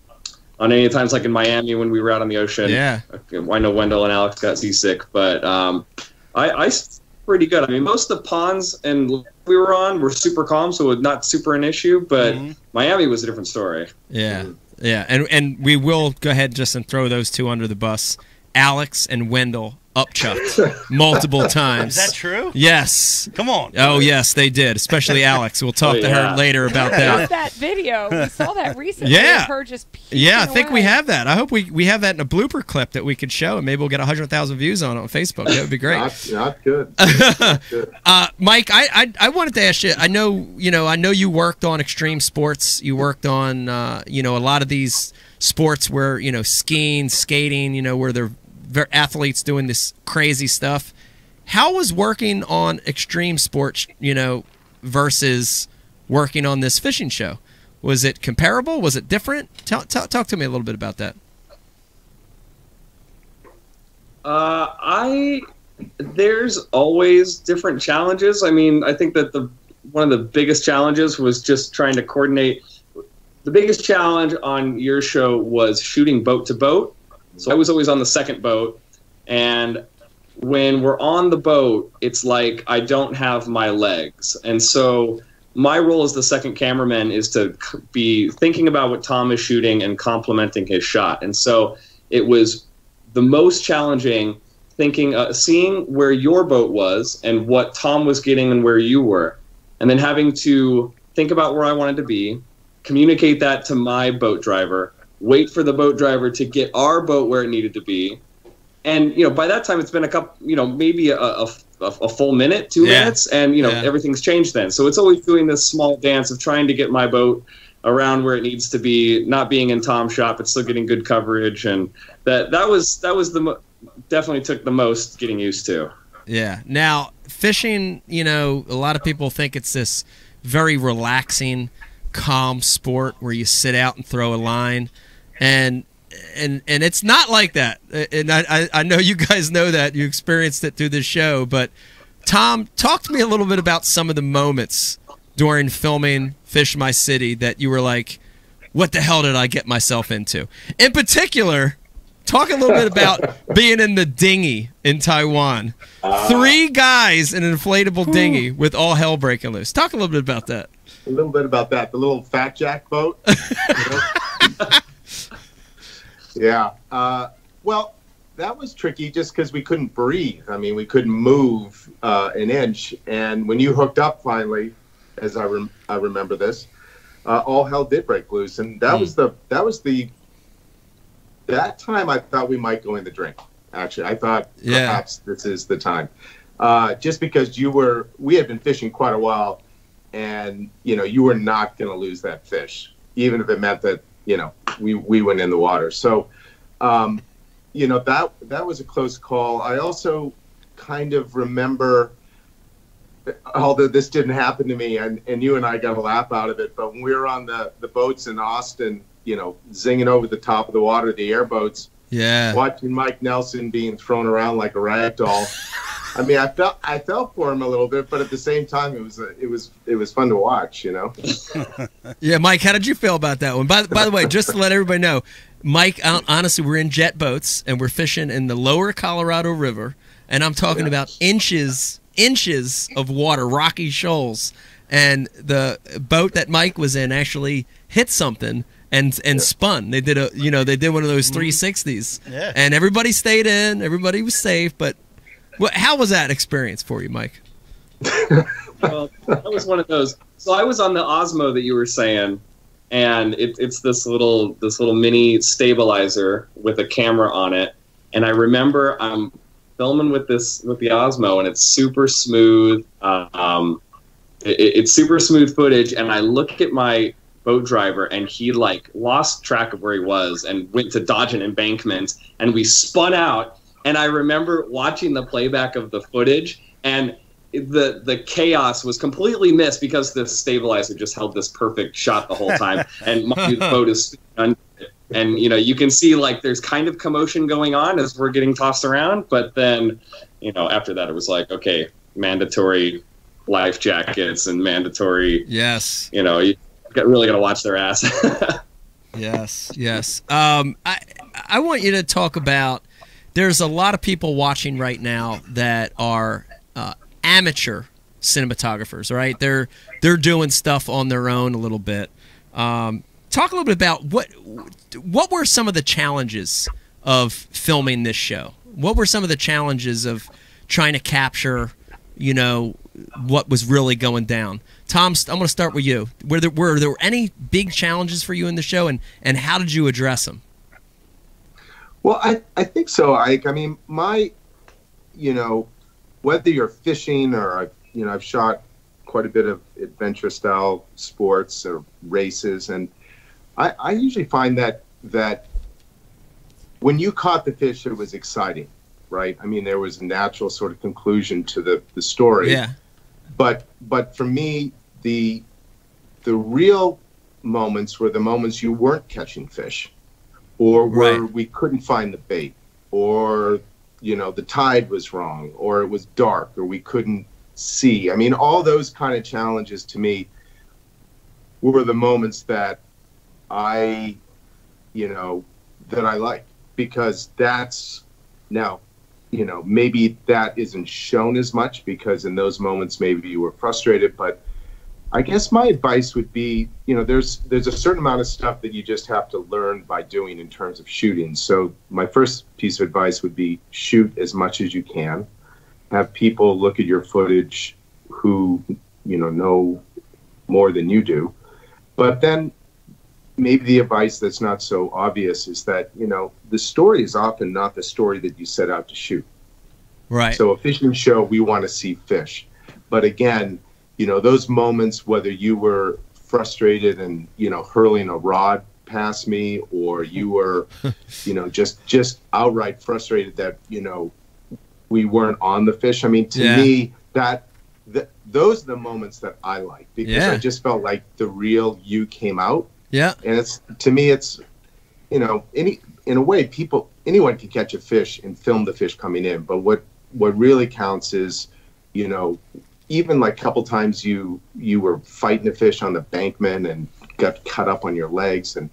any times, like in Miami when we were out on the ocean. Yeah. I know Wendell and Alex got seasick, but I pretty good. I mean, most of the ponds and we were on were super calm, so it was not super an issue, but Miami was a different story. Yeah. Yeah, and we will go ahead just and throw those two under the bus. Alex and Wendell upchucked multiple times. Is that true? Yes. Come on. Oh, yes, they did, especially Alex. We'll talk to her later about that. That video. We saw that recently. Yeah. Of her just I think away. we have that. I hope we have that in a blooper clip that we could show, and maybe we'll get 100,000 views on it on Facebook. That would be great. Not good. Mike, I wanted to ask you. I know you worked on extreme sports. You worked on a lot of these sports where skiing, skating, where they're athletes doing this crazy stuff. How was working on extreme sports, versus working on this fishing show? Was it comparable? Was it different? Talk to me a little bit about that. There's always different challenges. I mean, I think that one of the biggest challenges was just trying to coordinate. The biggest challenge on your show was shooting boat to boat. So I was always on the second boat, and when we're on the boat, it's like I don't have my legs. And so my role as the second cameraman is to be thinking about what Tom is shooting and complementing his shot. And so it was the most challenging seeing where your boat was and what Tom was getting and where you were, and then having to think about where I wanted to be, communicate that to my boat driver, wait for the boat driver to get our boat where it needed to be. And, by that time it's been a couple, maybe a full minute, 2 minutes, and, everything's changed then. So it's always doing this small dance of trying to get my boat around where it needs to be, not being in Tom's shot, but still getting good coverage. And that was definitely took the most getting used to. Yeah. Now, fishing, a lot of people think it's this very relaxing, calm sport where you sit out and throw a line, and it's not like that. And I know you guys know that. You experienced it through this show. But Tom, talk to me a little bit about some of the moments during filming Fish My City that you were like, what the hell did I get myself into? In particular, talk a little bit about being in the dinghy in Taiwan. 3 guys in an inflatable dinghy with all hell breaking loose. Talk a little bit about that. A little bit about that. The little Fat Jack boat. Yeah. Well, that was tricky just because we couldn't breathe. I mean, we couldn't move an inch. And when you hooked up finally, as I remember this, all hell did break loose. And that time I thought we might go in the drink. Actually, I thought perhaps this is the time. Just because we had been fishing quite a while, and you were not going to lose that fish, even if it meant that we went in the water. So that was a close call. I also kind of remember, although this didn't happen to me, and you and I got a laugh out of it, but when we were on the boats in Austin, zinging over the top of the water, the airboats, watching Mike Nelson being thrown around like a rag doll. I mean, I felt for him a little bit, but at the same time, it was fun to watch, Yeah, Mike, how did you feel about that one? By the way, just to let everybody know, Mike, honestly, we're in jet boats and we're fishing in the lower Colorado River, and I'm talking about inches of water, rocky shoals, and the boat that Mike was in actually hit something and spun. They did one of those 360s, and everybody stayed in, everybody was safe, but. How was that experience for you, Mike? Well, that was one of those. So I was on the Osmo that you were saying, and it's this little mini stabilizer with a camera on it. And I remember I'm filming with the Osmo, and it's super smooth. It's super smooth footage, and I look at my boat driver, and he lost track of where he was and went to dodge an embankment, and we spun out. And I remember watching the playback of the footage, and the chaos was completely missed because the stabilizer just held this perfect shot the whole time. And my boat is under it. And you can see there's kind of commotion going on as we're getting tossed around. But then, after that, it was like, okay, mandatory life jackets and mandatory. Yes. You really got to watch their ass. Yes. I want you to talk about. There's a lot of people watching right now that are amateur cinematographers, right? They're doing stuff on their own a little bit. Talk a little bit about what were some of the challenges of filming this show? What were some of the challenges of trying to capture, what was really going down? Tom, I'm going to start with you. Were there any big challenges for you in the show, and how did you address them? Well, I think so, Ike. I mean, whether you're fishing or I've shot quite a bit of adventure style sports or races, and I usually find that when you caught the fish, it was exciting, right? I mean, there was a natural sort of conclusion to the story. Yeah. But for me, the real moments were the moments you weren't catching fish. Or where we couldn't find the bait, or the tide was wrong, or it was dark, or we couldn't see. I mean, all those kind of challenges to me were the moments that I like, because that's now, maybe that isn't shown as much because in those moments maybe you were frustrated, but I guess my advice would be, there's a certain amount of stuff that you just have to learn by doing in terms of shooting. So my first piece of advice would be shoot as much as you can. Have people look at your footage who, know more than you do. But then maybe the advice that's not so obvious is that, the story is often not the story that you set out to shoot. Right. So a fishing show, we want to see fish. But again, those moments, whether you were frustrated and, hurling a rod past me, or you were, just outright frustrated that, we weren't on the fish. I mean, to me, those are the moments that I like, because I just felt like the real you came out. Yeah. And to me, it's, in a way, anyone can catch a fish and film the fish coming in. But what really counts is, even like a couple times you were fighting a fish on the bankman and got cut up on your legs. And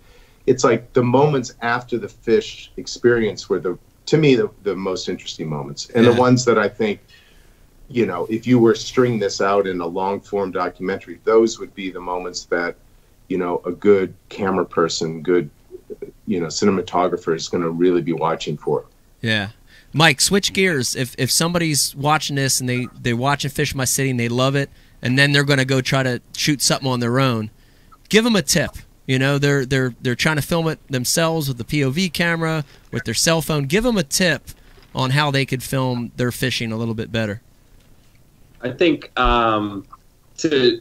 it's like the moments after the fish experience were to me, the most interesting moments. And the ones that I think, if you were stringing this out in a long form documentary, those would be the moments that, a good camera person, good, cinematographer is going to really be watching for. Yeah. Mike, switch gears. If somebody's watching this and they're watching Fish My City and they love it, and then they're going to go try to shoot something on their own, give them a tip. They're trying to film it themselves with the POV camera, with their cell phone. Give them a tip on how they could film their fishing a little bit better. I think to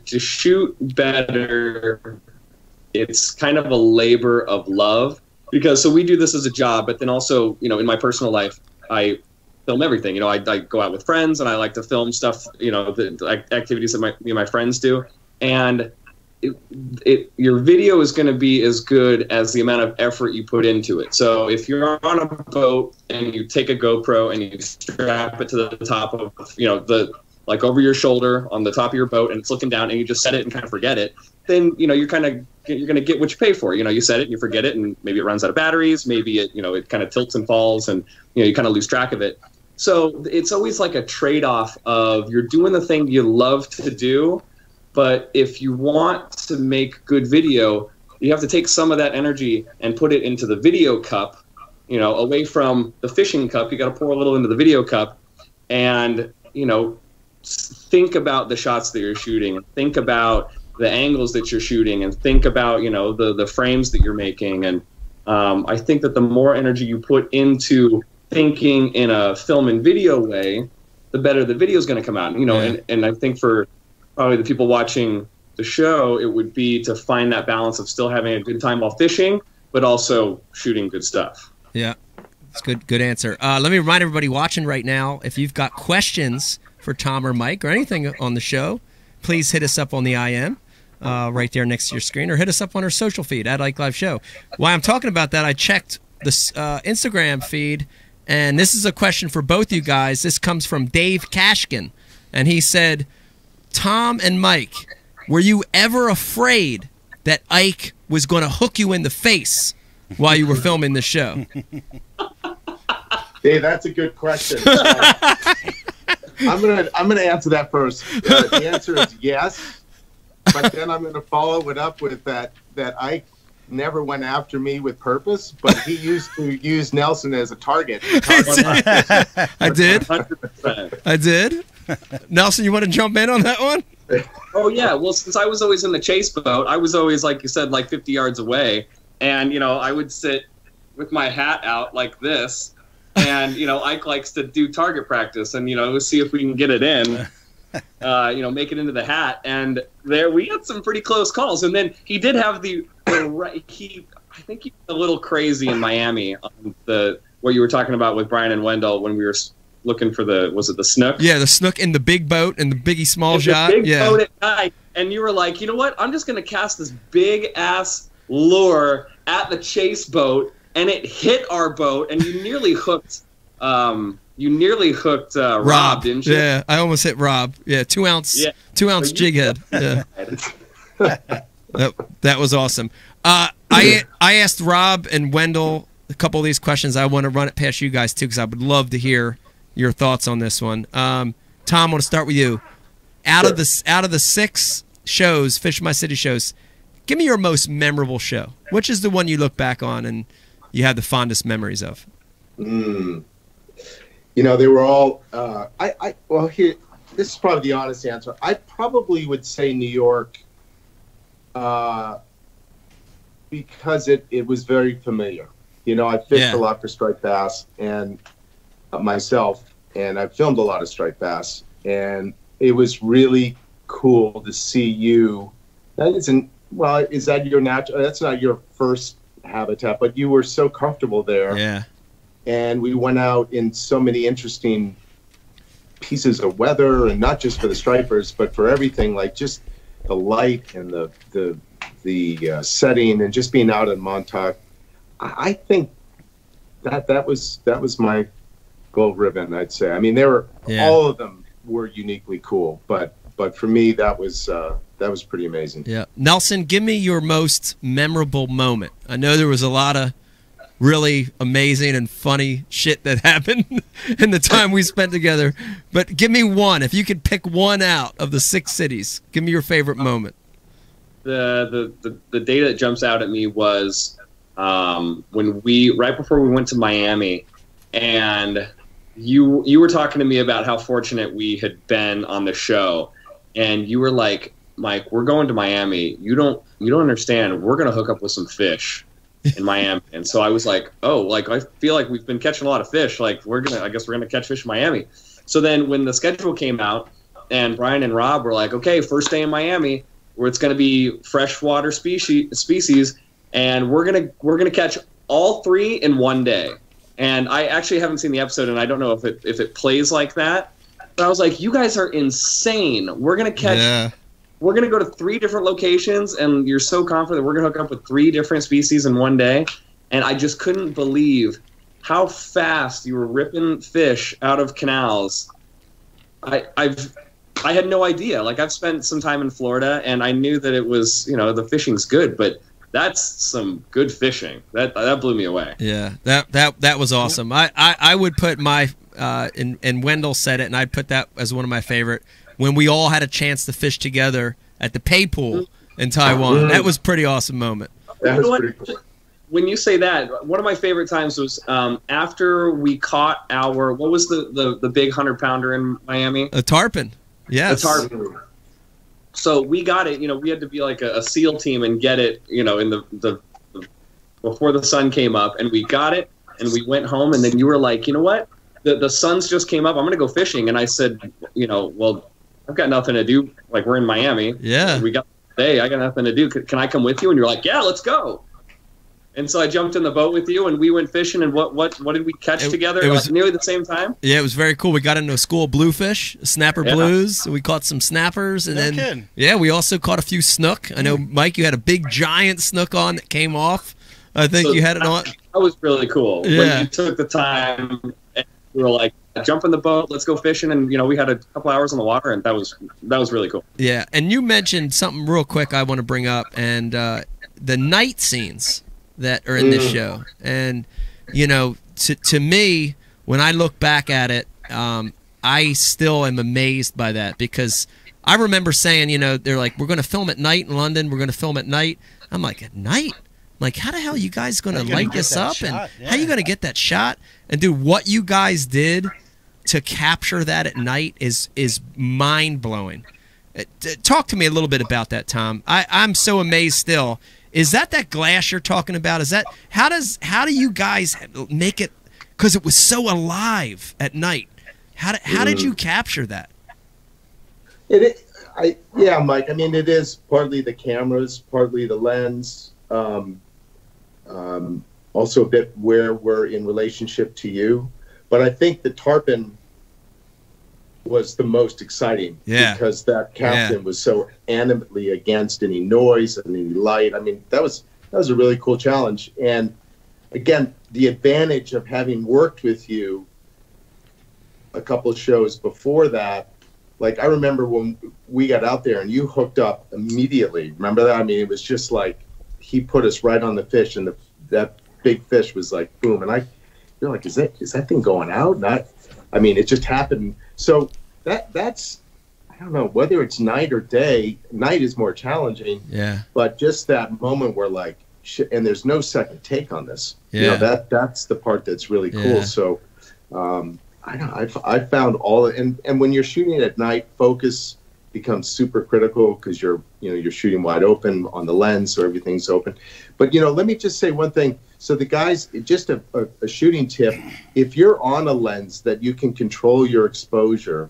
shoot better, it's kind of a labor of love, because so we do this as a job, but then also, in my personal life, I film everything. I go out with friends and I like to film stuff, the activities that my friends do. And your video is going to be as good as the amount of effort you put into it. So if you're on a boat and you take a GoPro and you strap it to the top of, like over your shoulder on the top of your boat, and it's looking down, and you just set it and kind of forget it, then, you're going to get what you pay for. You set it and you forget it, and maybe it runs out of batteries. Maybe it, it kind of tilts and falls, and, you kind of lose track of it. So it's always like a trade-off of you're doing the thing you love to do, but if you want to make good video, you have to take some of that energy and put it into the video cup, away from the fishing cup. You got to pour a little into the video cup, and, think about the shots that you're shooting, think about the angles that you're shooting, and think about, the frames that you're making. And I think that the more energy you put into thinking in a film and video way, the better the video is going to come out. And I think for probably the people watching the show, it would be to find that balance of still having a good time while fishing, but also shooting good stuff. Yeah, that's good answer. Let me remind everybody watching right now, if you've got questions for Tom or Mike or anything on the show, please hit us up on the IM right there next to your screen, or hit us up on our social feed at Ike Live Show. While I'm talking about that, I checked the Instagram feed, and this is a question for both you guys. This comes from Dave Kashkin, and he said, Tom and Mike, were you ever afraid that Ike was going to hook you in the face while you were filming the show? Dave, that's a good question. I'm gonna answer that first. The answer is yes, but then I'm gonna follow it up with that Ike never went after me with purpose, but he used to use Nelson as a target. I did. 100%. I did. Nelson, you want to jump in on that one? Oh yeah. Well, since I was always in the chase boat, I was always, like you said, like 50 yards away, and I would sit with my hat out like this. And, Ike likes to do target practice and, see if we can get it in, make it into the hat. And there we had some pretty close calls. And then he did have I think he was a little crazy in Miami on what you were talking about with Brian and Wendell when we were looking for was it the snook? Yeah, the snook in the big boat and the Biggie Small shot. The big boat at night. And you were like, you know what? I'm just going to cast this big-ass lure at the chase boat, and it hit our boat, and you nearly hooked you nearly hooked Rob, didn't you? Yeah, I almost hit Rob. Yeah, 2 ounce jig head. Yeah. that was awesome. I asked Rob and Wendell a couple of these questions. I want to run it past you guys too, because I would love to hear your thoughts on this one. Tom, I want to start with you. Out of the 6 shows, Fish My City shows, give me your most memorable show. Which is the one you look back on and you have the fondest memories of? You know, they were all. Well, here, this is probably the honest answer. I probably would say New York, because it was very familiar. You know, I fished a lot for striped bass and myself, and I filmed a lot of striped bass, and it was really cool to see you. That isn't. Well, is that your natural? That's not your first habitat, but you were so comfortable there. Yeah. And we went out in so many interesting pieces of weather, and not just for the stripers, but for everything, like just the light and the setting, and just being out in Montauk. I think that was my gold ribbon, I'd say. I mean, they were all of them were uniquely cool, but for me, that was pretty amazing. Yeah, Nelson, give me your most memorable moment. I know there was a lot of really amazing and funny shit that happened in the time we spent together, but give me one. If you could pick one out of the 6 cities, give me your favorite moment. The data that jumps out at me was when right before we went to Miami, and you were talking to me about how fortunate we had been on the show, and you were like, Mike, we're going to Miami. You don't understand. We're gonna hook up with some fish in Miami. And so I was like, oh, like I feel like we've been catching a lot of fish. Like I guess we're gonna catch fish in Miami. So then when the schedule came out, and Brian and Rob were like, okay, first day in Miami, where it's gonna be freshwater species, and we're gonna catch all 3 in one day. And I actually haven't seen the episode, and I don't know if it plays like that. But I was like, you guys are insane. We're gonna catch. Yeah. We're going to go to 3 different locations, and you're so confident we're going to hook up with 3 different species in one day. And I just couldn't believe how fast you were ripping fish out of canals. I had no idea. Like, I've spent some time in Florida, and I knew that it was, you know, the fishing's good, but that's some good fishing. That blew me away. Yeah, that was awesome. I would put my and Wendell said it, and I'd put that as one of my favorite. When we all had a chance to fish together at the pay pool in Taiwan. That was a pretty awesome moment. That was pretty cool. When you say that, one of my favorite times was after we caught our, what was the big 100-pounder in Miami? A tarpon. Yes. A tarpon. So we got it, you know, we had to be like a SEAL team and get it, you know, in the before the sun came up, and we got it, and we went home, and then you were like, you know what? The sun's just came up. I'm going to go fishing. And I said, you know, well, I've got nothing to do. Like, we're in Miami. Yeah. We got today. I got nothing to do. Can I come with you? And you're like, yeah, let's go. And so I jumped in the boat with you, and we went fishing. And what did we catch together? It was like nearly the same time. Yeah, it was very cool. We got into a school of bluefish, snapper blues. We caught some snappers, and we also caught a few snook. I know, Mike, you had a big giant snook on that came off. I think you had it on. That was really cool. Yeah. When you took the time, and we were like, jump in the boat, let's go fishing, and you know, we had a couple hours on the water, and that was really cool. Yeah, and you mentioned something real quick I want to bring up, and the night scenes that are in this show, and you know, to me, when I look back at it, I still am amazed by that, because I remember saying, you know, they're like, we're going to film at night in London, we're going to film at night. I'm like, at night? Like, how the hell are you guys going to light this up? And how are you going to get that shot? And dude, what you guys did to capture that at night is mind-blowing. Talk to me a little bit about that, Tom. I'm so amazed still. Is that glass you're talking about? Is that how do you guys make it? Because it was so alive at night. How did you capture that? Yeah, Mike. I mean, it is partly the cameras, partly the lens. Also a bit where we're in relationship to you. But I think the tarpon was the most exciting because that captain was so animately against any noise and any light. I mean, that was a really cool challenge. And again, the advantage of having worked with you a couple of shows before that. Like, I remember when we got out there and you hooked up immediately. Remember that? I mean, it was just like he put us right on the fish, and that big fish was like boom. And you're like, is that thing going out? I mean, it just happened. So that's I don't know whether it's night or day. Night is more challenging. Yeah. But just that moment where like, shit, and there's no second take on this. Yeah. You know, that's the part that's really cool. Yeah. So, I found all, and when you're shooting at night, focus becomes super critical because you're shooting wide open on the lens, so everything's open. But let me just say one thing. So the guys, just a shooting tip: if you're on a lens that you can control your exposure,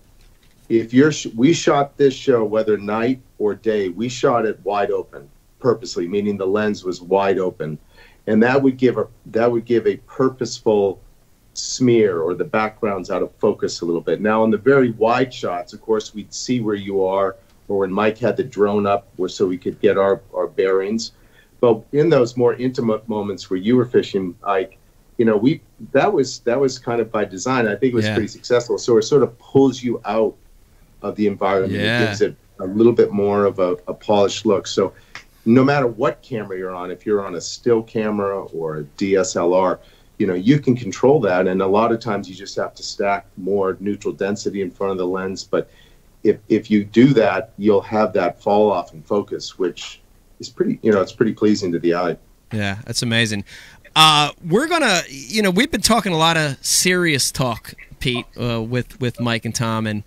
we shot this show whether night or day, we shot it wide open purposely, meaning the lens was wide open, and that would give a purposeful smear, or the background's out of focus a little bit. Now on the very wide shots, of course, we'd see where you are, or when Mike had the drone up so we could get our bearings. But in those more intimate moments where you were fishing, Ike, that was kind of by design. I think it was pretty successful. So it sort of pulls you out of the environment. Yeah. It gives it a little bit more of a polished look. So no matter what camera you're on, if you're on a still camera or a DSLR, you can control that, and a lot of times you just have to stack more neutral density in front of the lens. But if you do that, you'll have that fall off in focus, which is pretty, it's pretty pleasing to the eye. Yeah, that's amazing. We're gonna, we've been talking a lot of serious talk, Pete, with Mike and Tom, and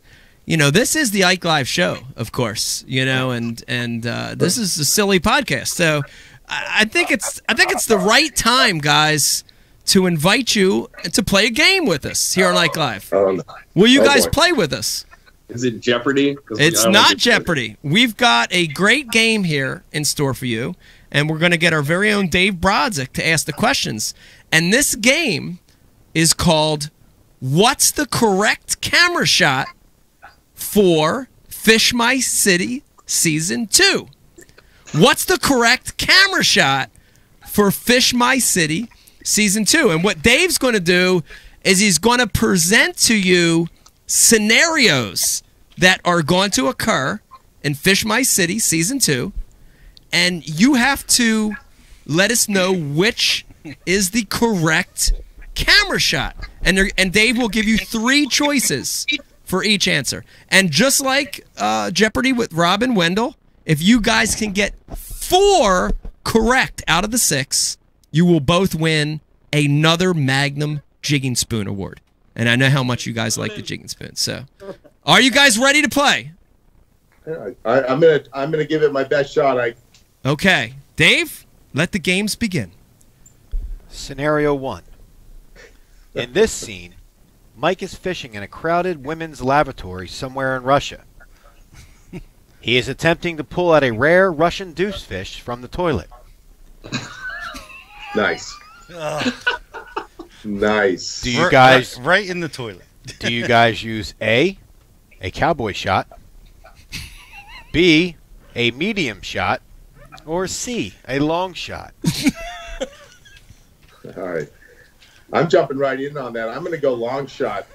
this is the Ike Live show, of course, and this is a silly podcast. So I think it's the right time, guys, to invite you to play a game with us here on Ike Live. Will you guys play with us? Is it Jeopardy? It's not Jeopardy. We've got a great game here in store for you, and we're going to get our very own Dave Brodzik to ask the questions. And this game is called What's the Correct Camera Shot for Fish My City Season 2? What's the correct camera shot for Fish My City Season 2? And what Dave's going to do is he's going to present to you scenarios that are going to occur in Fish My City Season 2, and you have to let us know which is the correct camera shot. And Dave will give you 3 choices for each answer. And just like Jeopardy with Rob and Wendell, if you guys can get 4 correct out of the 6, you will both win another Magnum Jigging Spoon Award. And I know how much you guys like the Jigging Spoon. So, are you guys ready to play? I'm gonna give it my best shot. Okay, Dave, let the games begin. Scenario 1. In this scene, Mike is fishing in a crowded women's lavatory somewhere in Russia. He is attempting to pull out a rare Russian deucefish from the toilet. Nice. Nice. Do you guys right in the toilet? Do you guys use A, cowboy shot, B, a medium shot, or C, a long shot? All right. I'm jumping right in on that. I'm going to go long shot.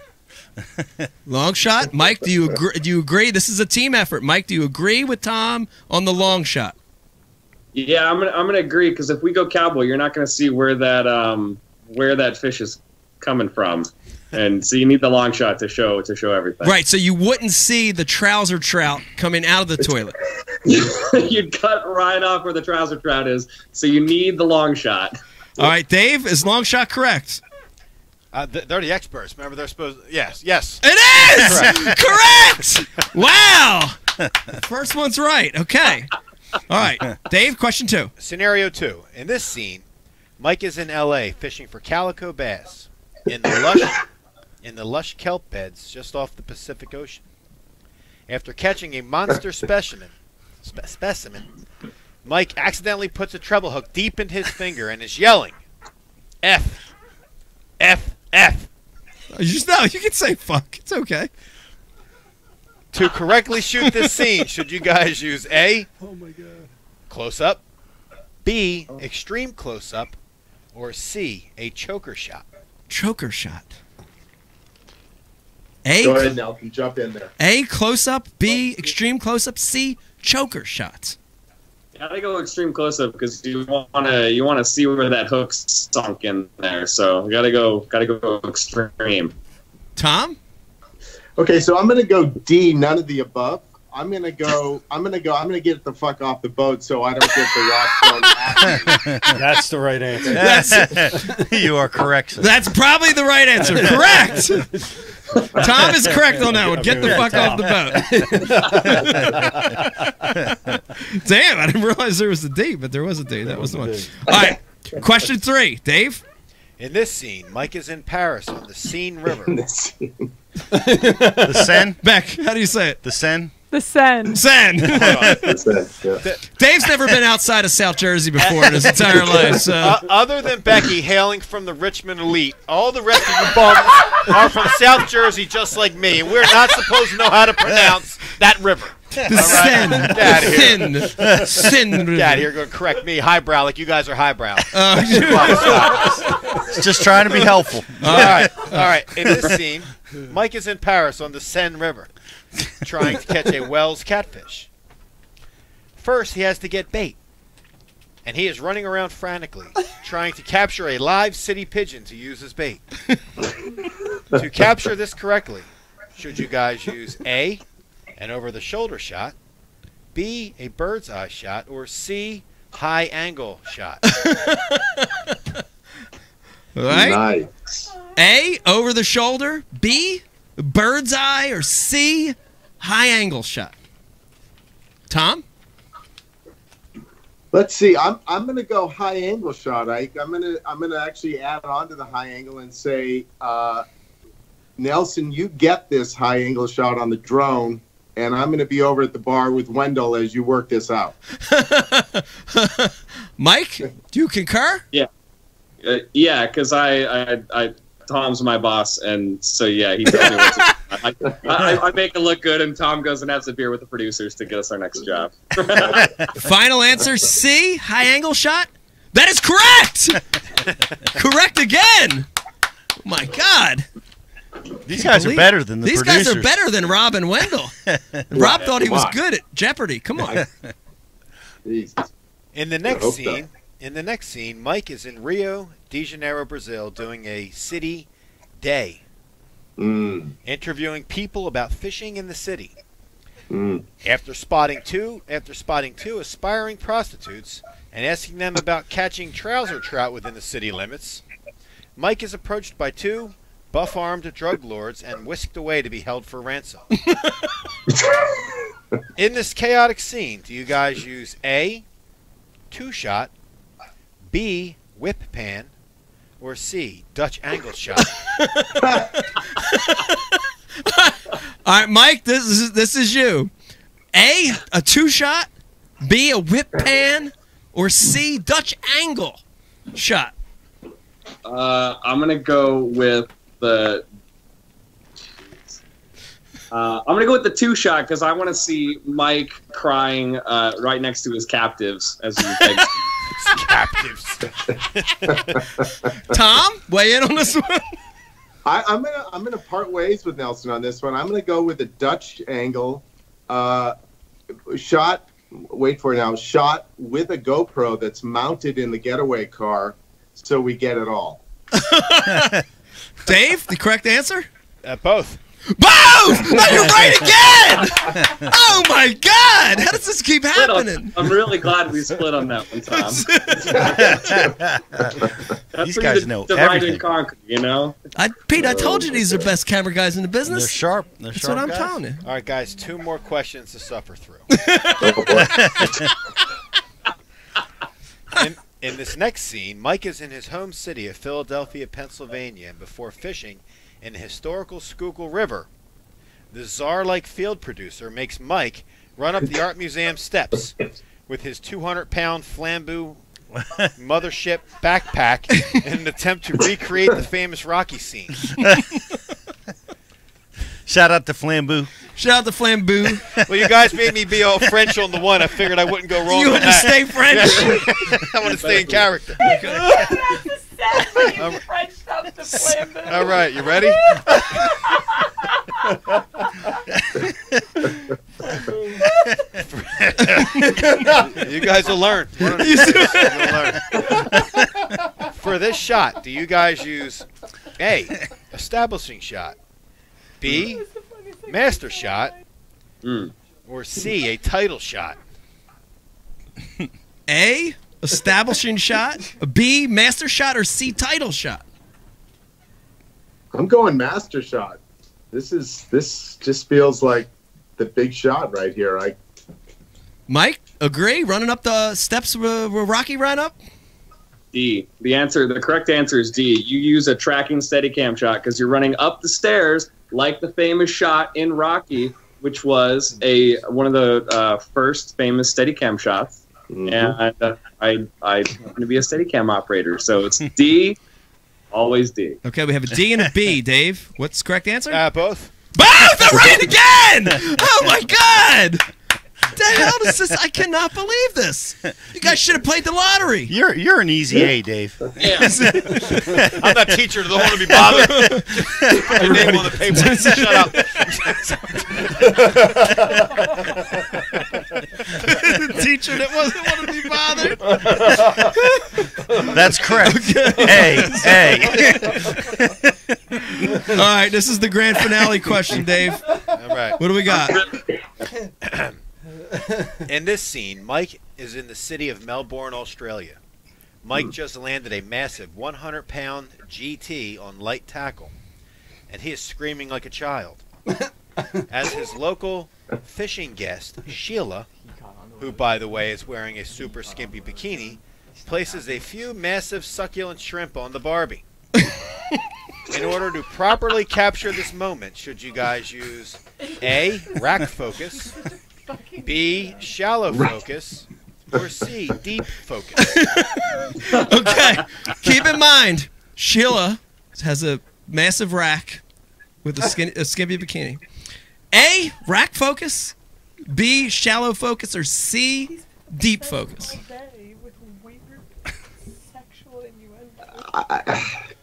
Long shot? Mike, do you agree? This is a team effort. Mike, do you agree with Tom on the long shot? Yeah, I'm gonna agree, because if we go cowboy, you're not gonna see where that fish is coming from, and so you need the long shot to show everything. Right, so you wouldn't see the trouser trout coming out of the toilet. You'd cut right off where the trouser trout is, so you need the long shot. All right, Dave, is long shot correct? They're the experts. Remember, they're supposed. Yes. It is correct. Wow, first one's right. Okay. All right, Dave, question 2. Scenario 2. In this scene, Mike is in L.A. fishing for calico bass in the lush kelp beds just off the Pacific Ocean. After catching a monster specimen, Mike accidentally puts a treble hook deep in his finger and is yelling, F, F, F. You can say fuck. It's okay. To correctly shoot this scene, should you guys use A, close up, B, extreme close up, or C, a choker shot? Choker shot. A. Go ahead, Nelson. Jump in there. A. Close up. B. Extreme close up. C. Choker shots. Gotta go extreme close up because you wanna see where that hook's sunk in there. So gotta go extreme. Tom? Okay, so I'm gonna go D, none of the above. I'm gonna get the fuck off the boat so I don't get the rock thrown at me. That's the right answer. You are correct, sir. That's probably the right answer. Correct. Tom is correct on that one. Get the fuck off the boat. Damn, I didn't realize there was a D, but there was a D. That was the one. All right, question 3, Dave. In this scene, Mike is in Paris on the Seine River. The Seine? Beck, how do you say it? The Seine? The Seine. Seine. Dave's never been outside of South Jersey before in his entire life. So. Other than Becky hailing from the Richmond elite, all the rest of you bums are from South Jersey just like me, and we're not supposed to know how to pronounce that river. The Seine. Get here. Seine. Get here, going to correct me. Highbrow, like you guys are highbrow. Just trying to be helpful. All right. In this scene, Mike is in Paris on the Seine River, trying to catch a Wells catfish. First, he has to get bait, and he is running around frantically, trying to capture a live city pigeon to use as bait. To capture this correctly, should you guys use A, an over-the-shoulder shot, B, a bird's eye shot, or C, high-angle shot? Right? Nice. A, over the shoulder. B, bird's eye. Or C, high angle shot. Tom? Let's see. I'm gonna go high angle shot, Ike. I'm gonna actually add on to the high angle and say, Nelson, you get this high angle shot on the drone, and I'm gonna be over at the bar with Wendell as you work this out. Mike, do you concur? Yeah. Yeah, because Tom's my boss, and so yeah, he tells me what to do. I make it look good, and Tom goes and has a beer with the producers to get us our next job. Final answer, C, high angle shot. That is correct. Correct again. Oh my God. These guys are better than the producers. These guys are better than Rob and Wendell. Rob thought he was good at Jeopardy. Come on. In the next scene, Mike is in Rio de Janeiro, Brazil, doing a city day, interviewing people about fishing in the city. After spotting two aspiring prostitutes and asking them about catching trouser trout within the city limits, Mike is approached by 2 buff-armed drug lords and whisked away to be held for ransom. In this chaotic scene, do you guys use A, 2-shot, B, whip pan, or C, Dutch angle shot? All right, Mike, this is you. A 2-shot, B, a whip pan, or C, Dutch angle shot? I'm gonna go with the. I'm gonna go with the 2-shot because I want to see Mike crying right next to his captives as he begs. Captives. Tom, weigh in on this one. I'm gonna part ways with Nelson on this one. I'm gonna go with a Dutch angle shot. Wait for it now. Shot with a GoPro that's mounted in the getaway car, so we get it all. Dave, the correct answer? Both. Both! Oh, you're right again! Oh my God! How does this keep happening? I'm really glad we split on that one, Tom. These guys know divide everything. and conquer, you know? Pete, I told you these are best camera guys in the business. They're sharp. That's what I'm telling you. All right, guys, 2 more questions to suffer through. In this next scene, Mike is in his home city of Philadelphia, Pennsylvania, and before fishing in the historical Schuylkill River, the czar-like field producer makes Mike run up the art museum steps with his 200-pound flambeau mothership backpack in an attempt to recreate the famous Rocky scene. Shout out to Flambeau. Shout out to Flambeau. Well, you guys made me be all French on the one. I figured I wouldn't go wrong. You with want to that. stay French? I want to stay in character. All right, you ready? You guys will learn. You'll learn. For this shot, do you guys use A, establishing shot, B, master shot, or C, a title shot? A, establishing shot, B, master shot, or C, title shot? I'm going master shot. This just feels like the big shot right here. Mike, agree? Running up the steps where Rocky ran up? D. The correct answer is D. You use a tracking Steadicam shot because you're running up the stairs like the famous shot in Rocky, which was one of the first famous Steadicam shots. And I happen to be a Steadicam operator, so it's D. Always D. Okay, we have a D and a B. Dave, what's the correct answer? Both. Both are right again! Oh my God! The hell is this? I cannot believe this. You guys should have played the lottery. You're an easy A, Dave. Yeah. I'm that teacher that don't want to be bothered. Your name on the paper. Shut up. The teacher that wasn't want to be bothered. That's correct. A. All right, this is the grand finale question, Dave. All right. What do we got? In this scene, Mike is in the city of Melbourne, Australia. Mike just landed a massive 100-pound GT on light tackle, and he is screaming like a child. As his local fishing guest, Sheila, who, by the way, is wearing a super skimpy bikini, places a few massive succulent shrimp on the Barbie. In order to properly capture this moment, should you guys use A, rack focus, B, shallow focus, or C, deep focus? Okay, keep in mind, Sheila has a massive rack with a skimpy bikini. A, rack focus, B, shallow focus, or C, deep focus?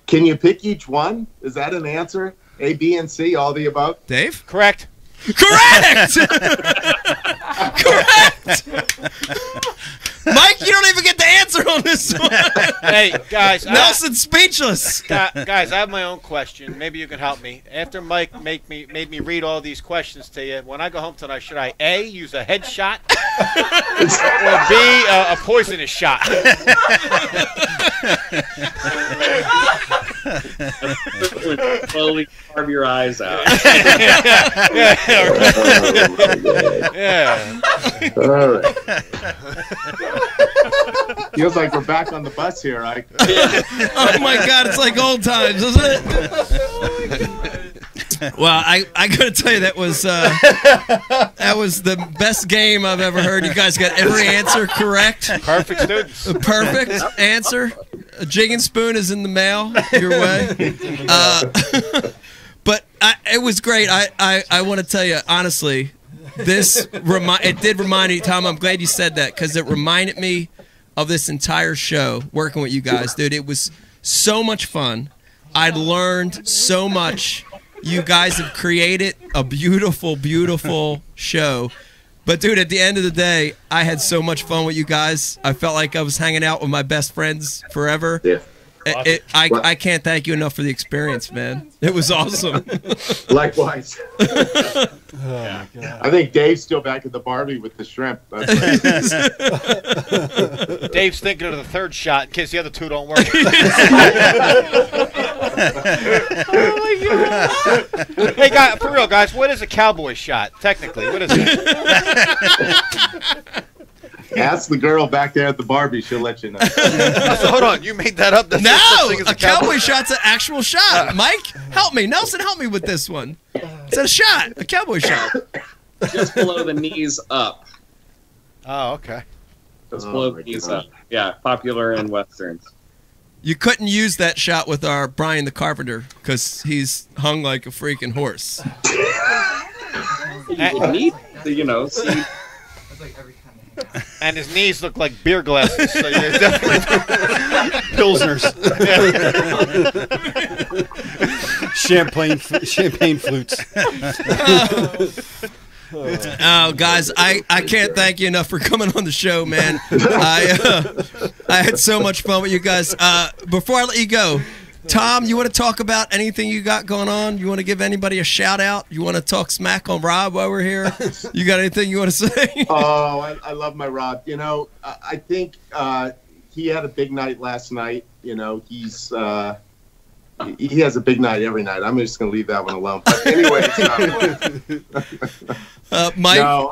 Can you pick each one? Is that an answer? A, B, and C, all the above? Dave? Correct. Correct! Correct! Mike, you don't even get the answer on this one. Hey, guys. Nelson's speechless. Guys, I have my own question. Maybe you can help me. After Mike made me read all these questions to you, when I go home tonight, should I A, use a headshot, or B, a poisonous shot? Slowly carve your eyes out. Yeah. All right. Feels like we're back on the bus here. Oh my God, it's like old times, isn't it? Well, I gotta tell you, that was the best game I've ever heard. You guys got every answer correct. Perfect students. A perfect answer. A jig and spoon is in the mail your way. But it was great. I want to tell you honestly, it did remind me, Tom. I'm glad you said that because it reminded me of this entire show working with you guys, dude. It was so much fun. I learned so much. You guys have created a beautiful, beautiful show. But, dude, at the end of the day, I had so much fun with you guys. I felt like I was hanging out with my best friends forever. Yeah. I can't thank you enough for the experience, man. It was awesome. Likewise. Oh, my God. I think Dave's still back at the Barbie with the shrimp. Dave's thinking of the third shot in case the other two don't work. Oh my God. Hey, guys, for real, guys, what is a cowboy shot? Technically, what is it? Ask the girl back there at the Barbie. She'll let you know. So hold on. You made that up? That's no! A cowboy shot's an actual shot. Mike, help me. Nelson, help me with this one. It's a shot. A cowboy shot. Just below the knees up. Oh, okay. Just below the knees up. Yeah, popular in Westerns. You couldn't use that shot with our Brian the Carpenter because he's hung like a freaking horse. You would need to, see. That's like every time. And his knees look like beer glasses, so you're definitely Pilsners. Champagne flutes. Oh, guys, I can't thank you enough for coming on the show, man. I had so much fun with you guys. Before I let you go, Tom, you want to talk about anything you got going on? You want to give anybody a shout out? You want to talk smack on Rob while we're here? You got anything you want to say? Oh, I love my Rob. You know, I think he had a big night last night. You know, he has a big night every night. I'm just going to leave that one alone. But anyway, Mike? No,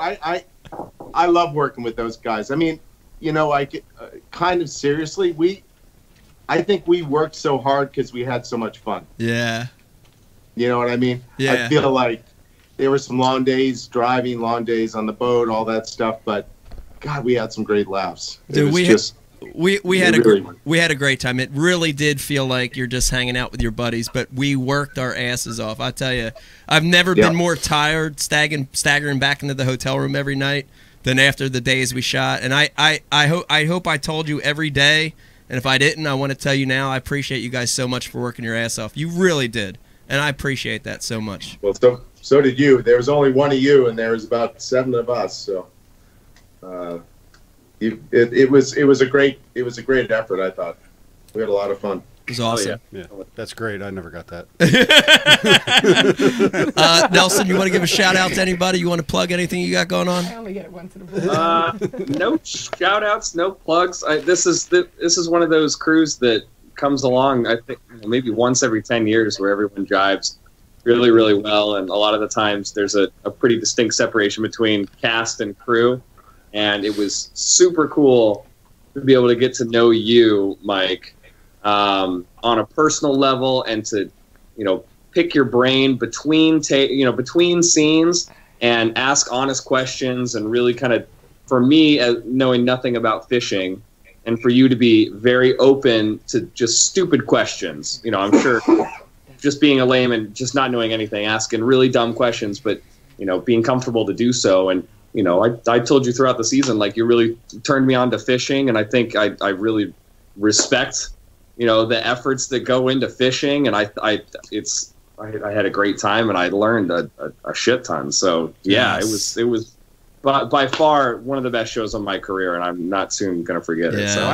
I love working with those guys. I mean, you know, kind of seriously, I think we worked so hard because we had so much fun. Yeah. You know what I mean? Yeah. I feel like there were some long days driving, long days on the boat, all that stuff. But God, we had some great laughs. Dude, we had a great time. It really did feel like you're just hanging out with your buddies, but we worked our asses off. I tell you, I've never been more tired, staggering back into the hotel room every night than after the days we shot. And I hope I told you every day. And if I didn't, I want to tell you now, I appreciate you guys so much for working your ass off. You really did. And I appreciate that so much. Well, so did you. There was only one of you, and there was about 7 of us. So it was a great effort, I thought. We had a lot of fun. It was awesome. Yeah, that's great. I never got that. Nelson, you want to give a shout out to anybody? You want to plug anything you got going on? I only get it once in a blue. No shout outs, no plugs. This is one of those crews that comes along, I think, maybe once every 10 years where everyone jives really, really well. And a lot of the times there's a pretty distinct separation between cast and crew. And it was super cool to be able to get to know you, Mike, on a personal level, and to, pick your brain between scenes and ask honest questions, and really kind of, for me, knowing nothing about fishing, and for you to be very open to just stupid questions. I'm sure just being a layman, just not knowing anything, asking really dumb questions, but, being comfortable to do so. And, I told you throughout the season, like, you really turned me on to fishing, and I think I really respect, the efforts that go into fishing, and I had a great time, and I learned a shit ton. So yeah, Yes. it was by far one of the best shows of my career, and I'm not soon gonna forget it. So.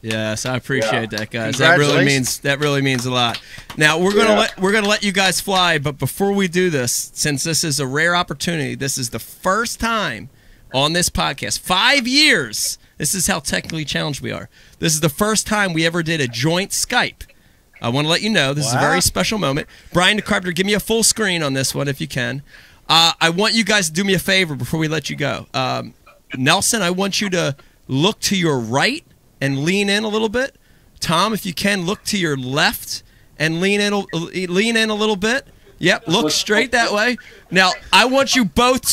Yes, I appreciate that, guys. That really means a lot. Now we're gonna let you guys fly, but before we do this, since this is a rare opportunity, this is the first time on this podcast, 5 years. This is how technically challenged we are. This is the first time we ever did a joint Skype. I want to let you know this is a very special moment. Brian DeCarpenter, give me a full screen on this one if you can. I want you guys to do me a favor before we let you go. Nelson, I want you to look to your right and lean in a little bit. Tom, if you can, look to your left and lean in a little bit. Yep, look straight that way. Now, I want you both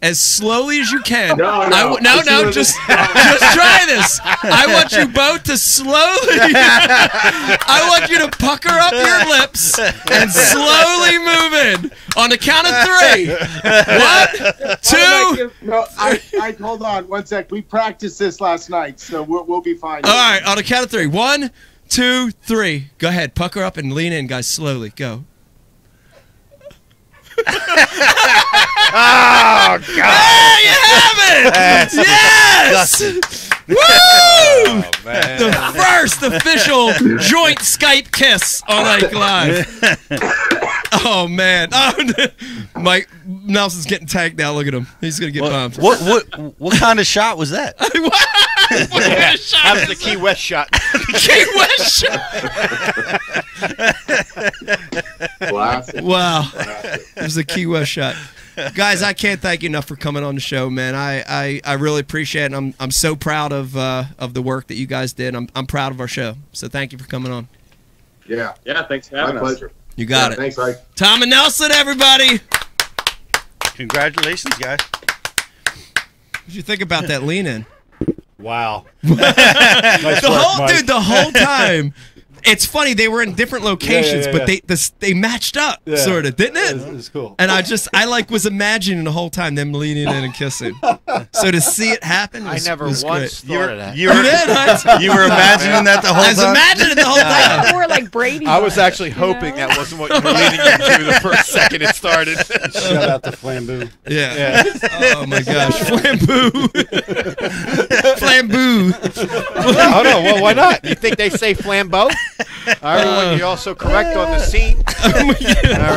as slowly as you can. Just try this. I want you both to slowly. I want you to pucker up your lips and slowly move in on the count of 3. 1, 2. No, I hold on 1 sec. We practiced this last night, so we'll be fine. All right, on the count of 3. 1, 2, 3. Go ahead, pucker up and lean in, guys. Slowly, go. Oh, God. There you have it! Yes! Woo! Oh, man. The first official joint Skype kiss on Ike Live. Oh, man. Mike Nelson's getting tagged now. Look at him. He's going to get bumped. What kind of shot was that? What kind of shot that was the Key West shot. Key West shot. Classic. Wow. It was a Key West shot. Guys, I can't thank you enough for coming on the show, man. I really appreciate it. And I'm so proud of the work that you guys did. I'm proud of our show. So thank you for coming on. Yeah. Yeah, thanks for having us. My pleasure. You got it. Thanks, Ike. Tom and Nelson, everybody. Congratulations, guys. What did you think about that lean in? Wow. The whole time, It's funny, they were in different locations, but they matched up, sort of, didn't it? It was cool. And I was imagining the whole time them leaning in and kissing. So to see it happen was, I never was once great. thought of that. You did, huh? You were imagining that the whole time? I was imagining it the whole time. More like Brady. I was actually hoping that wasn't what you were leading into the first second it started. Shout out to Flambeau. Yeah. Oh my gosh, Flambeau. Flambeau. Oh no, well why not? You think they say flambeau? Everyone, you're also correct on the scene. All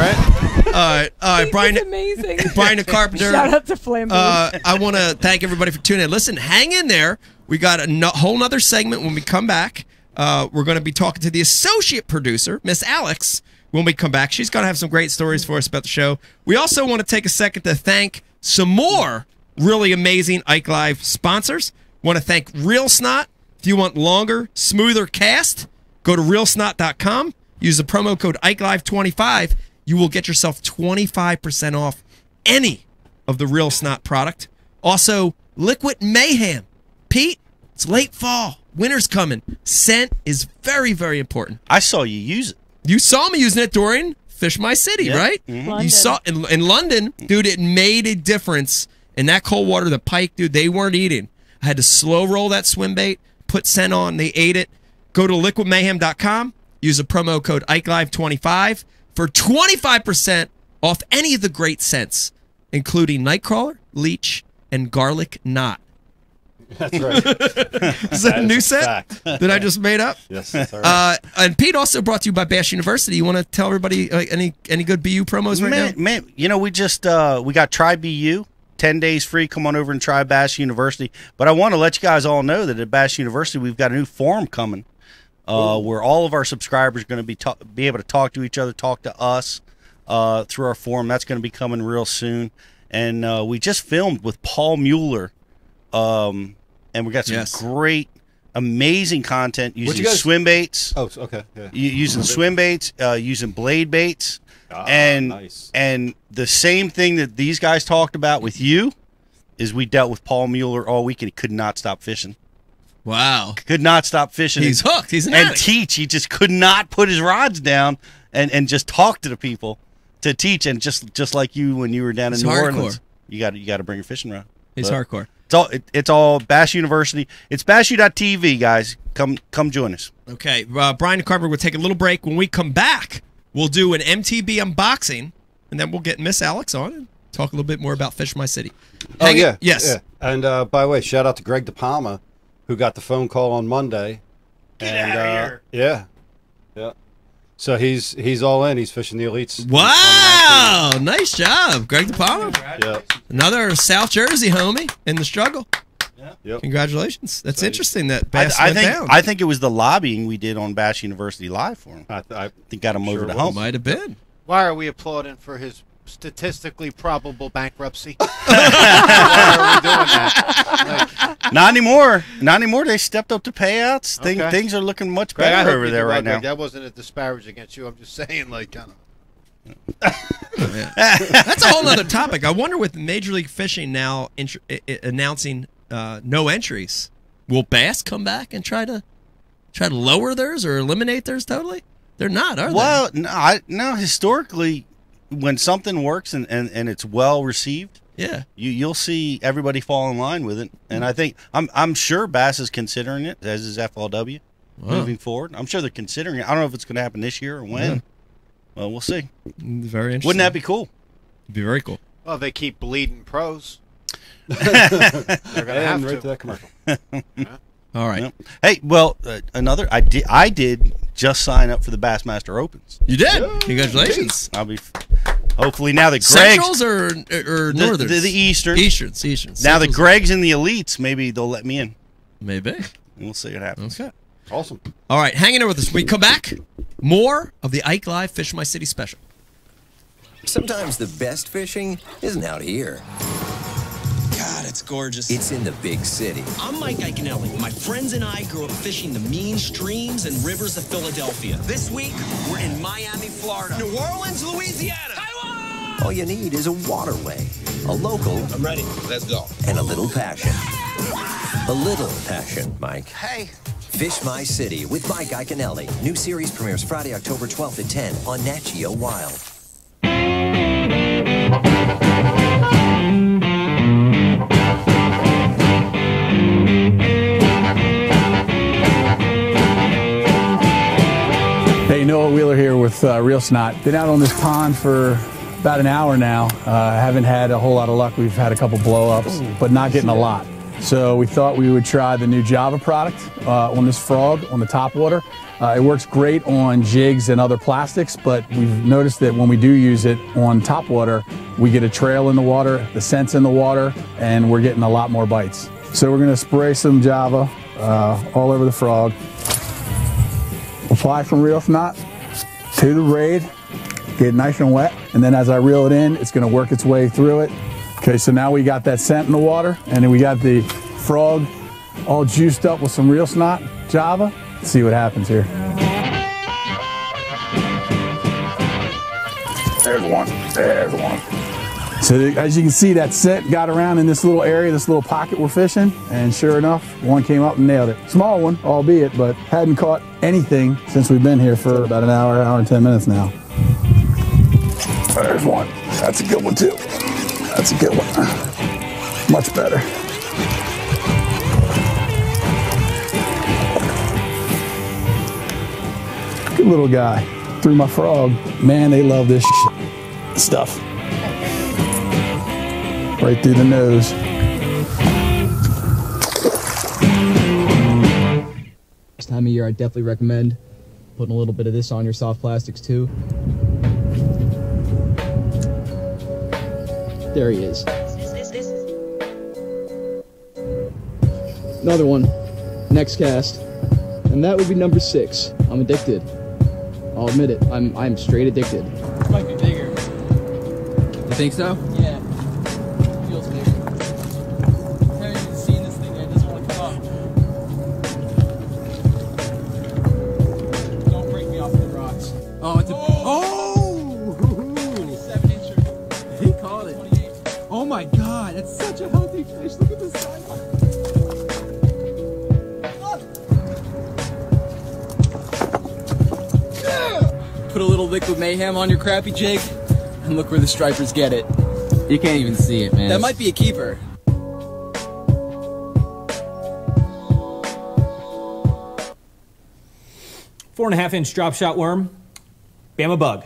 right, Brian. Amazing. Brian the Carpenter. Shout out to Flambeau. I want to thank everybody for tuning in. Listen, hang in there. We got a whole nother segment when we come back. We're going to be talking to the associate producer, Miss Alex, when we come back. She's going to have some great stories for us about the show. We also want to take a second to thank some more really amazing Ike Live sponsors. Want to thank Real Snot. If you want longer, smoother cast, go to realsnot.com. Use the promo code IkeLive25. You will get yourself 25% off any of the Real Snot product. Also, Liquid Mayhem. Pete, it's late fall. Winter's coming. Scent is very, very important. I saw you use it. You saw me using it during Fish My City, right? Mm-hmm. You saw in London, dude, it made a difference. In that cold water, the pike, dude, they weren't eating. I had to slow roll that swim bait, put scent on, they ate it. Go to liquidmayhem.com, use the promo code IkeLive25 for 25% off any of the great scents, including Nightcrawler, Leech, and Garlic Knot. That's right. Is that a new set that I just made up? Yes, that's all right. And Pete also brought to you by Bash University. You want to tell everybody any good BU promos right now? Man, you know, we just we got Try BU. 10 days free. Come on over and try Bash University. But I want to let you guys all know that at Bash University, we've got a new forum coming where all of our subscribers are going to be able to talk to each other, talk to us through our forum. That's going to be coming real soon. And we just filmed with Paul Mueller. And we got some great, amazing content using swim baits. Oh, okay. Yeah. Using swim baits, using blade baits. Nice. And the same thing that these guys talked about with you is we dealt with Paul Mueller all week, and he could not stop fishing. Wow. Could not stop fishing. He's hooked. He's an and addict. teach. He just could not put his rods down and just talk to the people to teach. And just like you when you were down in New Orleans, you got to bring your fishing rod. He's hardcore. It's all Bash University. It's bashu.tv, guys. Come join us. Okay, Brian Carpenter will take a little break. When we come back, we'll do an MTB unboxing, and then we'll get Miss Alex on and talk a little bit more about Fish My City. Yes. Yeah. And by the way, shout out to Greg DePalma, who got the phone call on Monday. Get out of here. Yeah. So he's all in. He's fishing the elites. Wow! Nice job, Greg DePalma. Yeah. Another South Jersey homie in the struggle. Yep. Congratulations. That's interesting that Bass went down. I think it was the lobbying we did on Bash University Live for him. I think got him over to home. Might have been. Why are we applauding for his statistically probable bankruptcy? Why are we doing that? Not anymore. Not anymore. They stepped up to payouts. Things are looking much better over there right now. That wasn't a disparage against you. I'm just saying, like, kind of. That's a whole other topic. I wonder with Major League Fishing now announcing no entries, will Bass come back and try to lower theirs or eliminate theirs totally? They're not, are they? Well, no. Historically, when something works and it's well received, you'll see everybody fall in line with it. And I think I'm sure Bass is considering it, as is FLW, moving forward. I'm sure they're considering it. I don't know if it's going to happen this year or when. Yeah. Well, we'll see. Very interesting. Wouldn't that be cool? It'd be very cool. Well, they keep bleeding pros. They're going to have right to. To that commercial. All right. Yep. Hey, well, another. I did just sign up for the Bassmaster Opens. You did. Congratulations. I'll be. Hopefully now the Gregs. Centrals or Northerns? The Easterns. Easterns. Now the Gregs and the Elites, maybe they'll let me in. Maybe. And we'll see what happens. Okay. Awesome. All right, hang in there with us. When we come back, more of the Ike Live Fish My City special. Sometimes the best fishing isn't out here. God, it's gorgeous. It's in the big city. I'm Mike Iaconelli. My friends and I grew up fishing the mean streams and rivers of Philadelphia. This week, we're in Miami, Florida. New Orleans, Louisiana. Taiwan! All you need is a waterway, a local. I'm ready. Let's go. And a little passion. A little passion, Mike. Hey, Fish My City with Mike Iaconelli. New series premieres Friday, October 12th at 10 on Nat Geo Wild. Hey, Noah Wheeler here with Real Snot. Been out on this pond for about an hour now. Haven't had a whole lot of luck. We've had a couple blow-ups, but not getting a lot. So we thought we would try the new Java product on this frog on the top water. It works great on jigs and other plastics, but we've noticed that when we do use it on top water, we get a trail in the water, the scent's in the water, and we're getting a lot more bites. So we're gonna spray some Java all over the frog. Apply from Real Snot to the braid, get it nice and wet, and then as I reel it in, it's gonna work its way through it. Okay, so now we got that scent in the water, and then we got the frog all juiced up with some Real Snot Java. Let's see what happens here. There's one, there's one. So as you can see, that scent got around in this little area, this little pocket we're fishing, and sure enough, one came up and nailed it. Small one, albeit, but hadn't caught anything since we've been here for about an hour and 10 minutes now. There's one. That's a good one too. That's a good one. Much better. Good little guy. Threw my frog. Man, they love this stuff. Right through the nose. This time of year, I definitely recommend putting a little bit of this on your soft plastics too. There he is. Another one. Next cast. And that would be number 6. I'm addicted. I'll admit it. I'm straight addicted. This might be bigger. You think so? Yeah. Feels bigger. I haven't even seen this thing yet. It doesn't want to come up. Don't break me off the rocks. Oh, it's a... Oh! 27-incher. He caught it. 28. Oh my god, that's such a healthy fish. Look at this size. Put a little liquid mayhem on your crappie jig, and look where the stripers get it. You can't even see it, man. That might be a keeper. Four and a half inch drop shot worm, Bama bug.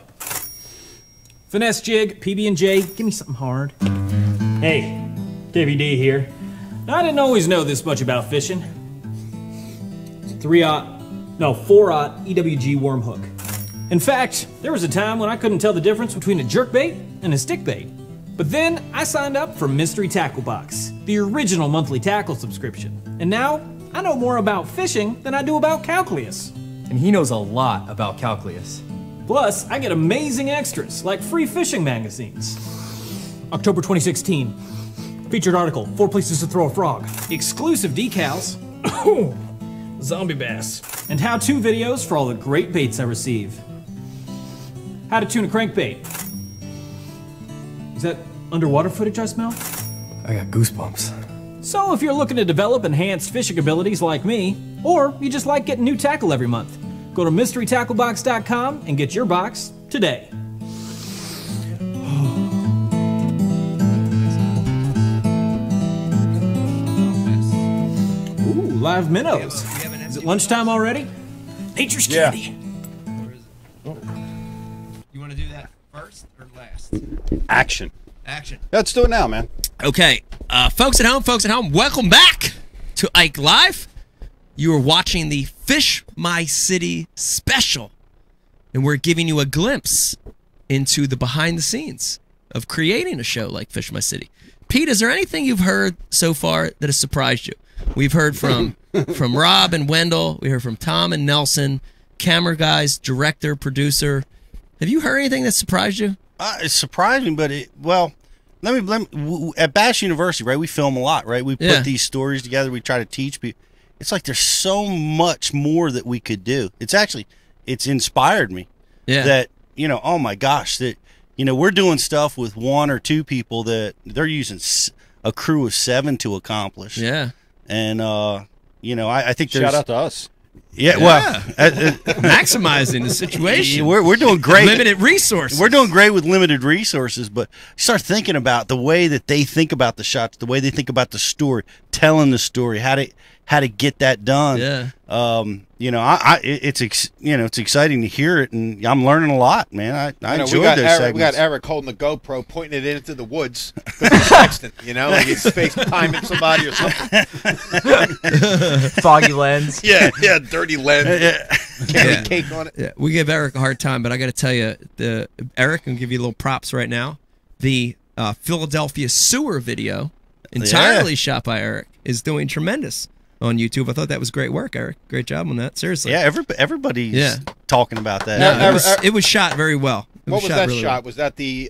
Finesse jig, PB&J, give me something hard. Hey, KVD here. Now, I didn't always know this much about fishing. It's a 4-aught EWG worm hook. In fact, there was a time when I couldn't tell the difference between a jerkbait and a stickbait. But then I signed up for Mystery Tackle Box, the original monthly tackle subscription. And now I know more about fishing than I do about calculus. And he knows a lot about calculus. Plus, I get amazing extras like free fishing magazines. October 2016. Featured article, 4 places to throw a frog. Exclusive decals. Zombie bass. And how-to videos for all the great baits I receive. How to tune a crankbait. Is that underwater footage I smell? I got goosebumps. So if you're looking to develop enhanced fishing abilities like me, or you just like getting new tackle every month, go to mysterytacklebox.com and get your box today. Ooh, live minnows. Is it lunchtime already? Nature's candy. You want to do that first or last? Action. Action. Let's do it now, man. Okay. Folks at home, welcome back to Ike Live. You are watching the Fish My City special, and we're giving you a glimpse into the behind the scenes of creating a show like Fish My City. Pete, is there anything you've heard so far that has surprised you? We've heard from Rob and Wendell. We heard from Tom and Nelson, camera guys, director, producer. Have you heard anything that surprised you? It's surprising, but let me at Bash University, right? We film a lot, right? We put these stories together. We try to teach people. It's like there's so much more that we could do. It's inspired me. Yeah. That, oh my gosh, that, we're doing stuff with 1 or 2 people that they're using a crew of 7 to accomplish. Yeah. And, I think shout out to us. Yeah, well, maximizing the situation. We're doing great. Limited resources. We're doing great with limited resources, but start thinking about the way that they think about the shots, the way they think about the story, telling the story, how to get that done. Yeah. It's exciting to hear it, and I'm learning a lot, man. I enjoyed those segments. We got Eric holding the GoPro, pointing it into the woods. He's texting, like he's FaceTiming somebody or something. Foggy lens. Yeah, dirty lens. Candy cake on it. Yeah, we give Eric a hard time, but I got to tell you, Eric can give you a little props right now. The Philadelphia sewer video, entirely shot by Eric, is doing tremendous on YouTube. I thought that was great work, Eric. Great job on that. Seriously. Yeah, everybody's talking about that. No, it was shot very well. What was that really shot? Well. Was that the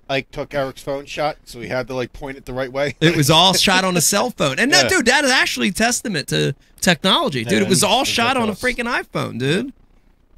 Ike took Eric's phone shot, so he had to point it the right way? It was all shot on a cell phone. And no, dude, that is actually testament to technology, dude. It was all shot on a freaking iPhone, dude. It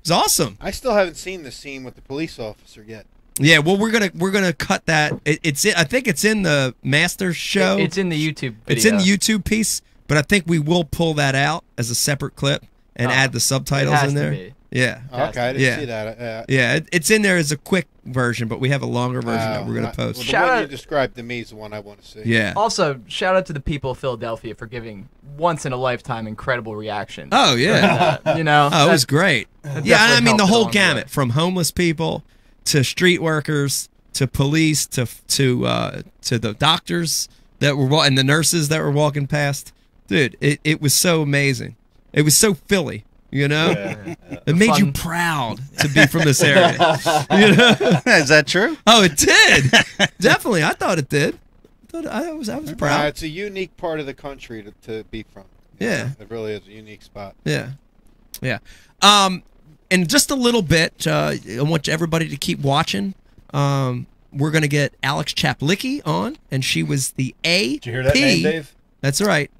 was awesome. I still haven't seen the scene with the police officer yet. Yeah, well, we're gonna cut that. I think it's in the master show. It's in the YouTube video. It's in the YouTube piece, but I think we will pull that out as a separate clip and add the subtitles in there. Yeah. Okay, I didn't see that. Yeah, it's in there as a quick version, but we have a longer version that we're going to post. Well, the one you described to me is the one I want to see. Yeah. Also, shout out to the people of Philadelphia for giving once-in-a-lifetime incredible reactions. Oh, yeah. Oh, it was great. Yeah, I mean, the whole gamut, from homeless people to street workers to police to the doctors that were and the nurses that were walking past. Dude, it was so amazing. It was so Philly. It made you proud to be from this area. Is that true? Oh, it did. Definitely, I thought it did. I was proud. It's a unique part of the country to be from. Yeah, it really is a unique spot. Yeah. And just a little bit, I want everybody to keep watching. We're gonna get Alex Chaplicki on, and she was the AP. Did you hear that name, Dave? That's right.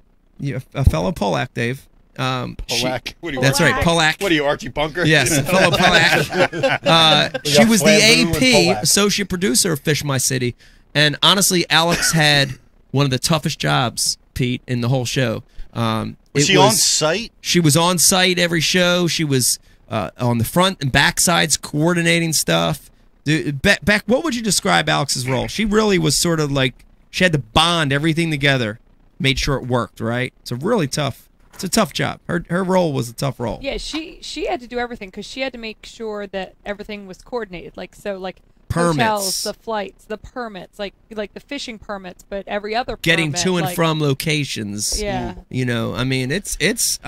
A fellow Polak, Dave. Polak. That's right, Polak. What are you, Archie Bunker? Yes, fellow Polak. She was the AP associate producer of Fish My City, and honestly, Alex had one of the toughest jobs, Pete, in the whole show. Was she on site? She was on site every show. She was on the front and back sides coordinating stuff. Beck, what would you describe Alex's role? She really was sort of like she had to bond everything together, made sure it worked. Right? It's a really tough. It's a tough job. Her role was a tough role. Yeah, she had to do everything because she had to make sure that everything was coordinated. Permits. Hotels, the flights, the permits, like the fishing permits, but every other getting permit, to and from locations. Yeah. I mean, it's.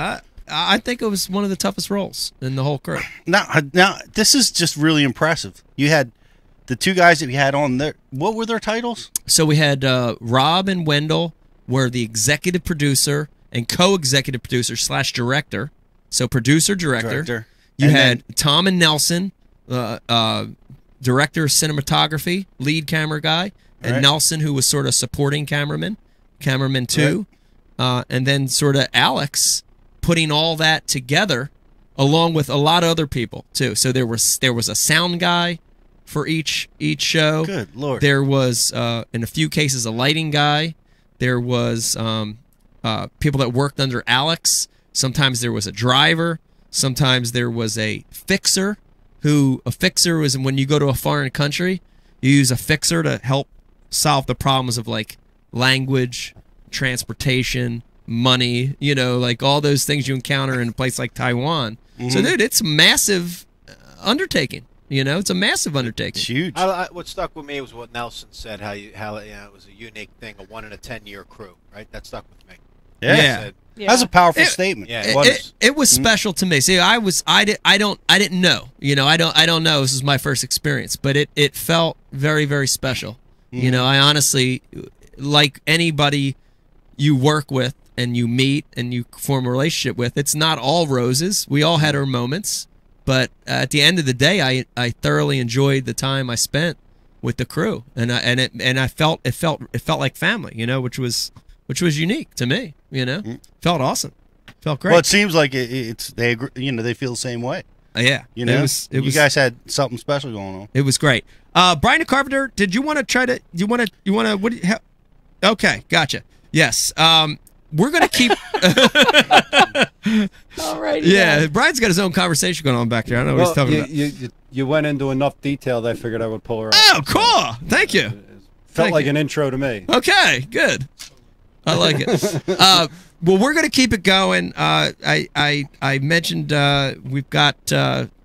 I think it was one of the toughest roles in the whole crew. Now, this is just really impressive. You had the two guys that we had on there. What were their titles? So we had Rob and Wendell were the executive producer and co-executive producer / director. So producer, director. You had Tom and Nelson, director of cinematography, lead camera guy, and Nelson, who was sort of supporting cameraman 2, and then sort of Alex putting all that together, along with a lot of other people too. So there was a sound guy for each show. Good Lord. There was in a few cases a lighting guy. There was people that worked under Alex. Sometimes there was a driver. Sometimes there was a fixer. A fixer was when you go to a foreign country, you use a fixer to help solve the problems of like language, transportation, money, like all those things you encounter in a place like Taiwan. Mm-hmm. So, dude, it's a massive undertaking. It's a massive undertaking. It's huge. What stuck with me was what Nelson said, how it was a unique thing, a 1 in a 10-year crew, right? That stuck with me. Yeah. That's a powerful statement. Yeah, it was special to me. See, I didn't know. I don't know. This is my first experience, but it felt very, very special. Mm-hmm. I honestly, like anybody you work with and you meet and you form a relationship with, it's not all roses. We all had our moments, but at the end of the day, I thoroughly enjoyed the time I spent with the crew, and I felt it felt like family, which was unique to me. Felt awesome, felt great. Well, it seems like they agree, they feel the same way. Yeah, you guys had something special going on. It was great. Brian Carpenter, did you want to try to? Okay, gotcha. Yes. We're gonna keep. All right. writing. Yeah, down. Brian's got his own conversation going on back there. I don't know what he's talking about. You went into enough detail that I figured I would pull her up. Oh, cool. Thank you. Felt like an intro to me. Okay, good. I like it. Well, we're going to keep it going. I mentioned we've got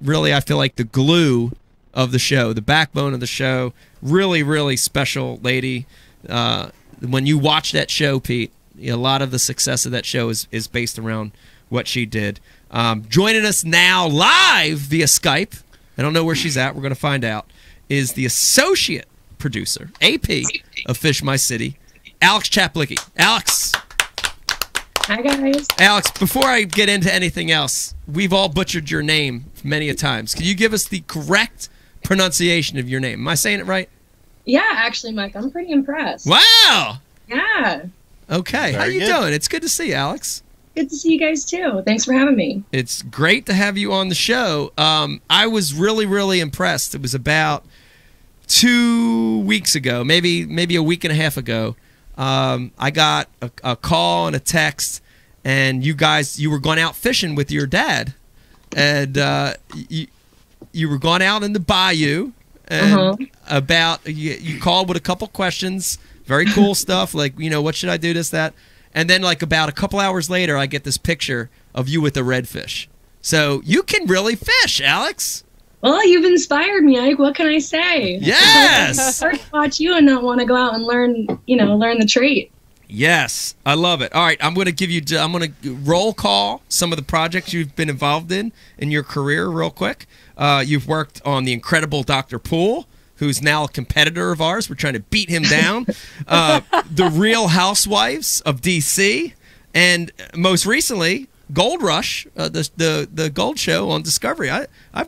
really, I feel like, the glue of the show, the backbone of the show. Really, really special lady. When you watch that show, Pete, a lot of the success of that show is based around what she did. Joining us now live via Skype, I don't know where she's at, we're going to find out, is the associate producer, AP, of Fish My City, Alex Chaplicki. Alex. Hi, guys. Alex, before I get into anything else, we've all butchered your name many a times. Can you give us the correct pronunciation of your name? Am I saying it right? Yeah, actually, Mike, I'm pretty impressed. Wow. Yeah. Okay. How you doing? It's good to see you, Alex. Good to see you guys, too. Thanks for having me. It's great to have you on the show. I was really, really impressed. It was about 2 weeks ago, maybe a week and a half ago. I got a call and a text, and you were going out fishing with your dad, and you were going out in the bayou, and you called with a couple questions, very cool stuff, like, what should I do, this, that, and then like about a couple hours later, I get this picture of you with the redfish. So you can really fish, Alex. Well, you've inspired me, Ike. What can I say? Yes. I watch you and not want to go out and learn the trait. Yes, I love it. All right, I'm going to roll call some of the projects you've been involved in your career real quick. You've worked on The Incredible Dr. Poole, who's now a competitor of ours. We're trying to beat him down. The Real Housewives of D.C., and most recently, Gold Rush, the Gold Show on Discovery.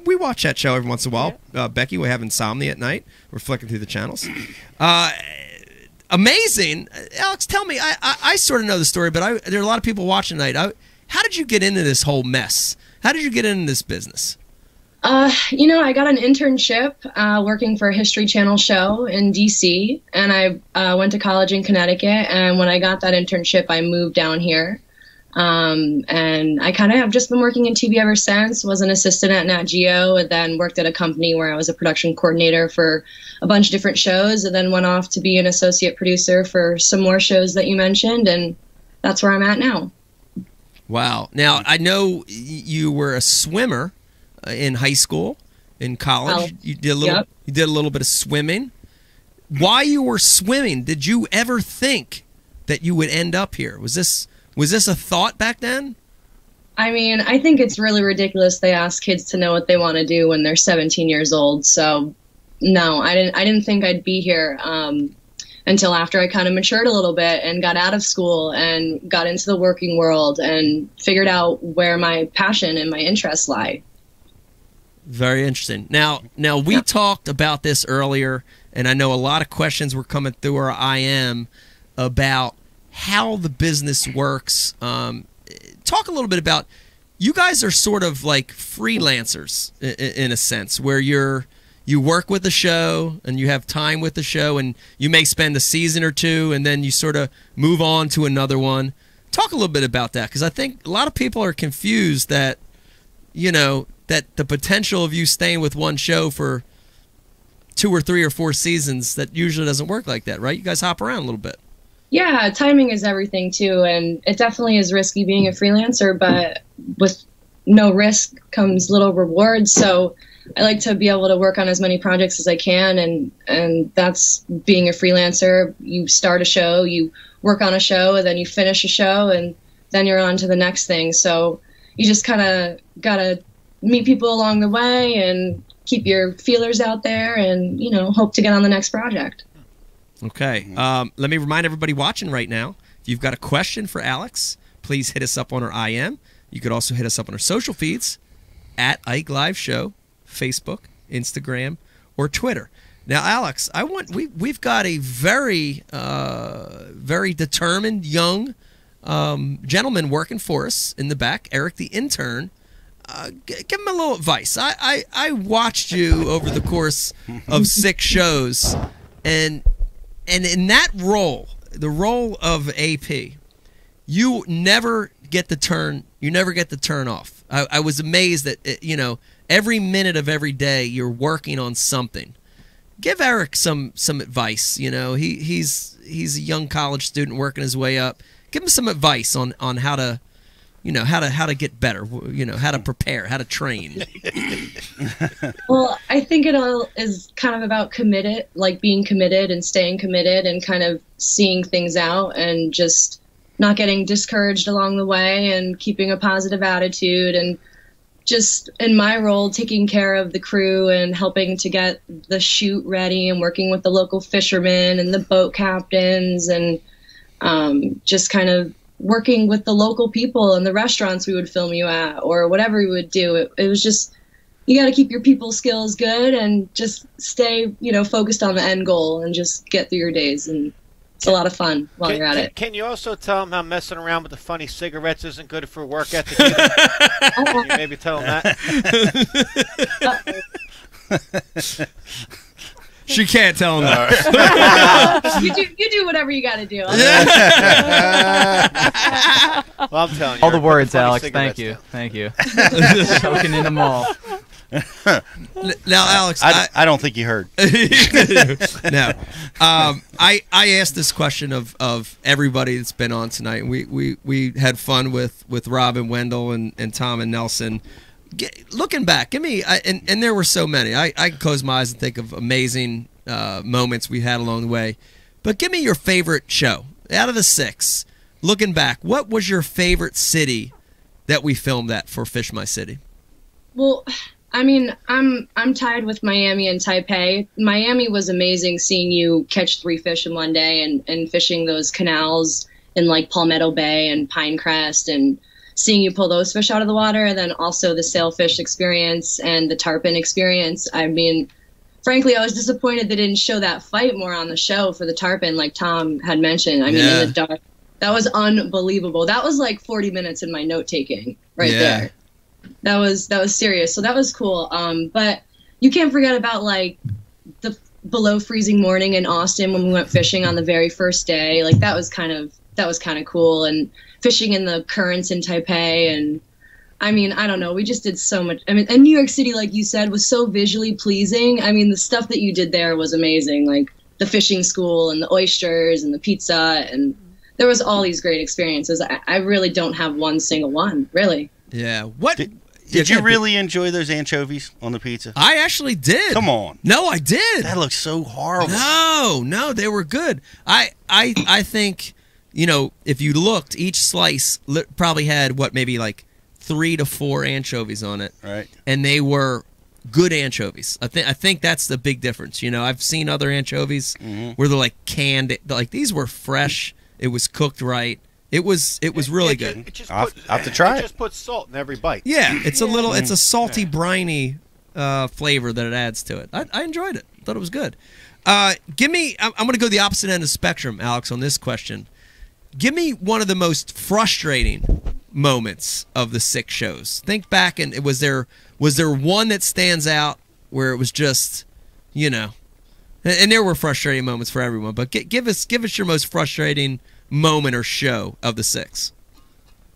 We watch that show every once in a while. Becky, we have insomnia at night. We're flicking through the channels. Amazing. Alex, tell me, I sort of know the story, but there are a lot of people watching tonight. How did you get into this whole mess? How did you get into this business? I got an internship working for a History Channel show in D.C., and I went to college in Connecticut, and when I got that internship, I moved down here. And I kind of have just been working in TV ever since. Was an assistant at Nat Geo, and then worked at a company where I was a production coordinator for a bunch of different shows, and then went off to be an associate producer for some more shows that you mentioned, and that's where I'm at now. Wow. Now, I know you were a swimmer in high school, in college. You did a little bit of swimming. While you were swimming, did you ever think that you would end up here? Was this a thought back then? I mean, I think it's really ridiculous they ask kids to know what they want to do when they're 17 years old. So, no, I didn't think I'd be here until after I kind of matured a little bit and got out of school and got into the working world and figured out where my passion and my interests lie. Very interesting. Now we talked about this earlier, and I know a lot of questions were coming through our IM about how the business works. Talk a little bit about, you guys are sort of like freelancers in a sense, where you work with the show and you have time with the show, and you may spend a season or two and then you sort of move on to another one. Talk a little bit about that, because I think a lot of people are confused that, that the potential of you staying with one show for 2 or 3 or 4 seasons, that usually doesn't work like that, right? You guys hop around a little bit. Yeah, timing is everything too, and it definitely is risky being a freelancer, but with no risk comes little reward. So I like to be able to work on as many projects as I can, and that's being a freelancer. You start a show, you work on a show, and then you finish a show, and then you're on to the next thing. So you just kind of gotta meet people along the way and keep your feelers out there, and hope to get on the next project. Okay. Let me remind everybody watching right now, if you've got a question for Alex, please hit us up on our IM. You could also hit us up on our social feeds at Ike Live Show, Facebook, Instagram, or Twitter. Now, Alex, we've got a very determined young gentleman working for us in the back, Eric the intern. Give him a little advice. I watched you over the course of 6 shows, and in that role, the role of AP, you never get the turn. You never get the turn off. I was amazed that you know, every minute of every day you're working on something. Give Eric some advice. You know, he's a young college student working his way up. Give him some advice on how to, you know, how to get better. You know, how to prepare, how to train. Well, I think it all is kind of about being committed and staying committed and kind of seeing things out and just not getting discouraged along the way and keeping a positive attitude, and just in my role taking care of the crew and helping to get the shoot ready and working with the local fishermen and the boat captains and just kind of working with the local people and the restaurants we would film you at or whatever we would do. It was just, you got to keep your people skills good and just stay, you know, focused on the end goal and just get through your days. And it's a lot of fun while you're at it. Can you also tell them how messing around with the funny cigarettes isn't good for work ethic either? Can you maybe tell them that? She can't tell him that. You do whatever you got to do. Well, I'm telling you. All the words, Alex. Thank you. Thank you. Choking in them all. Now, Alex, I don't think you heard. No, I asked this question of everybody that's been on tonight. We had fun with Rob and Wendell and Tom and Nelson. Looking back, give me and there were so many. I can close my eyes and think of amazing moments we had along the way. But give me your favorite show out of the 6. Looking back, what was your favorite city that we filmed at for Fish My City? Well, I mean, I'm tied with Miami and Taipei. Miami was amazing seeing you catch 3 fish in one day and fishing those canals in like Palmetto Bay and Pinecrest and seeing you pull those fish out of the water, and then also the sailfish experience and the tarpon experience. I mean, frankly, I was disappointed they didn't show that fight more on the show for the tarpon, like Tom had mentioned. I mean, in the dark, that was unbelievable. That was like 40 minutes in my note taking there. That was serious. So that was cool. But you can't forget about like the below freezing morning in Austin when we went fishing on the very first day. Like that was kind of cool, and fishing in the currents in Taipei. And I mean, I don't know, we just did so much. I mean, and New York City, like you said, was so visually pleasing. I mean, the stuff that you did there was amazing, like the fishing school and the oysters and the pizza, and there was all these great experiences. I really don't have one single one, really. Yeah. What did you really enjoy those anchovies on the pizza? I actually did. Come on. No, I did. That looks so horrible. No, they were good. I think, you know, if you looked, each slice probably had maybe like 3 to 4 anchovies on it. Right. And they were good anchovies. I think that's the big difference. You know, I've seen other anchovies where they're like canned. Like these were fresh. It was cooked right. It was really good. I'll have to try it. Just put salt in every bite. Yeah, it's a salty, briny flavor that it adds to it. I enjoyed it. Thought it was good. I'm going to go the opposite end of the spectrum, Alex, on this question. Give me one of the most frustrating moments of the 6 shows. Think back, and was there one that stands out where it was just, you know, and there were frustrating moments for everyone, but give us your most frustrating moment or show of the 6.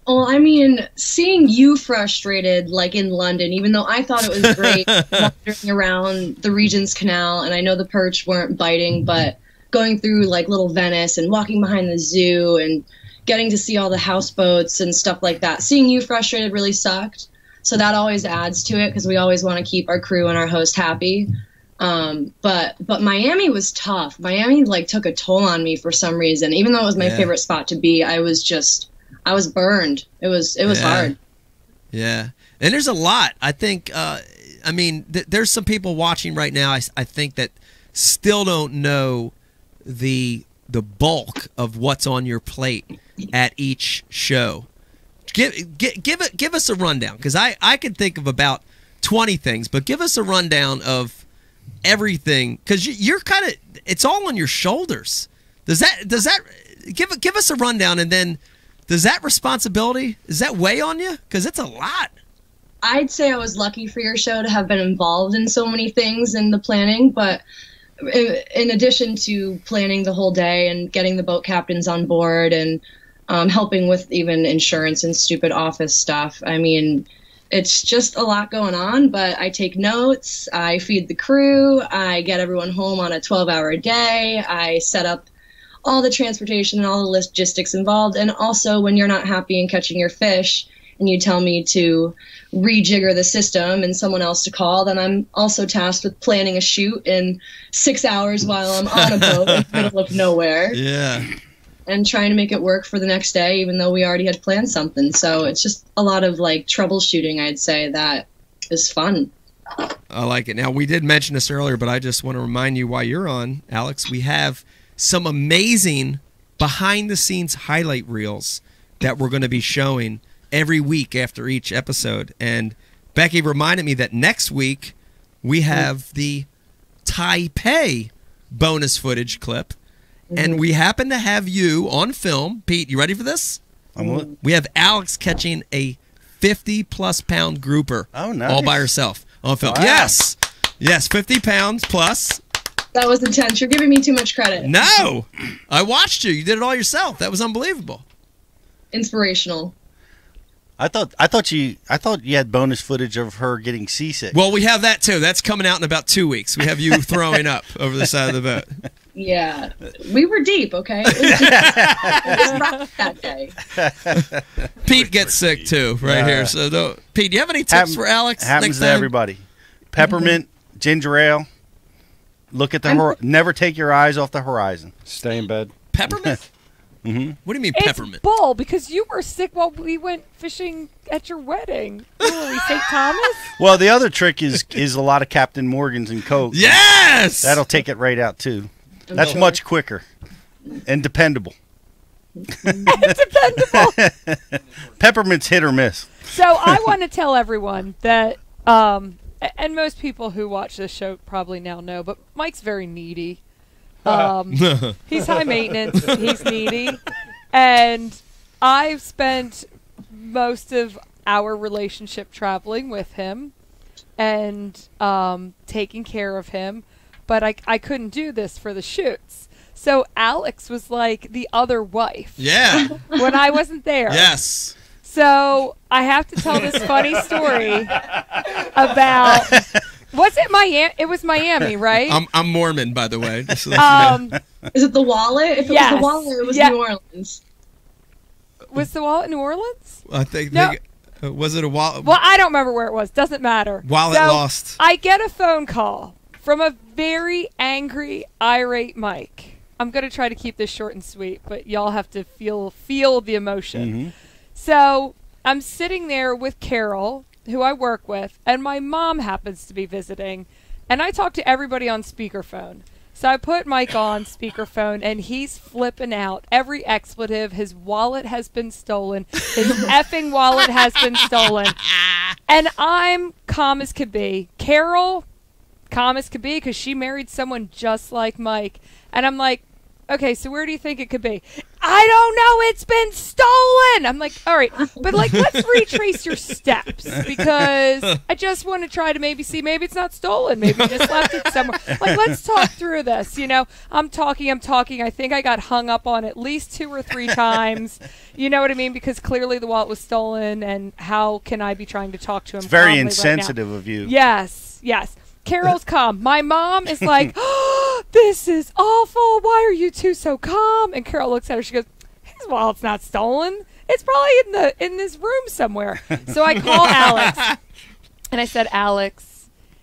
Well, I mean, seeing you frustrated, like in London, even though I thought it was great wandering around the Regent's Canal, and I know the perch weren't biting, but going through like Little Venice and walking behind the zoo and getting to see all the houseboats and stuff like that, seeing you frustrated really sucked. So that always adds to it because we always want to keep our crew and our host happy. But Miami was tough. Miami like took a toll on me for some reason. Even though it was my favorite spot to be, I was burned. It was hard. Yeah. And there's a lot. I think I mean there's some people watching right now I think that still don't know the bulk of what's on your plate at each show. Give us a rundown, because I could think of about 20 things, but give us a rundown of everything, because you're kind of, it's all on your shoulders. Does that give us a rundown, and then does that responsibility, does that weigh on you? Because it's a lot. I'd say I was lucky for your show to have been involved in so many things in the planning, but in addition to planning the whole day and getting the boat captains on board and helping with even insurance and stupid office stuff. I mean, it's just a lot going on, but I take notes, I feed the crew, I get everyone home on a 12-hour day, I set up all the transportation and all the logistics involved, and also when you're not happy in catching your fish and you tell me to rejigger the system and someone else to call, then I'm also tasked with planning a shoot in 6 hours while I'm on a boat in the middle of nowhere. Yeah. And trying to make it work for the next day, even though we already had planned something. So it's just a lot of like troubleshooting, I'd say, that is fun. I like it. Now, we did mention this earlier, but I just want to remind you while you're on, Alex, we have some amazing behind-the-scenes highlight reels that we're going to be showing every week after each episode. And Becky reminded me that next week we have the Taipei bonus footage clip. And we happen to have you on film. Pete, you ready for this? We have Alex catching a 50-plus pound grouper. Oh, nice. All by herself on film. Wow. Yes. Yes, 50 pounds plus. That was intense. You're giving me too much credit. No. I watched you. You did it all yourself. That was unbelievable. Inspirational. I thought you had bonus footage of her getting seasick. Well, we have that too. That's coming out in about 2 weeks. We have you throwing up over the side of the boat. Yeah, we were deep, okay? It was rough that day. Pete gets sick too, right here. So, Pete, do you have any tips for Alex? Happens to everybody. Peppermint, ginger ale. Look at the never take your eyes off the horizon. Stay in bed. Peppermint. Mm-hmm. What do you mean It's peppermint? bull, because you were sick while we went fishing at your wedding. Were we St. Thomas? Well, the other trick is a lot of Captain Morgan's and Coke. Yes! That'll take it right out too. That's much quicker and dependable. Dependable. Peppermint's hit or miss. So I want to tell everyone that, and most people who watch this show probably now know, but Mike's very needy. He's high maintenance. He's needy. And I've spent most of our relationship traveling with him and taking care of him. But I couldn't do this for the shoots. So Alex was like the other wife. Yeah. When I wasn't there. Yes. So I have to tell this funny story about... Was it Miami? It was Miami, right? I'm Mormon, by the way. Just to let you know. Is it the wallet? If it was the wallet, it was New Orleans. Was the wallet New Orleans? I think No. was it a wallet? Well, I don't remember where it was. Doesn't matter. Wallet So, lost. I get a phone call from a very angry, irate Mike. I'm going to try to keep this short and sweet, but y'all have to feel the emotion. Mm-hmm. So I'm sitting there with Carol, who I work with, and my mom happens to be visiting, and I talk to everybody on speakerphone. So I put Mike on speakerphone, and he's flipping out. Every expletive. His wallet has been stolen. His effing wallet has been stolen. And I'm calm as could be. Carol, calm as could be, because she married someone just like Mike. And I'm like, okay, so where do you think it could be? I don't know. It's been stolen. I'm like, all right, but like, let's retrace your steps, because I just want to try to maybe see, maybe it's not stolen. Maybe you just left it somewhere. Like, let's talk through this. You know, I'm talking. I think I got hung up on at least 2 or 3 times. You know what I mean? Because clearly the wallet was stolen, and how can I be trying to talk to him? It's very calmly insensitive right now? of you. Yes, yes. Carol's calm. My mom is like, oh, this is awful. Why are you two so calm? And Carol looks at her. She goes, his wallet's not stolen. It's probably in this room somewhere. So I call Alex, and I said, Alex,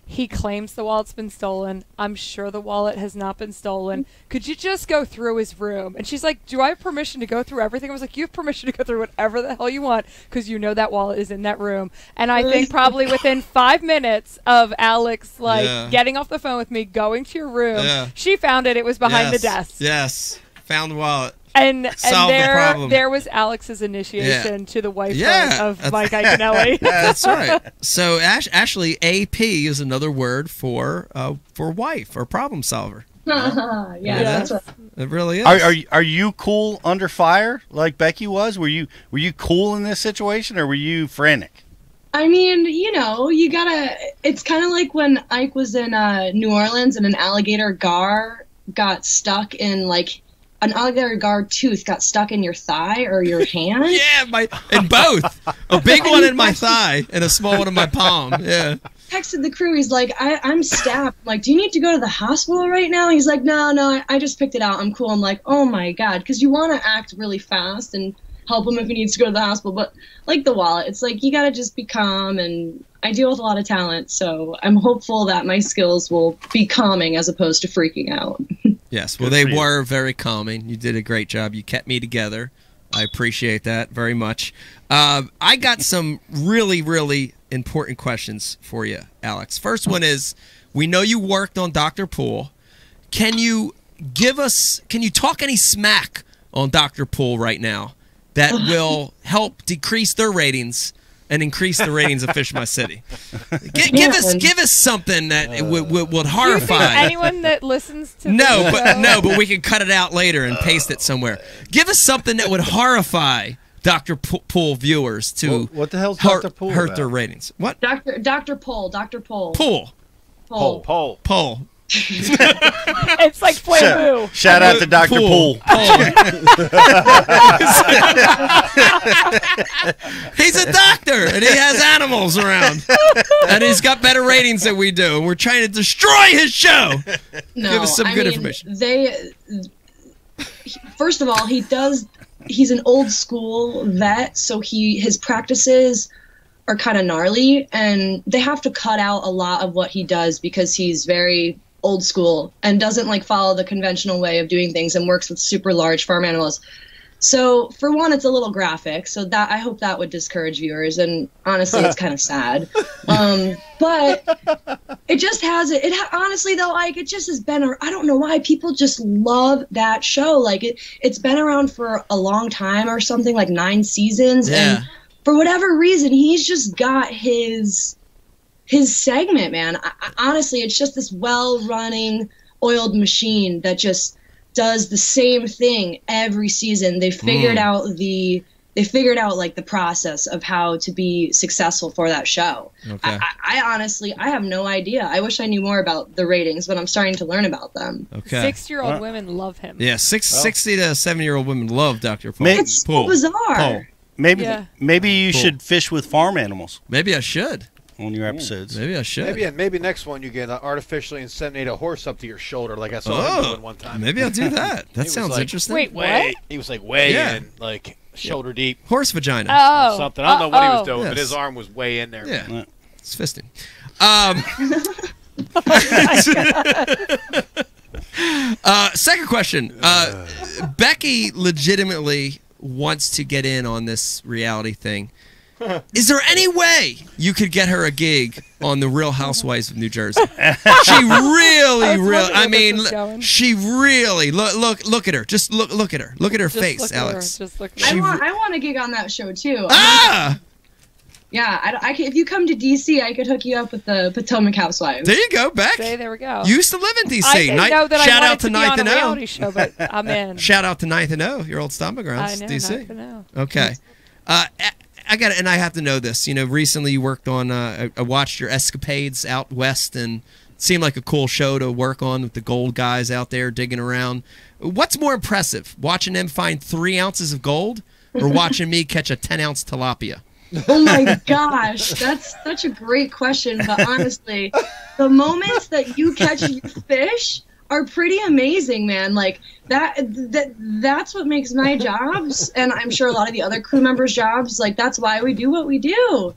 he claims the wallet's been stolen. I'm sure the wallet has not been stolen. Could you just go through his room? And she's like, do I have permission to go through everything? I was like, you have permission to go through whatever the hell you want, because you know that wallet is in that room. And I think probably within 5 minutes of Alex getting off the phone with me, going to your room, she found it. It was behind the desk. Yes. Found the wallet. And Solved the problem. there was Alex's initiation to the wife of Mike Iaconelli. That's right. So Ashley, AP is another word for wife or problem solver. Yeah, that's right. It really is. Are you cool under fire like Becky was? Were you cool in this situation, or were you frantic? I mean, you know, you gotta. It's kind of like when Ike was in New Orleans and an alligator gar got stuck in like an agar-agar tooth got stuck in your thigh or your hand. Yeah, in both. A big one in my thigh and a small one in my palm. Yeah. Texted the crew. He's like, I'm stabbed. I'm like, do you need to go to the hospital right now? He's like, no, I just picked it out. I'm cool. I'm like, oh my God, because you want to act really fast and help him if he needs to go to the hospital. But like the wallet, it's like you got to just be calm. And I deal with a lot of talent, so I'm hopeful that my skills will be calming as opposed to freaking out. Yes, well, they were very calming. You did a great job. You kept me together. I appreciate that very much. I got some really, really important questions for you, Alex. First one is, we know you worked on Dr. Poole. Can you talk any smack on Dr. Poole right now that will help decrease their ratings and increase the ratings of Fish My City? Give us something that would horrify. Do you think anyone that listens to but we can cut it out later and paste it somewhere. Give us something that would horrify Dr. Poole viewers to what the hell's Dr. Poole hurt about? their ratings. What? Dr. Poole. Poole. It's like flambeau. Shout out to Dr. Poole. He's a doctor and he has animals around, and he's got better ratings than we do. And we're trying to destroy his show. No, give us some good information. First of all, he's an old school vet, so his practices are kind of gnarly, and they have to cut out a lot of what he does because he's very old school and doesn't like follow the conventional way of doing things and works with super large farm animals. So for one, it's a little graphic, so that I hope that would discourage viewers, and honestly it's kind of sad. But it just has honestly though, like, it just has been I don't know why people just love that show. Like it's been around for a long time, or something like 9 seasons. Yeah. And for whatever reason, he's just got his segment, man. Honestly, it's just this well-running, oiled machine that just does the same thing every season. They figured out like the process of how to be successful for that show. Okay. I honestly, I have no idea. I wish I knew more about the ratings, but I'm starting to learn about them. Okay. 6-year-old women love him. Yeah, 60 to 70-year-old women love Dr. Poole. It's so bizarre. Maybe you should fish with farm animals. Maybe I should on your episodes. Maybe I should. Maybe next one you get artificially inseminate a horse up to your shoulder, like I saw him doing one time. Maybe I'll do that. That sounds interesting. Wait, what? He was like way in, like shoulder deep. Horse vagina. Oh, something. I don't know what he was doing, Yes. but his arm was way in there. Yeah, man. it's fisting. Second question. Becky legitimately wants to get in on this reality thing. Is there any way you could get her a gig on The Real Housewives of New Jersey? She really, she really look at her. Just look at her. Look at her face, Alex. I want a gig on that show too. Ah! Yeah, if you come to DC, I could hook you up with the Potomac Housewives. There you go, Beck. There we go. You used to live in DC. I didn't know that Shout I out to Ninth and on a O. reality show, but I'm in. Shout out to Ninth and O, your old stomping grounds, I know, DC. Ninth and O. Okay. I got it, and I have to know this. You know, recently you worked on. I watched your escapades out west, and it seemed like a cool show to work on with the gold guys out there digging around. What's more impressive, watching them find 3 ounces of gold, or watching me catch a 10-ounce tilapia? Oh my gosh, that's such a great question. But honestly, the moments that you catch your fish are pretty amazing, man. Like that's what makes my jobs, and I'm sure a lot of the other crew members' jobs. Like that's why we do what we do.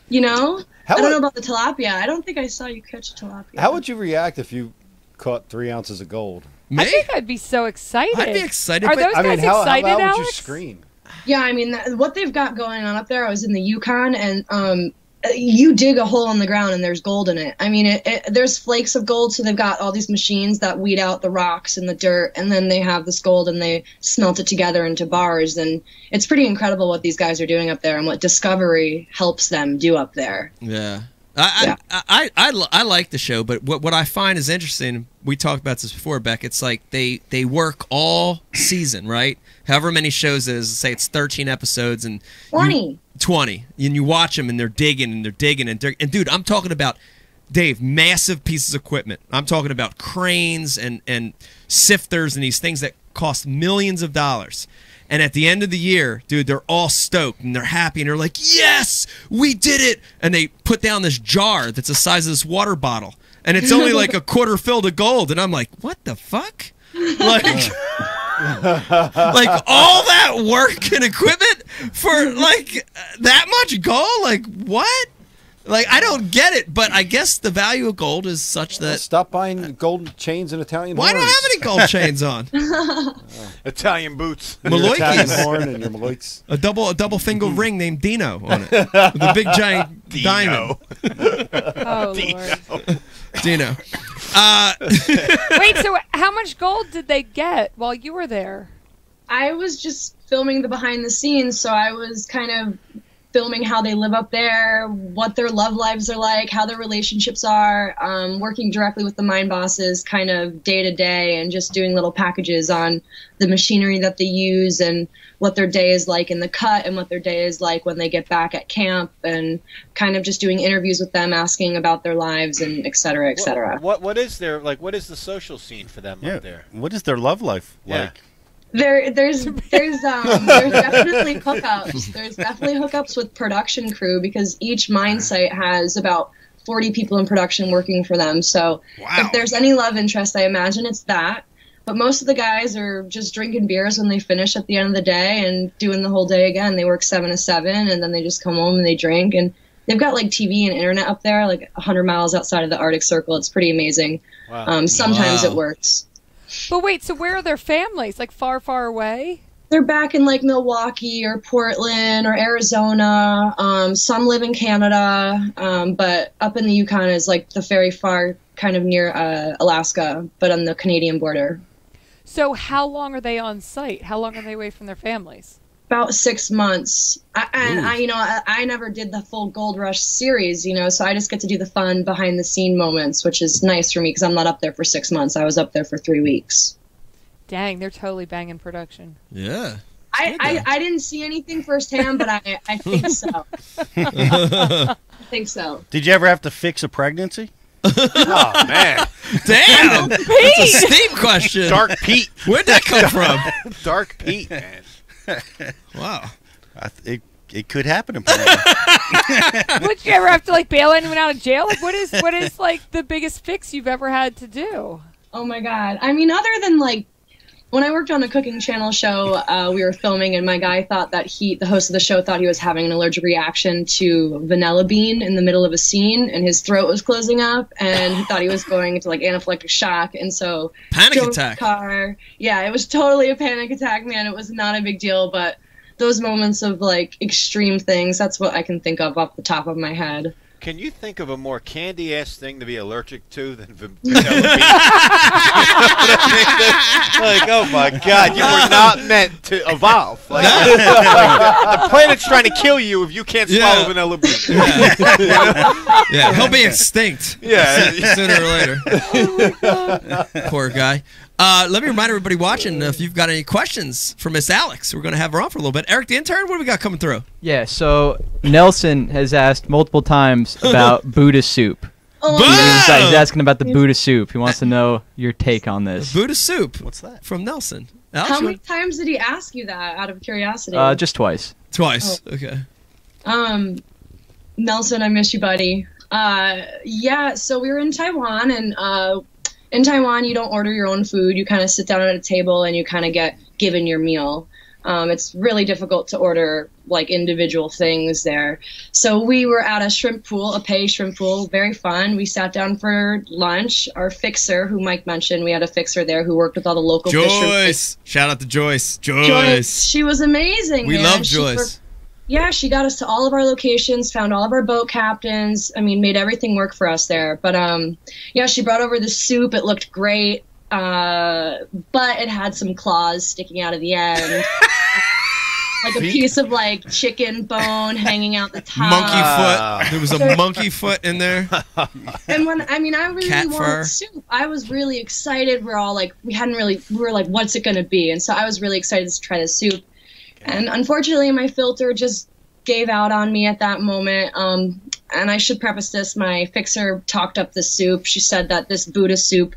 You know, I don't know about the tilapia. I don't think I saw you catch a tilapia. How would you react if you caught 3 ounces of gold? I think I'd be so excited. I'd be excited. Are those guys excited, how would Alex? you scream? Yeah, I mean, what they've got going on up there, I was in the Yukon, and you dig a hole in the ground and there's gold in it. I mean, there's flakes of gold, so they've got all these machines that weed out the rocks and the dirt, and then they have this gold and they smelt it together into bars, and it's pretty incredible what these guys are doing up there and what Discovery helps them do up there. Yeah. I like the show, but what I find is interesting, we talked about this before, Beck, it's like they work all season, right? However many shows it is, say it's 13 episodes and 20. 20. And you watch them and they're digging and they're digging and digging. And dude, I'm talking about, Dave, massive pieces of equipment. I'm talking about cranes and sifters and these things that cost millions of dollars. And at the end of the year, dude, they're all stoked and they're happy and they're like, yes, we did it. And they put down this jar that's the size of this water bottle. And it's only like a quarter filled of gold. And I'm like, what the fuck? Like, like all that work and equipment for like that much gold? Like, what? Like, I don't get it, but I guess the value of gold is such that... Stop buying gold chains and Italian horns. Why don't I have any gold chains on? Italian boots. Italian horn and your Maloikis. A double finger ring named Dino on it. With a big giant diamond. Oh, Lord. Dino. Wait, so how much gold did they get while you were there? I was just filming the behind the scenes, so I was kind of filming how they live up there, what their love lives are like, how their relationships are, working directly with the mine bosses kind of day to day and just doing little packages on the machinery that they use and what their day is like in the cut and what their day is like when they get back at camp, and kind of just doing interviews with them, asking about their lives and et cetera, et cetera. What is their, like, what is the social scene for them up there? What is their love life like? There's definitely hookups. There's definitely hookups with production crew because each mine site has about 40 people in production working for them. So if there's any love interest, I imagine it's that. But most of the guys are just drinking beers when they finish at the end of the day and doing the whole day again. They work 7 to 7 and then they just come home and they drink. And they've got like TV and internet up there, like 100 miles outside of the Arctic Circle. It's pretty amazing. Wow. Sometimes it works. But wait, so where are their families? Like far, far away? They're back in like Milwaukee or Portland or Arizona. Some live in Canada, but up in the Yukon is like the very far, kind of near Alaska, but on the Canadian border. So how long are they on site? How long are they away from their families? About 6 months. I never did the full Gold Rush series, so I just get to do the fun behind the scene moments, which is nice for me because I'm not up there for 6 months. I was up there for 3 weeks. Dang, they're totally banging production. Yeah. I didn't see anything firsthand, but I think so. I think so. Did you ever have to fix a pregnancy? Oh, man. Damn. That's a steep question. Dark Pete. Where'd that come from? Dark Pete, man. Wow. It could happen apparently. Would you ever have to like bail anyone out of jail? Like what is like the biggest fix you've ever had to do? Oh my God. I mean, other than like when I worked on a cooking channel show, we were filming and my guy thought that the host of the show thought he was having an allergic reaction to vanilla bean in the middle of a scene and his throat was closing up and he thought he was going into like anaphylactic shock. And so panic attack. Yeah, it was totally a panic attack, man. It was not a big deal, but those moments of like extreme things, that's what I can think of off the top of my head. Can you think of a more candy-ass thing to be allergic to than vanilla bean? Like, oh my God, you were not meant to evolve. Like, the planet's trying to kill you if you can't swallow vanilla bean. Yeah, he'll be extinct. Yeah, sooner or later. Oh my God. Poor guy. Let me remind everybody watching, if you've got any questions for Miss Alex, we're going to have her on for a little bit. Eric, the intern, what do we got coming through? Yeah, so Nelson has asked multiple times about Buddha soup. He's asking about the Buddha soup. He wants to know your take on this. Buddha soup. What's that? From Nelson. Alex, how many times did he ask you that out of curiosity? Just twice. Twice, okay. Nelson, I miss you, buddy. Yeah, so we were in Taiwan, and in Taiwan, you don't order your own food. You kind of sit down at a table and you kind of get given your meal. It's really difficult to order like individual things there. So we were at a shrimp pool, a pay shrimp pool, very fun. We sat down for lunch. Our fixer, who Mike mentioned, we had a fixer there who worked with all the local Joyce. Shout out to Joyce. Joyce. She was amazing. We love Joyce. Yeah, she got us to all of our locations, found all of our boat captains. I mean, made everything work for us there. But yeah, she brought over the soup. It looked great, but it had some claws sticking out of the end, like a piece of like chicken bone hanging out the top. Monkey foot. There was a monkey foot in there. And when I really wanted soup. I was really excited. We're all like, we were like, what's it gonna be? And so I was really excited to try the soup. And unfortunately, my filter just gave out on me at that moment. And I should preface this, my fixer talked up the soup. She said that this Buddha soup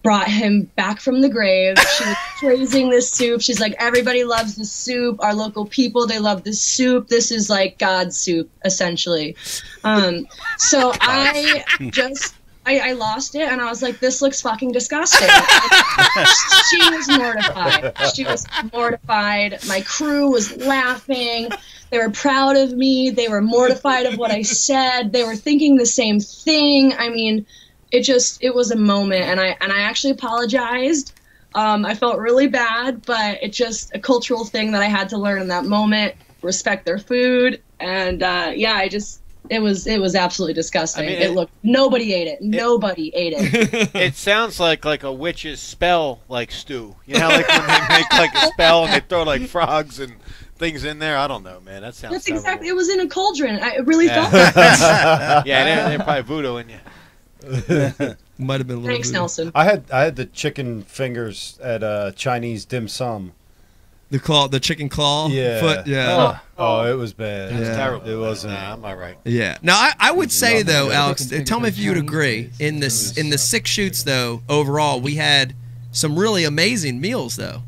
brought him back from the grave. She was praising this soup. She's like, everybody loves this soup. Our local people, they love this soup. This is like God's soup, essentially. So I lost it, and I was like, this looks fucking disgusting. She was mortified. She was mortified. My crew was laughing. They were proud of me. They were mortified of what I said. They were thinking the same thing. I mean, it was a moment, and I actually apologized. I felt really bad, but it's just a cultural thing that I had to learn in that moment. Respect their food, and it was absolutely disgusting. I mean, nobody ate it. Nobody ate it. It sounds like a witch's spell, like stew. You know, like when they make like a spell and they throw like frogs and things in there. I don't know, man. That sounds. That's exactly. It was in a cauldron. I really felt that. Yeah, they're probably voodoo in you. Might have been a little. Thanks, voodoo. Nelson. I had the chicken fingers at Chinese dim sum. The chicken claw foot. Yeah. Oh, it was bad. It was terrible. It wasn't. Nah, I'm all right. Yeah. Now I would say though, Alex, tell me if you would agree. In the 6 shoots though, overall we had some really amazing meals though.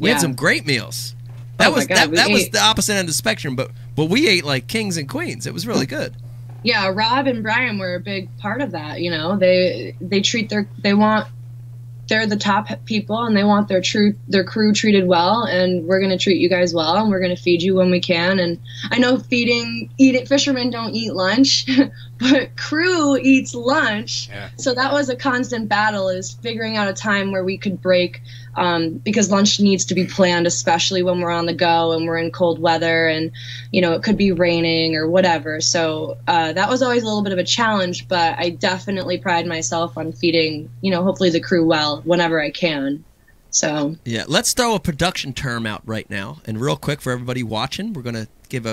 We had some great meals. That was the opposite end of the spectrum, but we ate like kings and queens. It was really good. Yeah, Rob and Brian were a big part of that. You know, they're the top people, and they want their crew treated well, and we're going to treat you guys well, and we're going to feed you when we can. And I know fishermen don't eat lunch, but crew eats lunch. Yeah. So that was a constant battle, is figuring out a time where we could break, because lunch needs to be planned, especially when we're on the go and we're in cold weather, and you know, it could be raining or whatever. So that was always a little bit of a challenge, but I definitely pride myself on feeding, you know, hopefully the crew well whenever I can. So yeah, let's throw a production term out right now, and real quick for everybody watching, I'm gonna give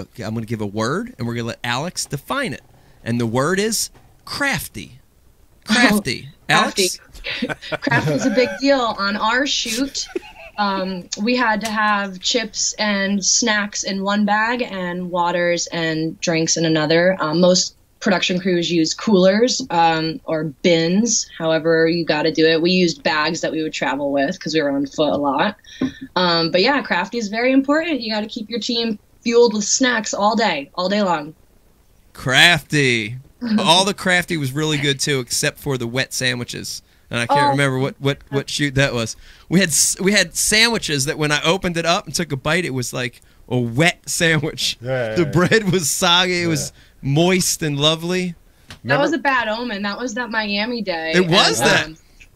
a word, and we're gonna let Alex define it, and the word is crafty. Crafty. Alex. Craft was a big deal on our shoot. We had to have chips and snacks in one bag and waters and drinks in another. Most production crews use coolers or bins, however you got to do it. We used bags that we would travel with because we were on foot a lot. But yeah, crafty is very important. You got to keep your team fueled with snacks all day long. Crafty. All the crafty was really good too, except for the wet sandwiches. And I can't remember what shoot that was. We had sandwiches that when I opened it up and took a bite, it was like a wet sandwich. The bread was soggy. It was moist and lovely. That was a bad omen. That was that Miami day. It was that.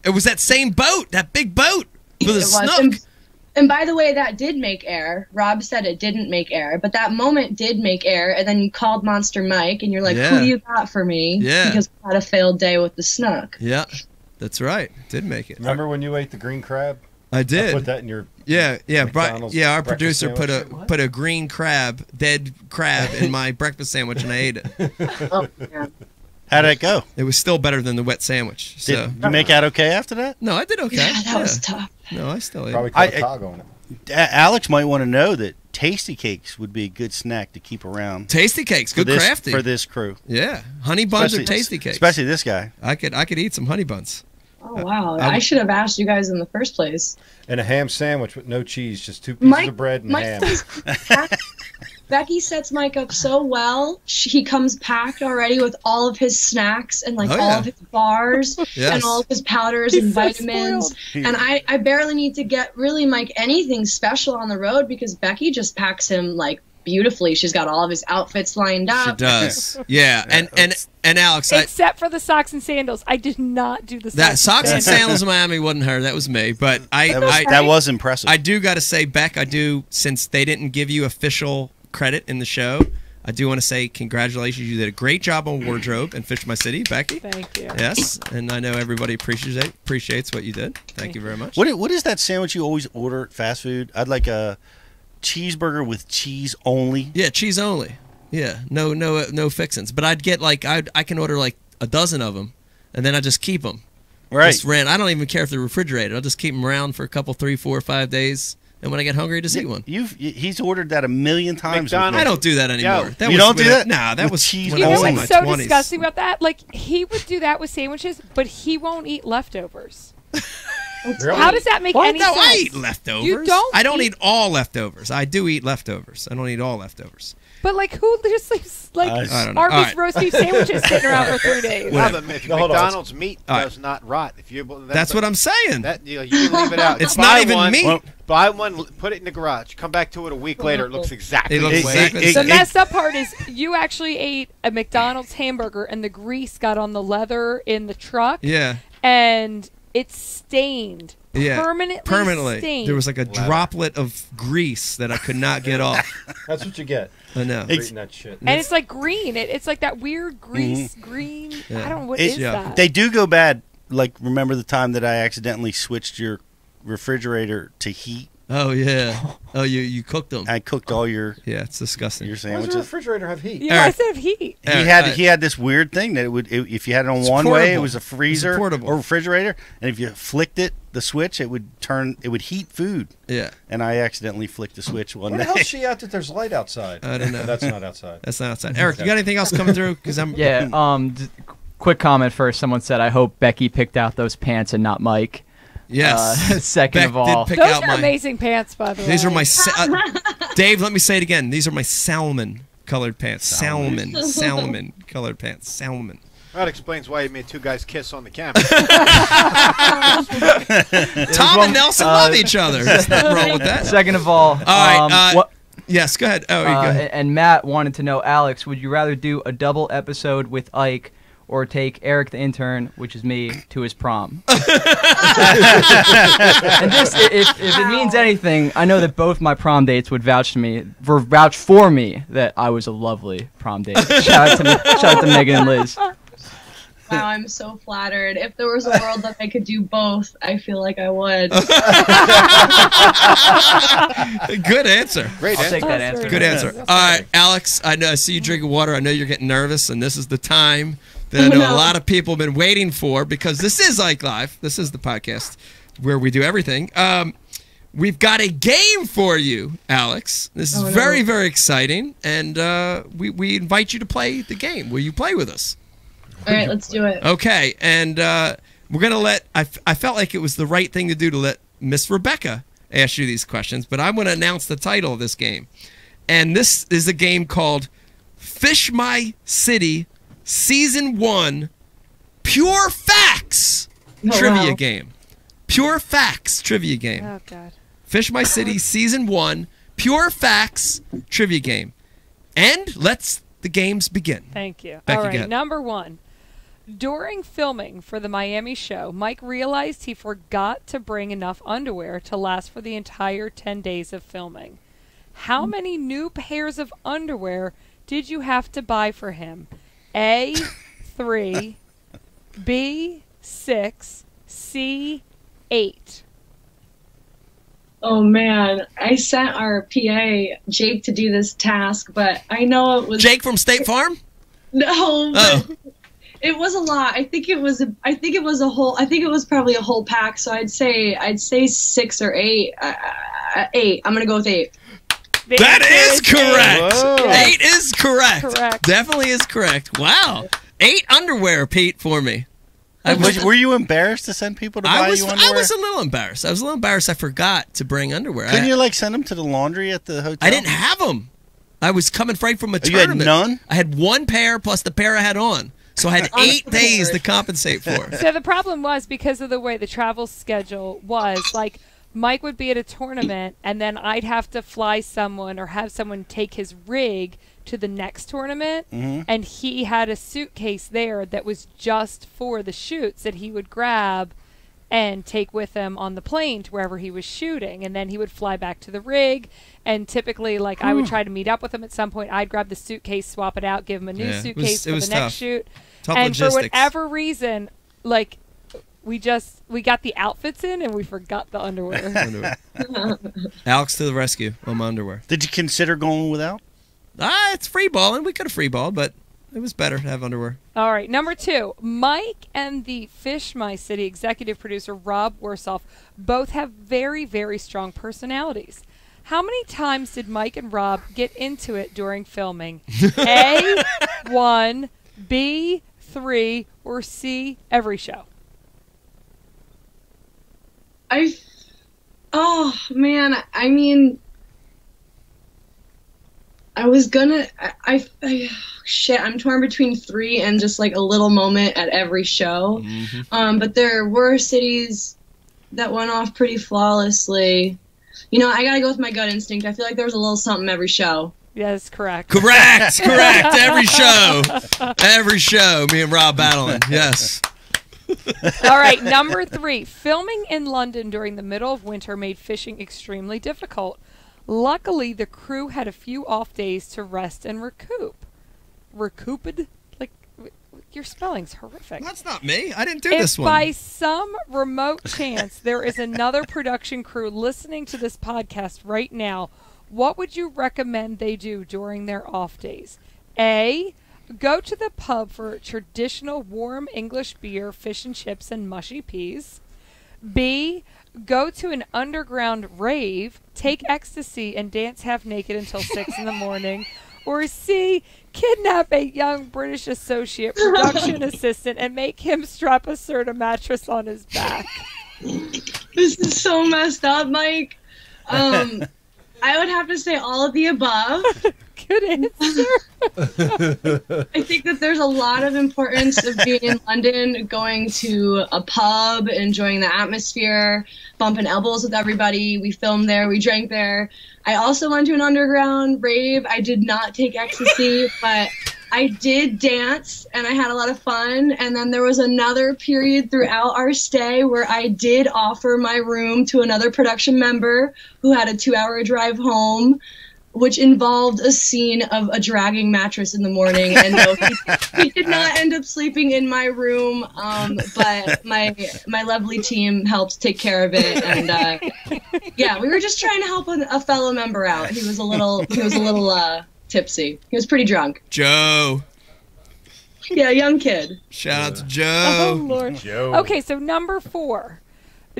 It was that same boat, that big boat for the snook. And by the way, that did make air. Rob said it didn't make air, but that moment did make air. And then you called Monster Mike, and you're like, "Who do you got for me?" Yeah. Because we had a failed day with the snook. Yeah. That's right. Did make it. Remember when you ate the green crab? I did. I put that in your McDonald's our producer sandwich. put a green dead crab in my breakfast sandwich, and I ate it. Oh man. How did it go? It was still better than the wet sandwich. So. Did you make out okay after that? No, I did okay. Yeah, that was tough. No, I still ate. Probably caught a cog on it. Alex might want to know that Tasty Cakes would be a good snack to keep around. Tasty Cakes, good crafty for this crew. Yeah, honey buns or Tasty Cakes, especially this guy. I could eat some honey buns. Oh wow! I should have asked you guys in the first place. And a ham sandwich with no cheese, just 2 pieces of bread and ham. Becky sets Mike up so well. He comes packed already with all of his snacks and all of his bars and all of his powders and vitamins. And I barely need to get really Mike anything special on the road because Becky just packs him like beautifully. She's got all of his outfits lined up. She does. Yeah. And Alex, except for the socks and sandals, I did not do the socks and sandals in Miami wasn't her. That was me. But that was impressive. I do got to say, Beck, since they didn't give you official credit in the show, I do want to say congratulations. You did a great job on wardrobe and Fish My City, Becky. Thank you. Yes, and I know everybody appreciates what you did. Thank you very much. What is that sandwich you always order at fast food? I'd like a cheeseburger with cheese only. Yeah, cheese only. Yeah, no fixins. But I'd get I can order like a dozen of them, and then I just keep them. Right. I don't even care if they're refrigerated. I'll just keep them around for a couple, 3, 4, 5 days. And when I get hungry, just eat one. He's ordered that 1,000,000 times. I don't do that anymore. You don't do that? Nah, that was cheese. You know what's so disgusting about that? Like, he would do that with sandwiches, but he won't eat leftovers. How does that make any sense? I eat leftovers. You don't. I don't eat all leftovers. I do eat leftovers. I don't eat all leftovers. But like, who just leaves like I don't know. Arby's All right. roast beef sandwiches sitting around for 3 days? Well, if McDonald's meat All right. does not rot, if you That's what I'm saying. That you can leave it out. It's Buy not even one, meat. Buy one, put it in the garage. Come back to it a week later. It looks exactly the same. The messed up part is you actually ate a McDonald's hamburger and the grease got on the leather in the truck. Yeah. And it's stained. Yeah. Permanently stained. There was like a droplet of grease that I could not get off. That's what you get. I know. Eating that shit. And it's like green. It's like that weird grease green. Yeah. I don't know what is that. They do go bad. Like, remember the time that I accidentally switched your refrigerator to heat? Oh yeah. Oh, you cooked them. I cooked all your it's disgusting. Your Why does sandwiches. the refrigerator have heat? You guys have heat. He had this weird thing that if you had it on one way, it was a freezer or refrigerator, and if you flicked the switch, it would heat food. Yeah. And I accidentally flicked the switch one Where day. the hell's she out that there's light outside? I don't know. That's not outside. That's not outside. Eric, you got anything else coming through? Because I'm Quick comment first. Someone said, "I hope Becky picked out those pants and not Mike." Yes. Second Beck of all, did pick Those out are my. amazing pants, by the way. These are my. Dave, let me say it again. These are my salmon colored pants. Salmon colored pants. Salmon. That explains why you made two guys kiss on the camera. Tom and Nelson love each other. There's nothing wrong with that. Second of all, right. Yes, go ahead. Oh, you go ahead. And Matt wanted to know, Alex, would you rather do a double episode with Ike or take Eric the intern, which is me, to his prom? And just, if it means anything, I know that both my prom dates would vouch for me that I was a lovely prom date. Shout out to Megan and Liz. Wow, I'm so flattered. If there was a world that I could do both, I feel like I would. Good answer. Great answer. I'll take that answer. Good answer. All right, Alex, I see you drinking water. I know you're getting nervous, and this is the time that I know a lot of people have been waiting for, because this is Ike Live. This is the podcast where we do everything. We've got a game for you, Alex. This is very, very exciting, and we invite you to play the game. Will you play with us? All right, let's do it. Okay, and we're going to let... I felt like it was the right thing to do to let Miss Rebecca ask you these questions, but I'm going to announce the title of this game. And this is a game called Fish My City Season 1 Pure Facts Trivia Game. Pure Facts Trivia Game. Oh, God. Fish My City Season 1 Pure Facts Trivia Game. And let's the games begin. Thank you. Becky, All go right, ahead. number one. During filming for the Miami show, Mike realized he forgot to bring enough underwear to last for the entire 10 days of filming. How many new pairs of underwear did you have to buy for him? A, 3, B, 6, C, 8. Oh man, I sent our PA Jake to do this task, but I know it was Jake from State Farm? No, but it was a lot. I think it was probably a whole pack, so I'd say 6 or 8. 8. I'm going to go with 8. That is correct. Whoa. 8 is correct. Correct. Definitely is correct. Wow. 8 underwear, Pete, for me. Were you embarrassed to send people to buy you underwear? I was a little embarrassed. I forgot to bring underwear. Couldn't you send them to the laundry at the hotel? I didn't have them. I was coming right from a You had tournament. none? I had 1 pair plus the pair I had on. So I had 8 days to compensate for. So the problem was, because of the way the travel schedule was, like, Mike would be at a tournament, and then I'd have to fly someone or have someone take his rig to the next tournament, and he had a suitcase there that was just for the shoots that he would grab and take with him on the plane to wherever he was shooting, and then he would fly back to the rig, and typically, like, I would try to meet up with him at some point. I'd grab the suitcase, swap it out, give him a new suitcase for the next tough. shoot. Tough and logistics. for whatever reason, like, we got the outfits in and we forgot the underwear. Alex to the rescue on my underwear. Did you consider going without? It's free balling. We could have free balled, but it was better to have underwear. All right, number 2. Mike and the Fish My City executive producer, Rob Worsoff, both have very, very strong personalities. How many times did Mike and Rob get into it during filming? A, 1, B, 3, or C, every show? Oh man, I mean, I was gonna. Shit, I'm torn between 3 and just like a little moment at every show. But there were cities that went off pretty flawlessly. You know, I gotta go with my gut instinct. I feel like there was a little something every show. Yes, correct. Correct. Every show. Every show. Me and Rob battling. Yes. All right, number 3. Filming in London during the middle of winter made fishing extremely difficult. Luckily, the crew had a few off days to rest and recoup. Recouped? Like, your spelling's horrific. That's not me. I didn't do this one. If by some remote chance there is another production crew listening to this podcast right now, what would you recommend they do during their off days? A, go to the pub for traditional warm English beer, fish and chips, and mushy peas. B, go to an underground rave, take ecstasy, and dance half naked until 6 in the morning. Or C, kidnap a young British associate production assistant and make him strap a Serta mattress on his back. This is so messed up, Mike. I would have to say all of the above. Good answer. I think that there's a lot of importance of being in London, going to a pub, enjoying the atmosphere, bumping elbows with everybody. We filmed there, we drank there. I also went to an underground rave. I did not take ecstasy, but I did dance and I had a lot of fun. And then there was another period throughout our stay where I did offer my room to another production member who had a 2-hour drive home, which involved a scene of a dragging mattress in the morning. And no, he did not end up sleeping in my room, but my lovely team helped take care of it. And yeah, we were just trying to help a fellow member out. He was a little tipsy. He was pretty drunk. Joe. Yeah, young kid. Shout out to Joe. Oh, Lord. Joe. Okay, so number 4.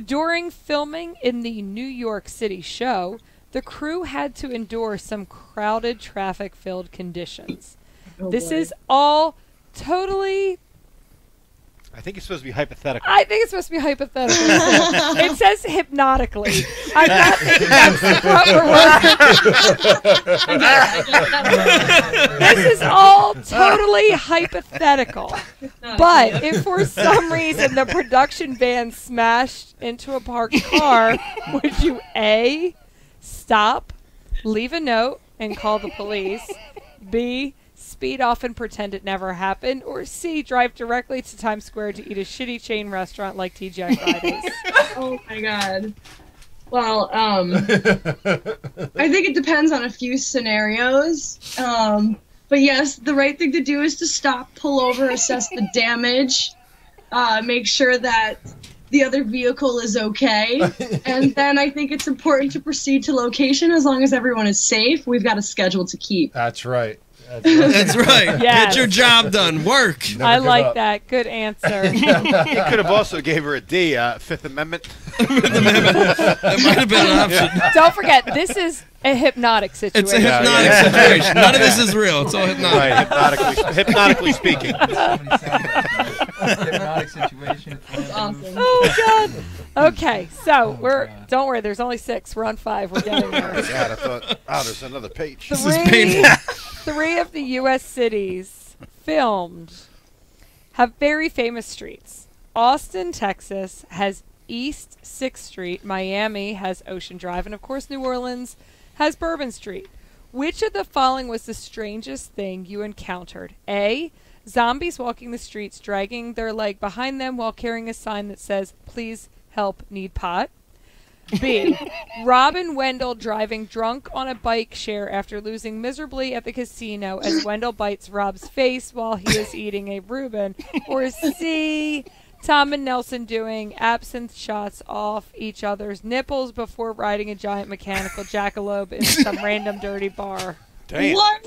During filming in the New York City show, the crew had to endure some crowded, traffic-filled conditions. This is all totally... I think it's supposed to be hypothetical. I think it's supposed to be hypothetical. It says hypnotically. I'm not thinking that's the proper word. This is all totally hypothetical. But if for some reason the production van smashed into a parked car, would you A, stop, leave a note, and call the police? B, speed off and pretend it never happened? Or C, drive directly to Times Square to eat a shitty chain restaurant like TGI Fridays? Oh my god. Well, I think it depends on a few scenarios. But yes, the right thing to do is to stop, pull over, assess the damage, make sure that the other vehicle is okay. And then I think it's important to proceed to location as long as everyone is safe. We've got a schedule to keep. That's right. That's right. Yes. Get your job done. Work. I like that. Good answer. You could have also gave her a D, Fifth Amendment. That might have been an option. Don't forget, this is a hypnotic situation. It's a hypnotic situation. None of this is real. It's all hypnotic. Right, hypnotically speaking. Hypnotic situation. Awesome. Oh, God. Okay, so don't worry, there's only 6. We're on 5. We're getting there. God, I thought, there's another page. This is painful. 3 of the U.S. cities filmed have very famous streets. Austin, Texas has East 6th Street. Miami has Ocean Drive. And, of course, New Orleans has Bourbon Street. Which of the following was the strangest thing you encountered? A, zombies walking the streets, dragging their leg behind them while carrying a sign that says, "Please help, need pot." B, Robin Wendell driving drunk on a bike share after losing miserably at the casino as Wendell bites Rob's face while he is eating a Reuben. Or C, Tom and Nelson doing absinthe shots off each other's nipples before riding a giant mechanical jackalope in some random dirty bar. Damn. What?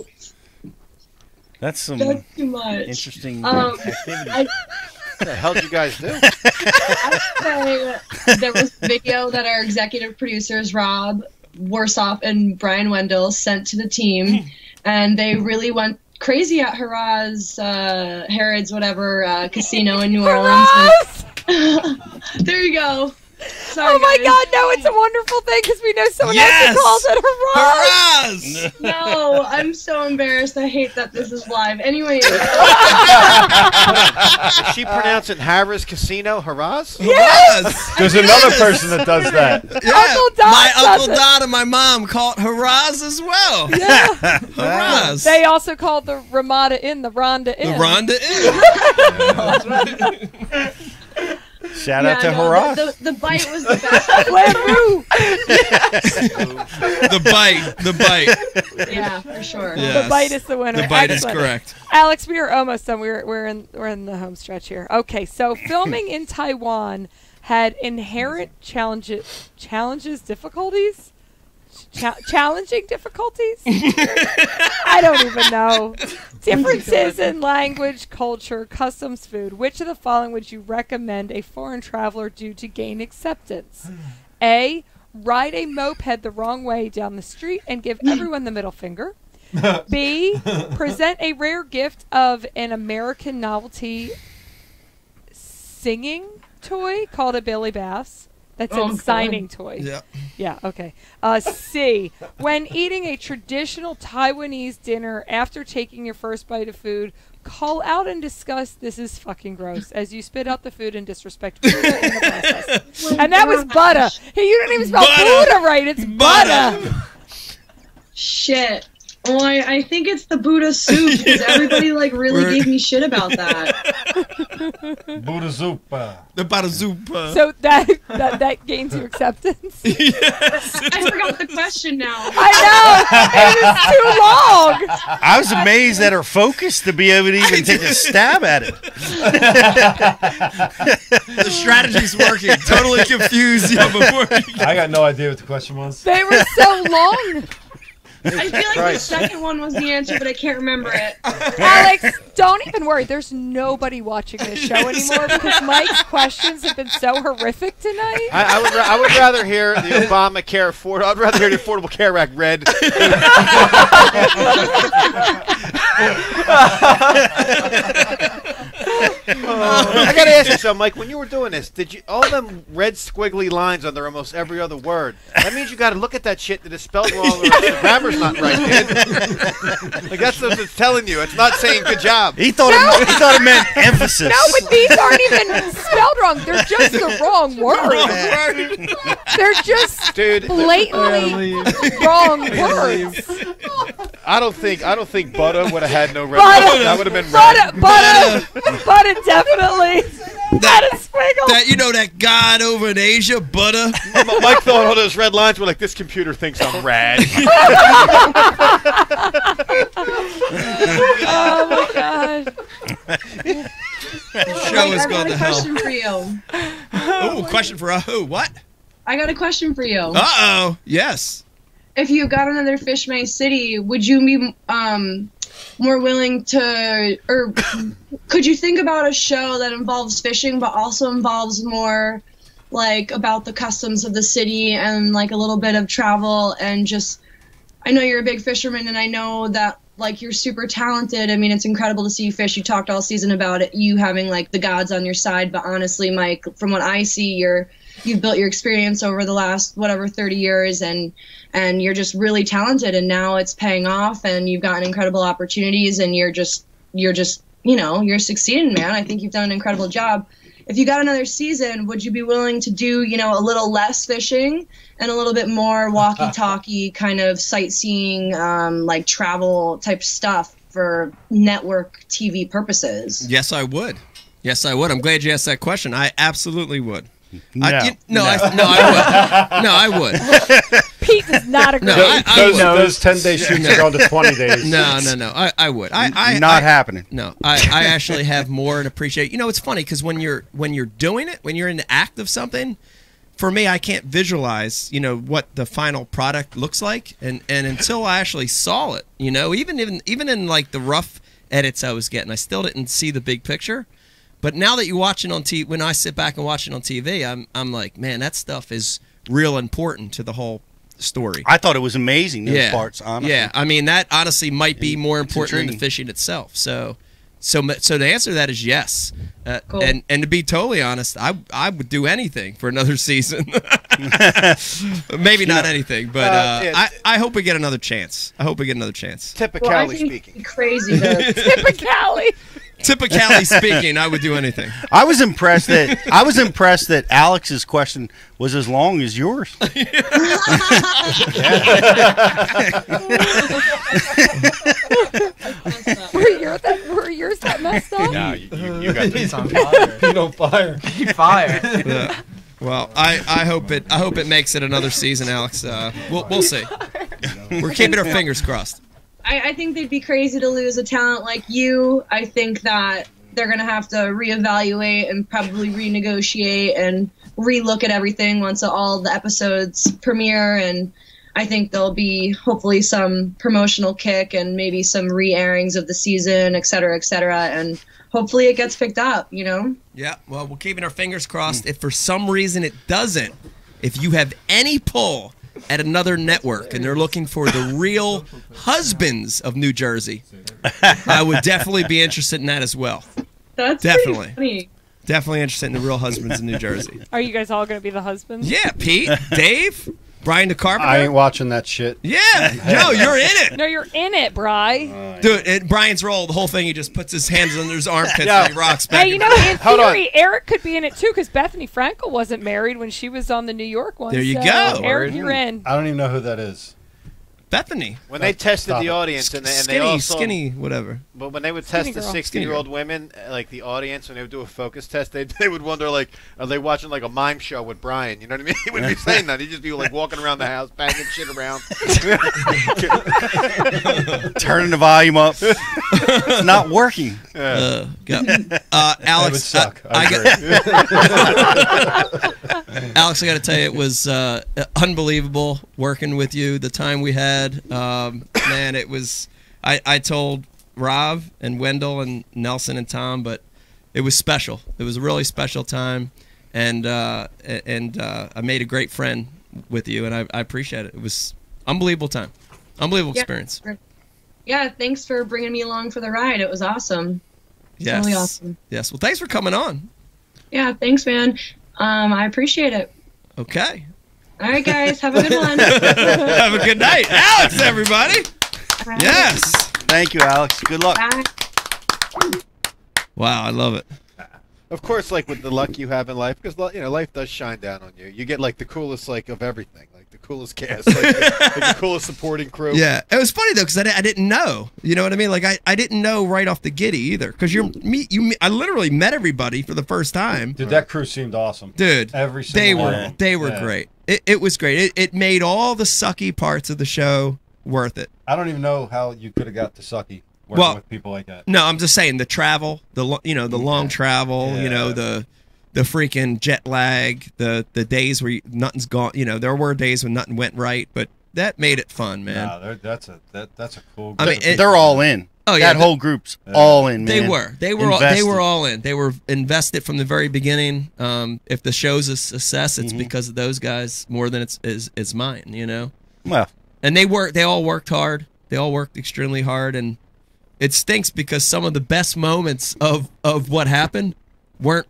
That's some That's too much. interesting activity. What the hell did you guys do? I would say there was a video that our executive producers, Rob Warsoff and Brian Wendell, sent to the team, and they really went crazy at Harrah's, Harrod's, whatever, casino in New Orleans. There you go. Sorry, Oh my guys. God, no, it's a wonderful thing because we know someone else who calls it hurrah. No, I'm so embarrassed. I hate that this is live. Anyway. Does she pronounce it Harrah's Casino? Hurrahs? Yes. There's another person that does that. Yeah, Uncle Don my does Uncle it. Don and my mom call it hurrahs as well. Yeah. Hurrahs. They also called the Ramada Inn the Rhonda Inn. The Rhonda Inn. Shout out to Hurrah. The bite was the best. The bite. Yeah, for sure. Yes. The bite is the winner. The bite Excellent. is correct. Alex, we are almost done. We're in the home stretch here. Okay, so filming in Taiwan had inherent challenges, difficulties. Challenging difficulties? I don't even know. Differences in language, culture, customs, food. Which of the following would you recommend a foreign traveler do to gain acceptance? A. Ride a moped the wrong way down the street and give everyone the middle finger. B. Present a rare gift of an American novelty singing toy called a Billy Bass. That's a signing toy. Yeah. Yeah, okay. C. When eating a traditional Taiwanese dinner after taking your first bite of food, call out and discuss this is fucking gross as you spit out the food and disrespect Buddha in the process. And that was Buddha. Hey, you didn't even spell Buddha right. It's Buddha. Shit. Well, I think it's the Buddha soup because everybody really gave me shit about that. Buddha soup. The Buddha soup. So that gains you acceptance. Yes. I forgot the question now. I know. It was too long. I was amazed at her focus to be able to even take a stab at it. The strategy's working. Totally confused before. I got no idea what the question was. They were so long. I feel like the second one was the answer, but I can't remember it. Alex, don't even worry. There's nobody watching this show anymore because Mike's questions have been so horrific tonight. I would rather hear the Obamacare I'd rather hear the Affordable Care Act read. I gotta ask you something, Mike. When you were doing this, did you all them red squiggly lines under almost every other word? That means you got to look at that shit that is spelled wrong or the grammar's not right, kid. Like that's what it's telling you. It's not saying good job. He thought it meant emphasis. No, but these aren't even spelled wrong. They're just the wrong word. They're just blatantly wrong words. I don't think butter would have had no red. Butter. That would have been red. Butter definitely. That is squiggle. That god over in Asia, Butter. Mike thought all those red lines were like, this computer thinks I'm rad. Oh my god. Show is going to I got a hell. question for you. Oh, question for who? What? I got a question for you. Uh-oh. Yes. If you got another Fish May City, would you be more willing to, or could you think about a show that involves fishing but also involves more about the customs of the city and a little bit of travel and just, I know you're a big fisherman and I know that you're super talented. I mean, it's incredible to see you fish. You talked all season about it, you having the gods on your side, but honestly, Mike, from what I see, you've built your experience over the last 30 years and you're just really talented and now it's paying off and you've gotten incredible opportunities and you're succeeding, man. I think you've done an incredible job. If you got another season, would you be willing to do, a little less fishing and a little bit more walkie-talkie kind of sightseeing, travel type stuff for network TV purposes? Yes, I would. I'm glad you asked that question. I absolutely would. No. I would. Pete does not agree. Those 10-day shoots are going to 20 days. No. I would. Not happening. No, I actually have more to appreciate. It's funny because when you're doing it, when you're in the act of something, for me, I can't visualize, what the final product looks like, and until I actually saw it, even in the rough edits I was getting, I still didn't see the big picture. But now that you watch it on TV, when I sit back and watch it on TV, I'm like, man, that stuff is real important to the whole story. I thought it was amazing, those parts, honestly. Yeah, I mean, that honestly might be more important than the fishing itself. So, So the answer to that is yes. Cool. And to be totally honest, I would do anything for another season. Maybe not anything, but I hope we get another chance. I hope we get another chance. Typically speaking. Crazy though. Typically speaking, I would do anything. I was impressed that Alex's question was as long as yours. Were yours that messed up? No, you got He's on fire. He's on fire. He's fire. Yeah. Well, I hope it makes it another season, Alex. We'll see. We're keeping our fingers crossed. I think they'd be crazy to lose a talent like you. I think that they're going to have to reevaluate and probably renegotiate and relook at everything once all the episodes premiere. And I think there'll be hopefully some promotional kick and maybe some re-airings of the season, et cetera, and hopefully it gets picked up, you know? Yeah, well, we're keeping our fingers crossed. If for some reason it doesn't, if you have any pull at another network and they're looking for the real husbands of New Jersey, I would definitely be interested in that as well. That's definitely funny. Definitely interested in the real husbands of New Jersey. Are you guys all going to be the husbands? Yeah, Pete, Dave, Brian the Carpenter. I ain't watching that shit. Yeah, no, you're in it. No, you're in it, Bri. Dude, Brian's role, the whole thing, he just puts his hands under his armpits and he rocks back. Hey, you know, in theory, Eric could be in it too, because Bethany Frankel wasn't married when she was on the New York one. There you so go. Eric, you're in. I don't even know who that is. Bethany. When they tested the audience and they all saw, skinny, whatever. But when they would test the 60-year-old women, like the audience, when they would do a focus test, they would wonder, like, are they watching like a mime show with Brian? You know what I mean? He wouldn't be saying that. He'd just be like walking around the house, banging shit around, turning the volume up. It's not working. Alex, Alex, I got to tell you, it was unbelievable working with you. The time we had, man, it was. I told Rob and Wendell and Nelson and Tom, but it was special. It was a really special time, and I made a great friend with you, and I appreciate it. It was unbelievable time, unbelievable experience. Yeah, thanks for bringing me along for the ride. It was awesome. Yes, really awesome. Yes. Well, thanks for coming on. Yeah, thanks, man. I appreciate it. Okay. All right, guys. Have a good one. Have a good night. Alex, everybody. Right. Yes. Thank you, Alex. Good luck. Bye. Wow, I love it. Of course, like with the luck you have in life, because life does shine down on you. You get like the coolest of everything, like the coolest cast, like the coolest supporting crew. Yeah, it was funny though because I didn't know. You know what I mean? Like I didn't know right off the giddy either because I literally met everybody for the first time. Dude, that crew seemed awesome. Dude, every single one. They were great. It was great. It made all the sucky parts of the show worth it. I don't even know how you could have got to sucky working with people like that. No, I'm just saying the travel, the long travel, the freaking jet lag, the days where nothing's gone. There were days when nothing went right, but that made it fun, man. No, that's a cool group. I mean, they're all in. Oh yeah, that whole group's all in. Man. They were all in. They were invested from the very beginning. If the show's a success, it's because of those guys more than it's mine. Well, and they all worked hard. They all worked extremely hard, and it stinks because some of the best moments of what happened weren't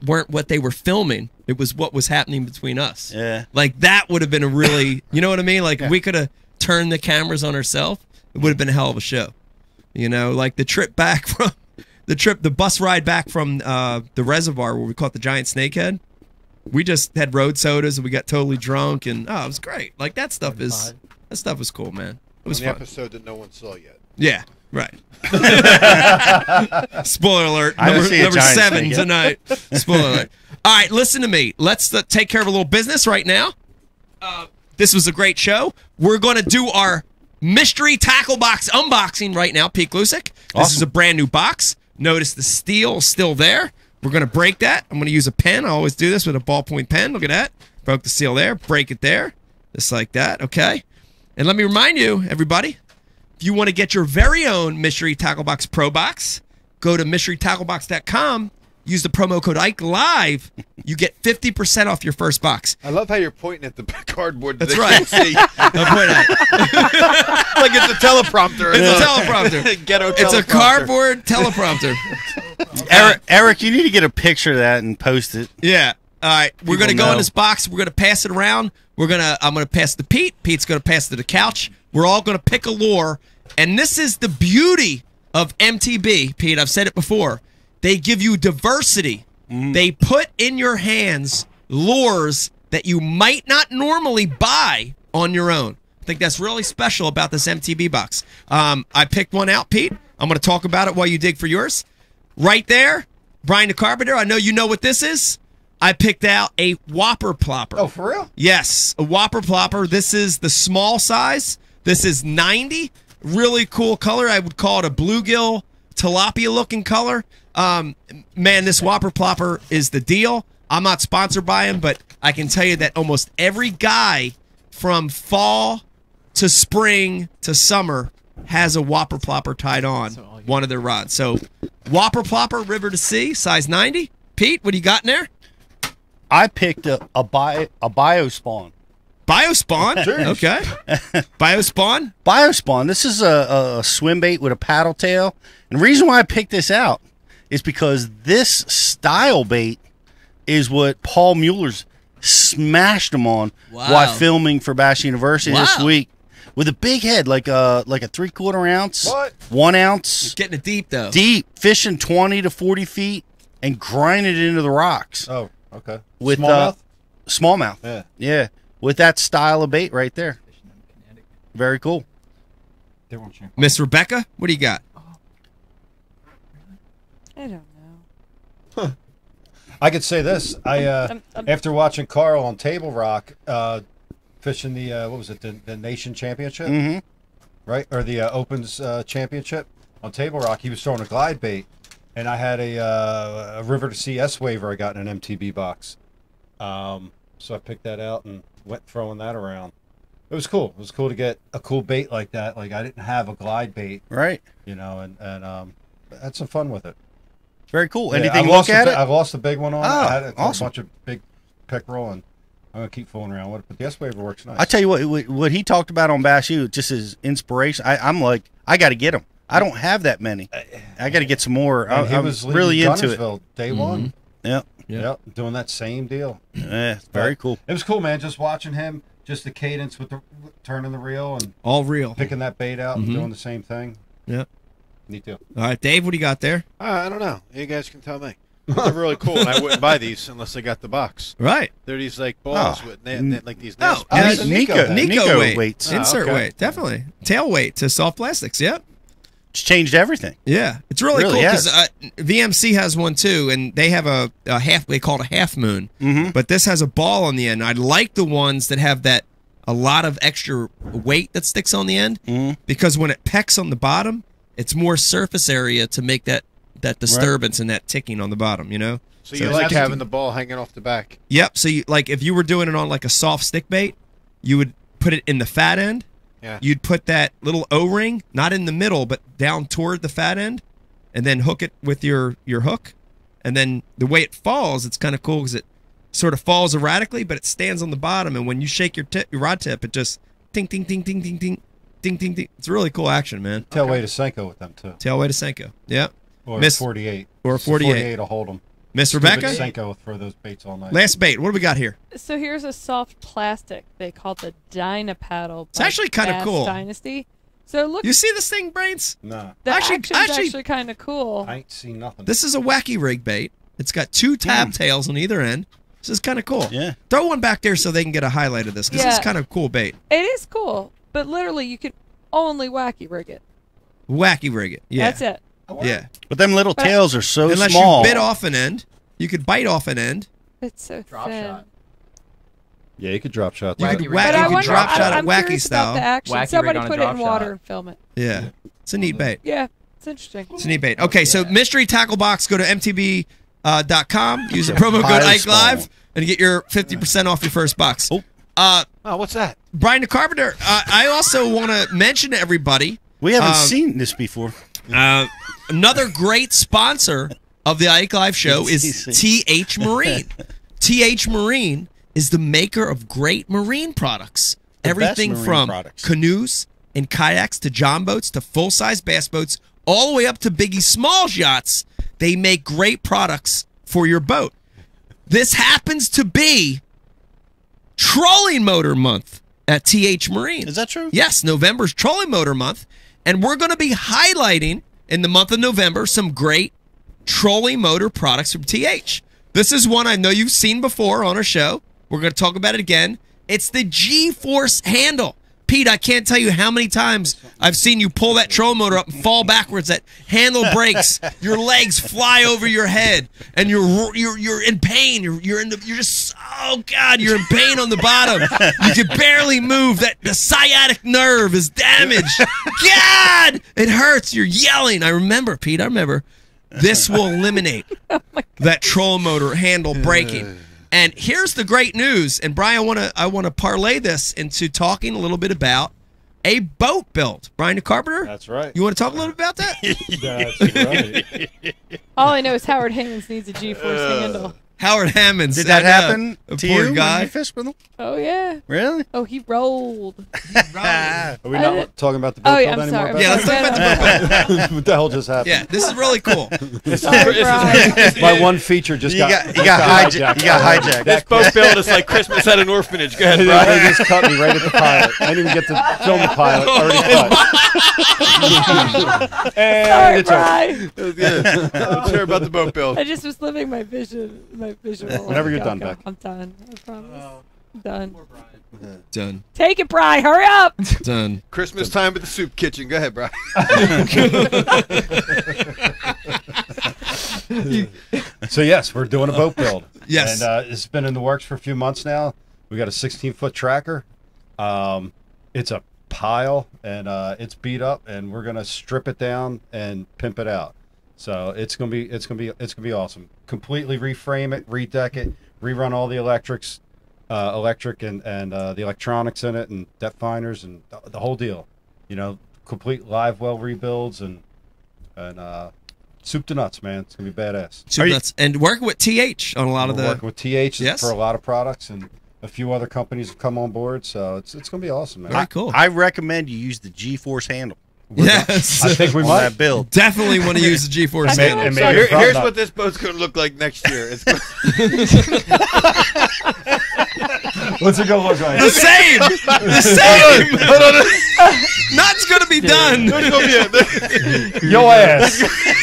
what they were filming. It was what was happening between us. Yeah, like that would have been a really, you know what I mean? Like we could have turned the cameras on ourselves. It would have been a hell of a show. Like the bus ride back from the reservoir where we caught the giant snakehead. We just had road sodas and we got totally drunk and it was great. Like that stuff was cool, man. It was the fun. episode that no one saw yet. Yeah, right. Spoiler alert. Number 7 tonight. Spoiler alert. All right, listen to me. Let's take care of a little business right now. This was a great show. We're going to do our mystery tackle box unboxing right now, Pete Glusick. This is a brand new box. Notice the steel is still there. We're going to break that. I'm going to use a pen. I always do this with a ballpoint pen. Look at that. Broke the seal there. Break it there. Just like that. Okay. And let me remind you, everybody, if you want to get your very own Mystery Tackle Box Pro Box, go to mysterytacklebox.com use the promo code Ike Live, you get 50% off your first box. I love how you're pointing at the cardboard. That's right. See. I'm pointing at it. Like it's a teleprompter. It's a teleprompter. Ghetto It's a teleprompter. cardboard teleprompter. Eric, you need to get a picture of that and post it. Yeah. All right. We're People gonna go in know. this box. We're gonna pass it around. I'm gonna pass it to Pete. Pete's gonna pass it to the couch. We're all gonna pick a lure, and this is the beauty of MTB. Pete, I've said it before. They give you diversity. They put in your hands lures that you might not normally buy on your own. I think that's really special about this MTB box. I picked one out, Pete. I'm going to talk about it while you dig for yours. Right there, Brian the Carpenter, I know you know what this is. I picked out a Whopper Plopper. Oh, for real? Yes, a Whopper Plopper. This is the small size. This is 90. Really cool color. I would call it a bluegill tilapia looking color. Man, this Whopper Plopper is the deal. I'm not sponsored by him, but I can tell you that almost every guy from fall to spring to summer has a Whopper Plopper tied on one of their rods. So Whopper Plopper, river to sea, size 90. Pete, what do you got in there? I picked a Biospawn. Biospawn? Okay. Biospawn? Biospawn. This is a swim bait with a paddle tail. And the reason why I picked this out is because this style bait is what Paul Mueller's smashed them on while filming for Bash University this week. With a big head, like a 3/4 ounce, 1 ounce. Getting it deep, though. Deep, fishing 20 to 40 feet and grinding it into the rocks. Oh, okay. With Smallmouth? Smallmouth. Yeah. Yeah. With that style of bait right there. Very cool. Miss Rebecca, what do you got? I don't know. I could say this. After watching Carl on Table Rock fishing the what was it, the Nation Championship, right, or the Opens Championship on Table Rock, he was throwing a glide bait, and I had a River to Sea S Waver I got in an MTB box, so I picked that out and went throwing that around. It was cool. It was cool to get a cool bait like that. Like I didn't have a glide bait, right? You know, and had some fun with it. Very cool. Yeah, Anything look at it? I've lost the big one on. Oh, I had a awesome. bunch of big pickerel, and I'm gonna keep fooling around with it. But the S Waver works nice. I tell you what he talked about on Bash U, just his inspiration. I'm like, I got to get them. I don't have that many. I got to get some more. He was really into Gunnersville it. Day one. Yep. Yep. Doing that same deal. Yeah, very cool. It was cool, man. Just watching him, just the cadence with the turning the reel and all real, picking that bait out and doing the same thing. Yep. Neat deal. All right, Dave, what do you got there? I don't know. You guys can tell me. They're really cool, and I wouldn't buy these unless I got the box. Right. They're these like balls with like these nails. Nico weight. weights. Insert okay. weight, definitely. Tail weight to soft plastics, yep. It's changed everything. Yeah, it's really cool has. because VMC has one too, and they have a half. They call it a half moon, but this has a ball on the end. I like the ones that have a lot of extra weight that sticks on the end because when it pecks on the bottom, it's more surface area to make that disturbance and that ticking on the bottom. You know. So you like having the ball hanging off the back. Yep. So you, like if you were doing it on like a soft stick bait, you would put it in the fat end. Yeah. You'd put that little O-ring, not in the middle, but down toward the fat end, and then hook it with your hook. And then the way it falls, it's kind of cool because it sort of falls erratically, but it stands on the bottom. And when you shake your rod tip, it just ting, ting, ting, ting, ting, ting, ting, ting, ting. It's really cool action, man. Tailway to Senko with them, too. Tailway to Senko, yeah. Or a 48. Or a 48. 48 will hold them. Miss Rebecca? Senko will throw those baits all night. Last bait. What do we got here? So here's a soft plastic. They call it the Dynapaddle. It's actually kind of cool. Dynasty. So look. You see this thing, Brains? No. The action's actually kind of cool. I ain't seen nothing. This is a wacky rig bait. It's got 2 tab tails on either end. This is kind of cool. Yeah. Throw one back there so they can get a highlight of this because it's kind of cool bait. It is cool, but literally you can only wacky rig it. Wacky rig it. Yeah. That's it. Yeah. But them little tails are so Unless small. you bit off an end, you could bite off an end. It's so thin. Yeah, you could drop shot. You could, But I you could wonder, drop shot I'm at wacky curious style. about the action. Wacky Somebody rig on a put it in drop water shot. and film it. Yeah. It's a neat bait. Yeah, it's interesting. It's a neat bait. Okay, so Mystery Tackle Box, go to mtb.com, use the promo code Ike Live, and get your 50% off your first box. Oh, what's that? Brian the Carpenter, I also want to mention to everybody. We haven't seen this before. Another great sponsor of the Ike Live show is TH Marine. TH Marine is the maker of great marine products. Everything from canoes and kayaks to john boats to full-size bass boats, all the way up to Biggie Smalls yachts. They make great products for your boat. This happens to be Trolling Motor Month at TH Marine. Is that true? Yes, November's Trolling Motor Month, and we're going to be highlighting in the month of November some great trolling motor products from TH. This is one I know you've seen before on our show. We're going to talk about it again. It's the G-Force handle. Pete, I can't tell you how many times I've seen you pull that trolling motor up and fall backwards. That handle breaks, your legs fly over your head, and you're in pain. You're just, oh God, you're in pain on the bottom. You can barely move. The sciatic nerve is damaged. God, it hurts. You're yelling. I remember, Pete. I remember. This will eliminate that trolling motor handle breaking. And here's the great news, and Brian, I want to parlay this into talking a little bit about a boat build. Brian the Carpenter? That's right. You want to talk a little bit about that? That's right. All I know is Howard Hammonds needs a G-Force handle. Howard Hammonds. Did that happen to poor you guy. when you fished with him? Oh, yeah. Really? Oh, he rolled. Are we not talking about the boat Oh, yeah, build I'm anymore? sorry. Yeah, let's talk about the boat build. What the hell just happened? Yeah, this is really cool. My one feature just got hijacked. This boat build is like Christmas at an orphanage. Go ahead, They Brian. just cut me right at the pilot. I didn't even get to film the pilot. Already cut. And Sorry, it's over. Brian. Let's hear about the boat build. I just was living my visual. Whenever you're done, Beck. I'm done. I promise. I'm done. Done. Take it, Brian. Hurry up. Done. Christmas time at the soup kitchen. Go ahead, Brian. So yes, we're doing a boat build. Yes. And it's been in the works for a few months now. We got a 16-foot tracker. It's a pile, and it's beat up, and we're gonna strip it down and pimp it out. So it's gonna be awesome. Completely reframe it, redeck it, rerun all the electric and the electronics in it, and depth finders, and the whole deal. You know, complete live well rebuilds and soup to nuts, man. It's gonna be badass. Soup to nuts. And working with TH on a lot of the working with TH for a lot of products, and a few other companies have come on board. So it's gonna be awesome, man. Very cool. I recommend you use the G-Force handle. Yes, I think we might. That build. Definitely want to use the G-Force handle. So here's what this boat's going to look like next year. It's What's it going to look like? The same. The same. Nothing's going to be done. There's going to be Yo ass.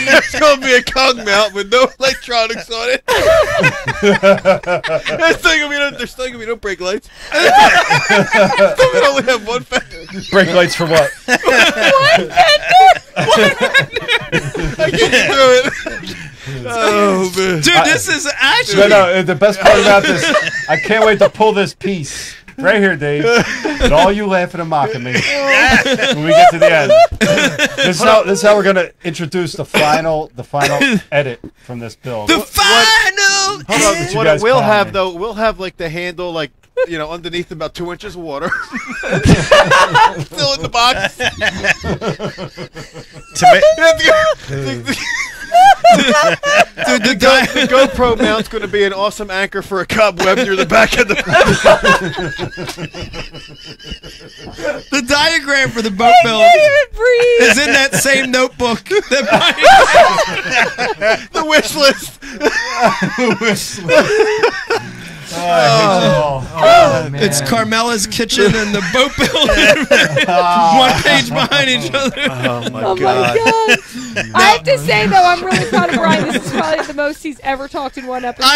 There's going to be a Kong mount with no electronics on it. There's still going to be no brake lights. Still going to only have one factor. Brake lights for what? One I can't get through it. Oh, man. Dude, this is actually... No, the best part about this, I can't wait to pull this piece. Right here, Dave. And all you laughing and mocking me when we get to the end. This is how we're going to introduce the final edit from this build. The final edit! What we'll have, though, we'll have like the handle, like, you know, underneath about 2 inches of water. Still in the box. Dude, the GoPro mount's going to be an awesome anchor for a cobweb near the back of the The diagram for the boat build is in that same notebook. The wish list. It's Carmela's kitchen and the boat build. One page behind each other. Oh my God. I have to say, though, I'm really proud of Brian. This is probably the most he's ever talked in one episode.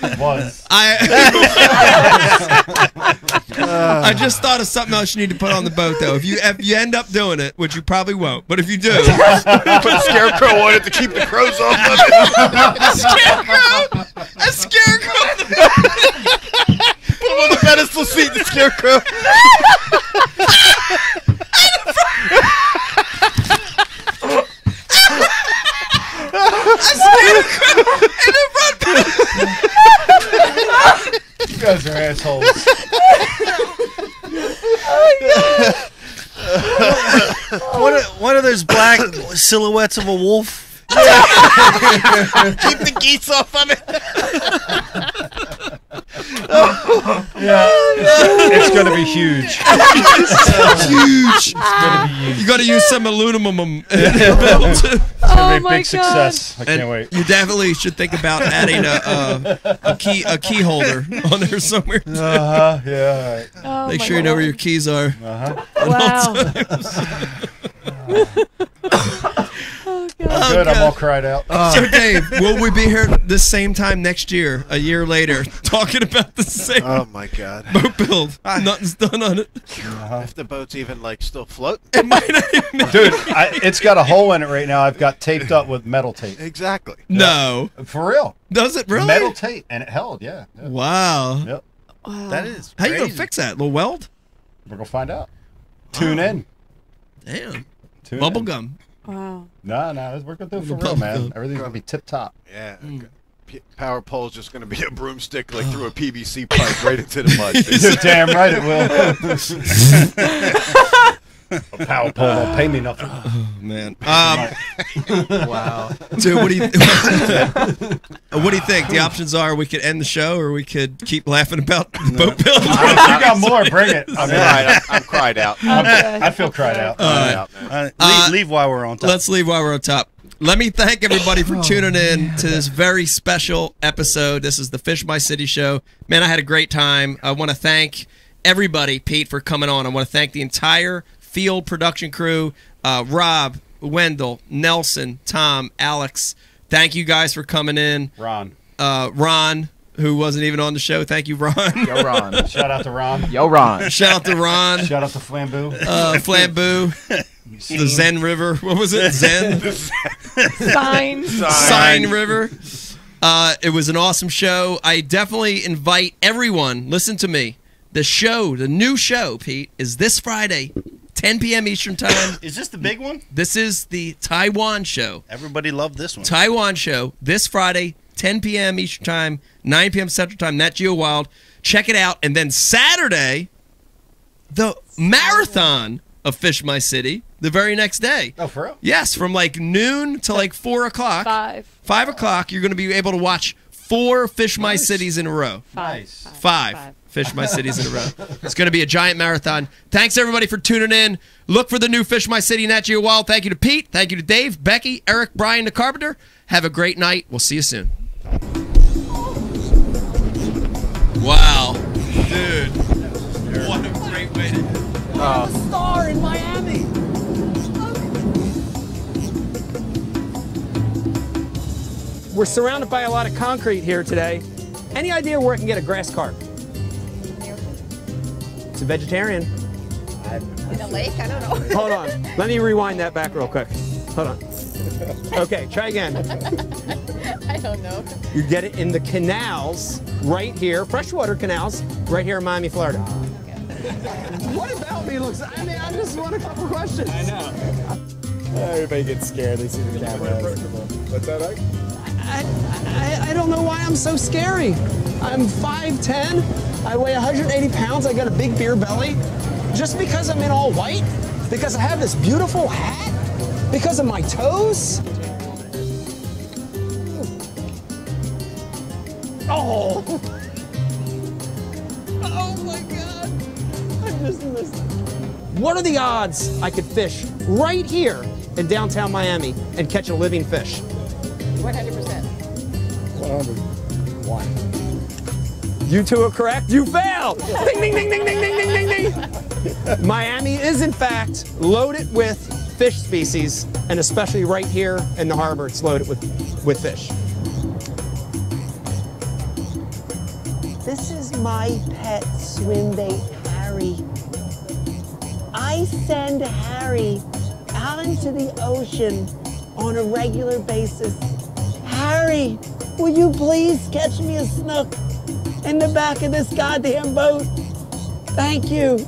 It was. I just thought of something else you need to put on the boat, though. If you end up doing it, which you probably won't, but if you do, put a scarecrow on it to keep the crows off of it. A scarecrow. Put him on the pedestal seat, the scarecrow. You guys are assholes. One of those black silhouettes of a wolf. Keep the geese off of it. Yeah, it's going to be huge. Huge. It's going to be huge. You got to use some aluminum. It's going to be a big success. I can't wait. You definitely should think about adding a key holder on there somewhere. Yeah. Right. Oh Make my sure you know God. where your keys are. I'm good. I'm all cried out. So, Dave, will we be here the same time next year, a year later, talking about the same? Oh my God! Boat build. Nothing's done on it. If the boat's even like still float, it might not even. Dude, it's got a hole in it right now. I've got taped up with metal tape. Exactly. No. For real. Does it really? Metal tape, and it held. Yeah. Wow. Yep. That is. How you gonna crazy. fix that? A little weld? We're gonna find out. Tune in. Damn. Tune Bubble in. gum. Wow. No, we're gonna do it for real, man. Everything's gonna be tip top. yeah. Power pole's just going to be a broomstick like through a PVC pipe right into the mud. You're damn right it will. A power pole don't pay me nothing. Oh man. Wow. Dude, what do you think? The options are we could end the show or we could keep laughing about boat building. If you got more, bring it. I'm cried out. I feel cried out. Leave while we're on top. Let's leave while we're on top. Let me thank everybody for tuning in to this very special episode. This is the Fish My City show. Man, I had a great time. I want to thank everybody, Pete, for coming on. I want to thank the entire field production crew, Rob, Wendell, Nelson, Tom, Alex. Thank you guys for coming in. Ron, who wasn't even on the show. Thank you, Ron. Yo, Ron. Shout out to Ron. Yo, Ron. Shout out to Ron. Shout out to Flambeau. Flambeau. The Zen River. What was it? Zen? Sign River. It was an awesome show. I definitely invite everyone, listen to me. The new show, Pete, is this Friday, 10 p.m. Eastern Time. Is this the big one? This is the Taiwan show. Everybody loved this one. Taiwan show, this Friday, 10 p.m. Eastern Time, 9 p.m. Central Time, Nat Geo Wild. Check it out. And then Saturday, the marathon of Fish My City, the very next day. Oh, for real? Yes, from like noon to like 4 o'clock. 5 o'clock, you're going to be able to watch 4 Fish My Cities in a row. Five Fish My Cities in a row. It's going to be a giant marathon. Thanks, everybody, for tuning in. Look for the new Fish My City Nat Geo Wild. Thank you to Pete. Thank you to Dave, Becky, Eric, Brian, the Carpenter. Have a great night. We'll see you soon. Wow. Dude. What a great way to... Star in Miami. We're surrounded by a lot of concrete here today. Any idea where I can get a grass carp? It's a vegetarian. In a lake? I don't know. Hold on. Let me rewind that back real quick. Hold on. Okay, try again. I don't know. You get it in the canals right here, freshwater canals, right here in Miami, Florida. What about me looks... I mean, I just want a couple questions. I know. Everybody gets scared. They see the camera. What's that like? I don't know why I'm so scary. I'm 5'10". I weigh 180 pounds. I got a big beer belly. Just because I'm in all white? Because I have this beautiful hat? Because of my toes? Oh! Oh my God! I just missed it. What are the odds I could fish right here in downtown Miami and catch a living fish? 100%. 101. You two are correct. You failed! Ding, ding, ding, ding, ding, ding, ding, ding, ding. Miami is, in fact, loaded with fish species, and especially right here in the harbor, it's loaded with fish. This is my pet swim bait, Harry. I send Harry out into the ocean on a regular basis. Harry, will you please catch me a snook in the back of this goddamn boat? Thank you.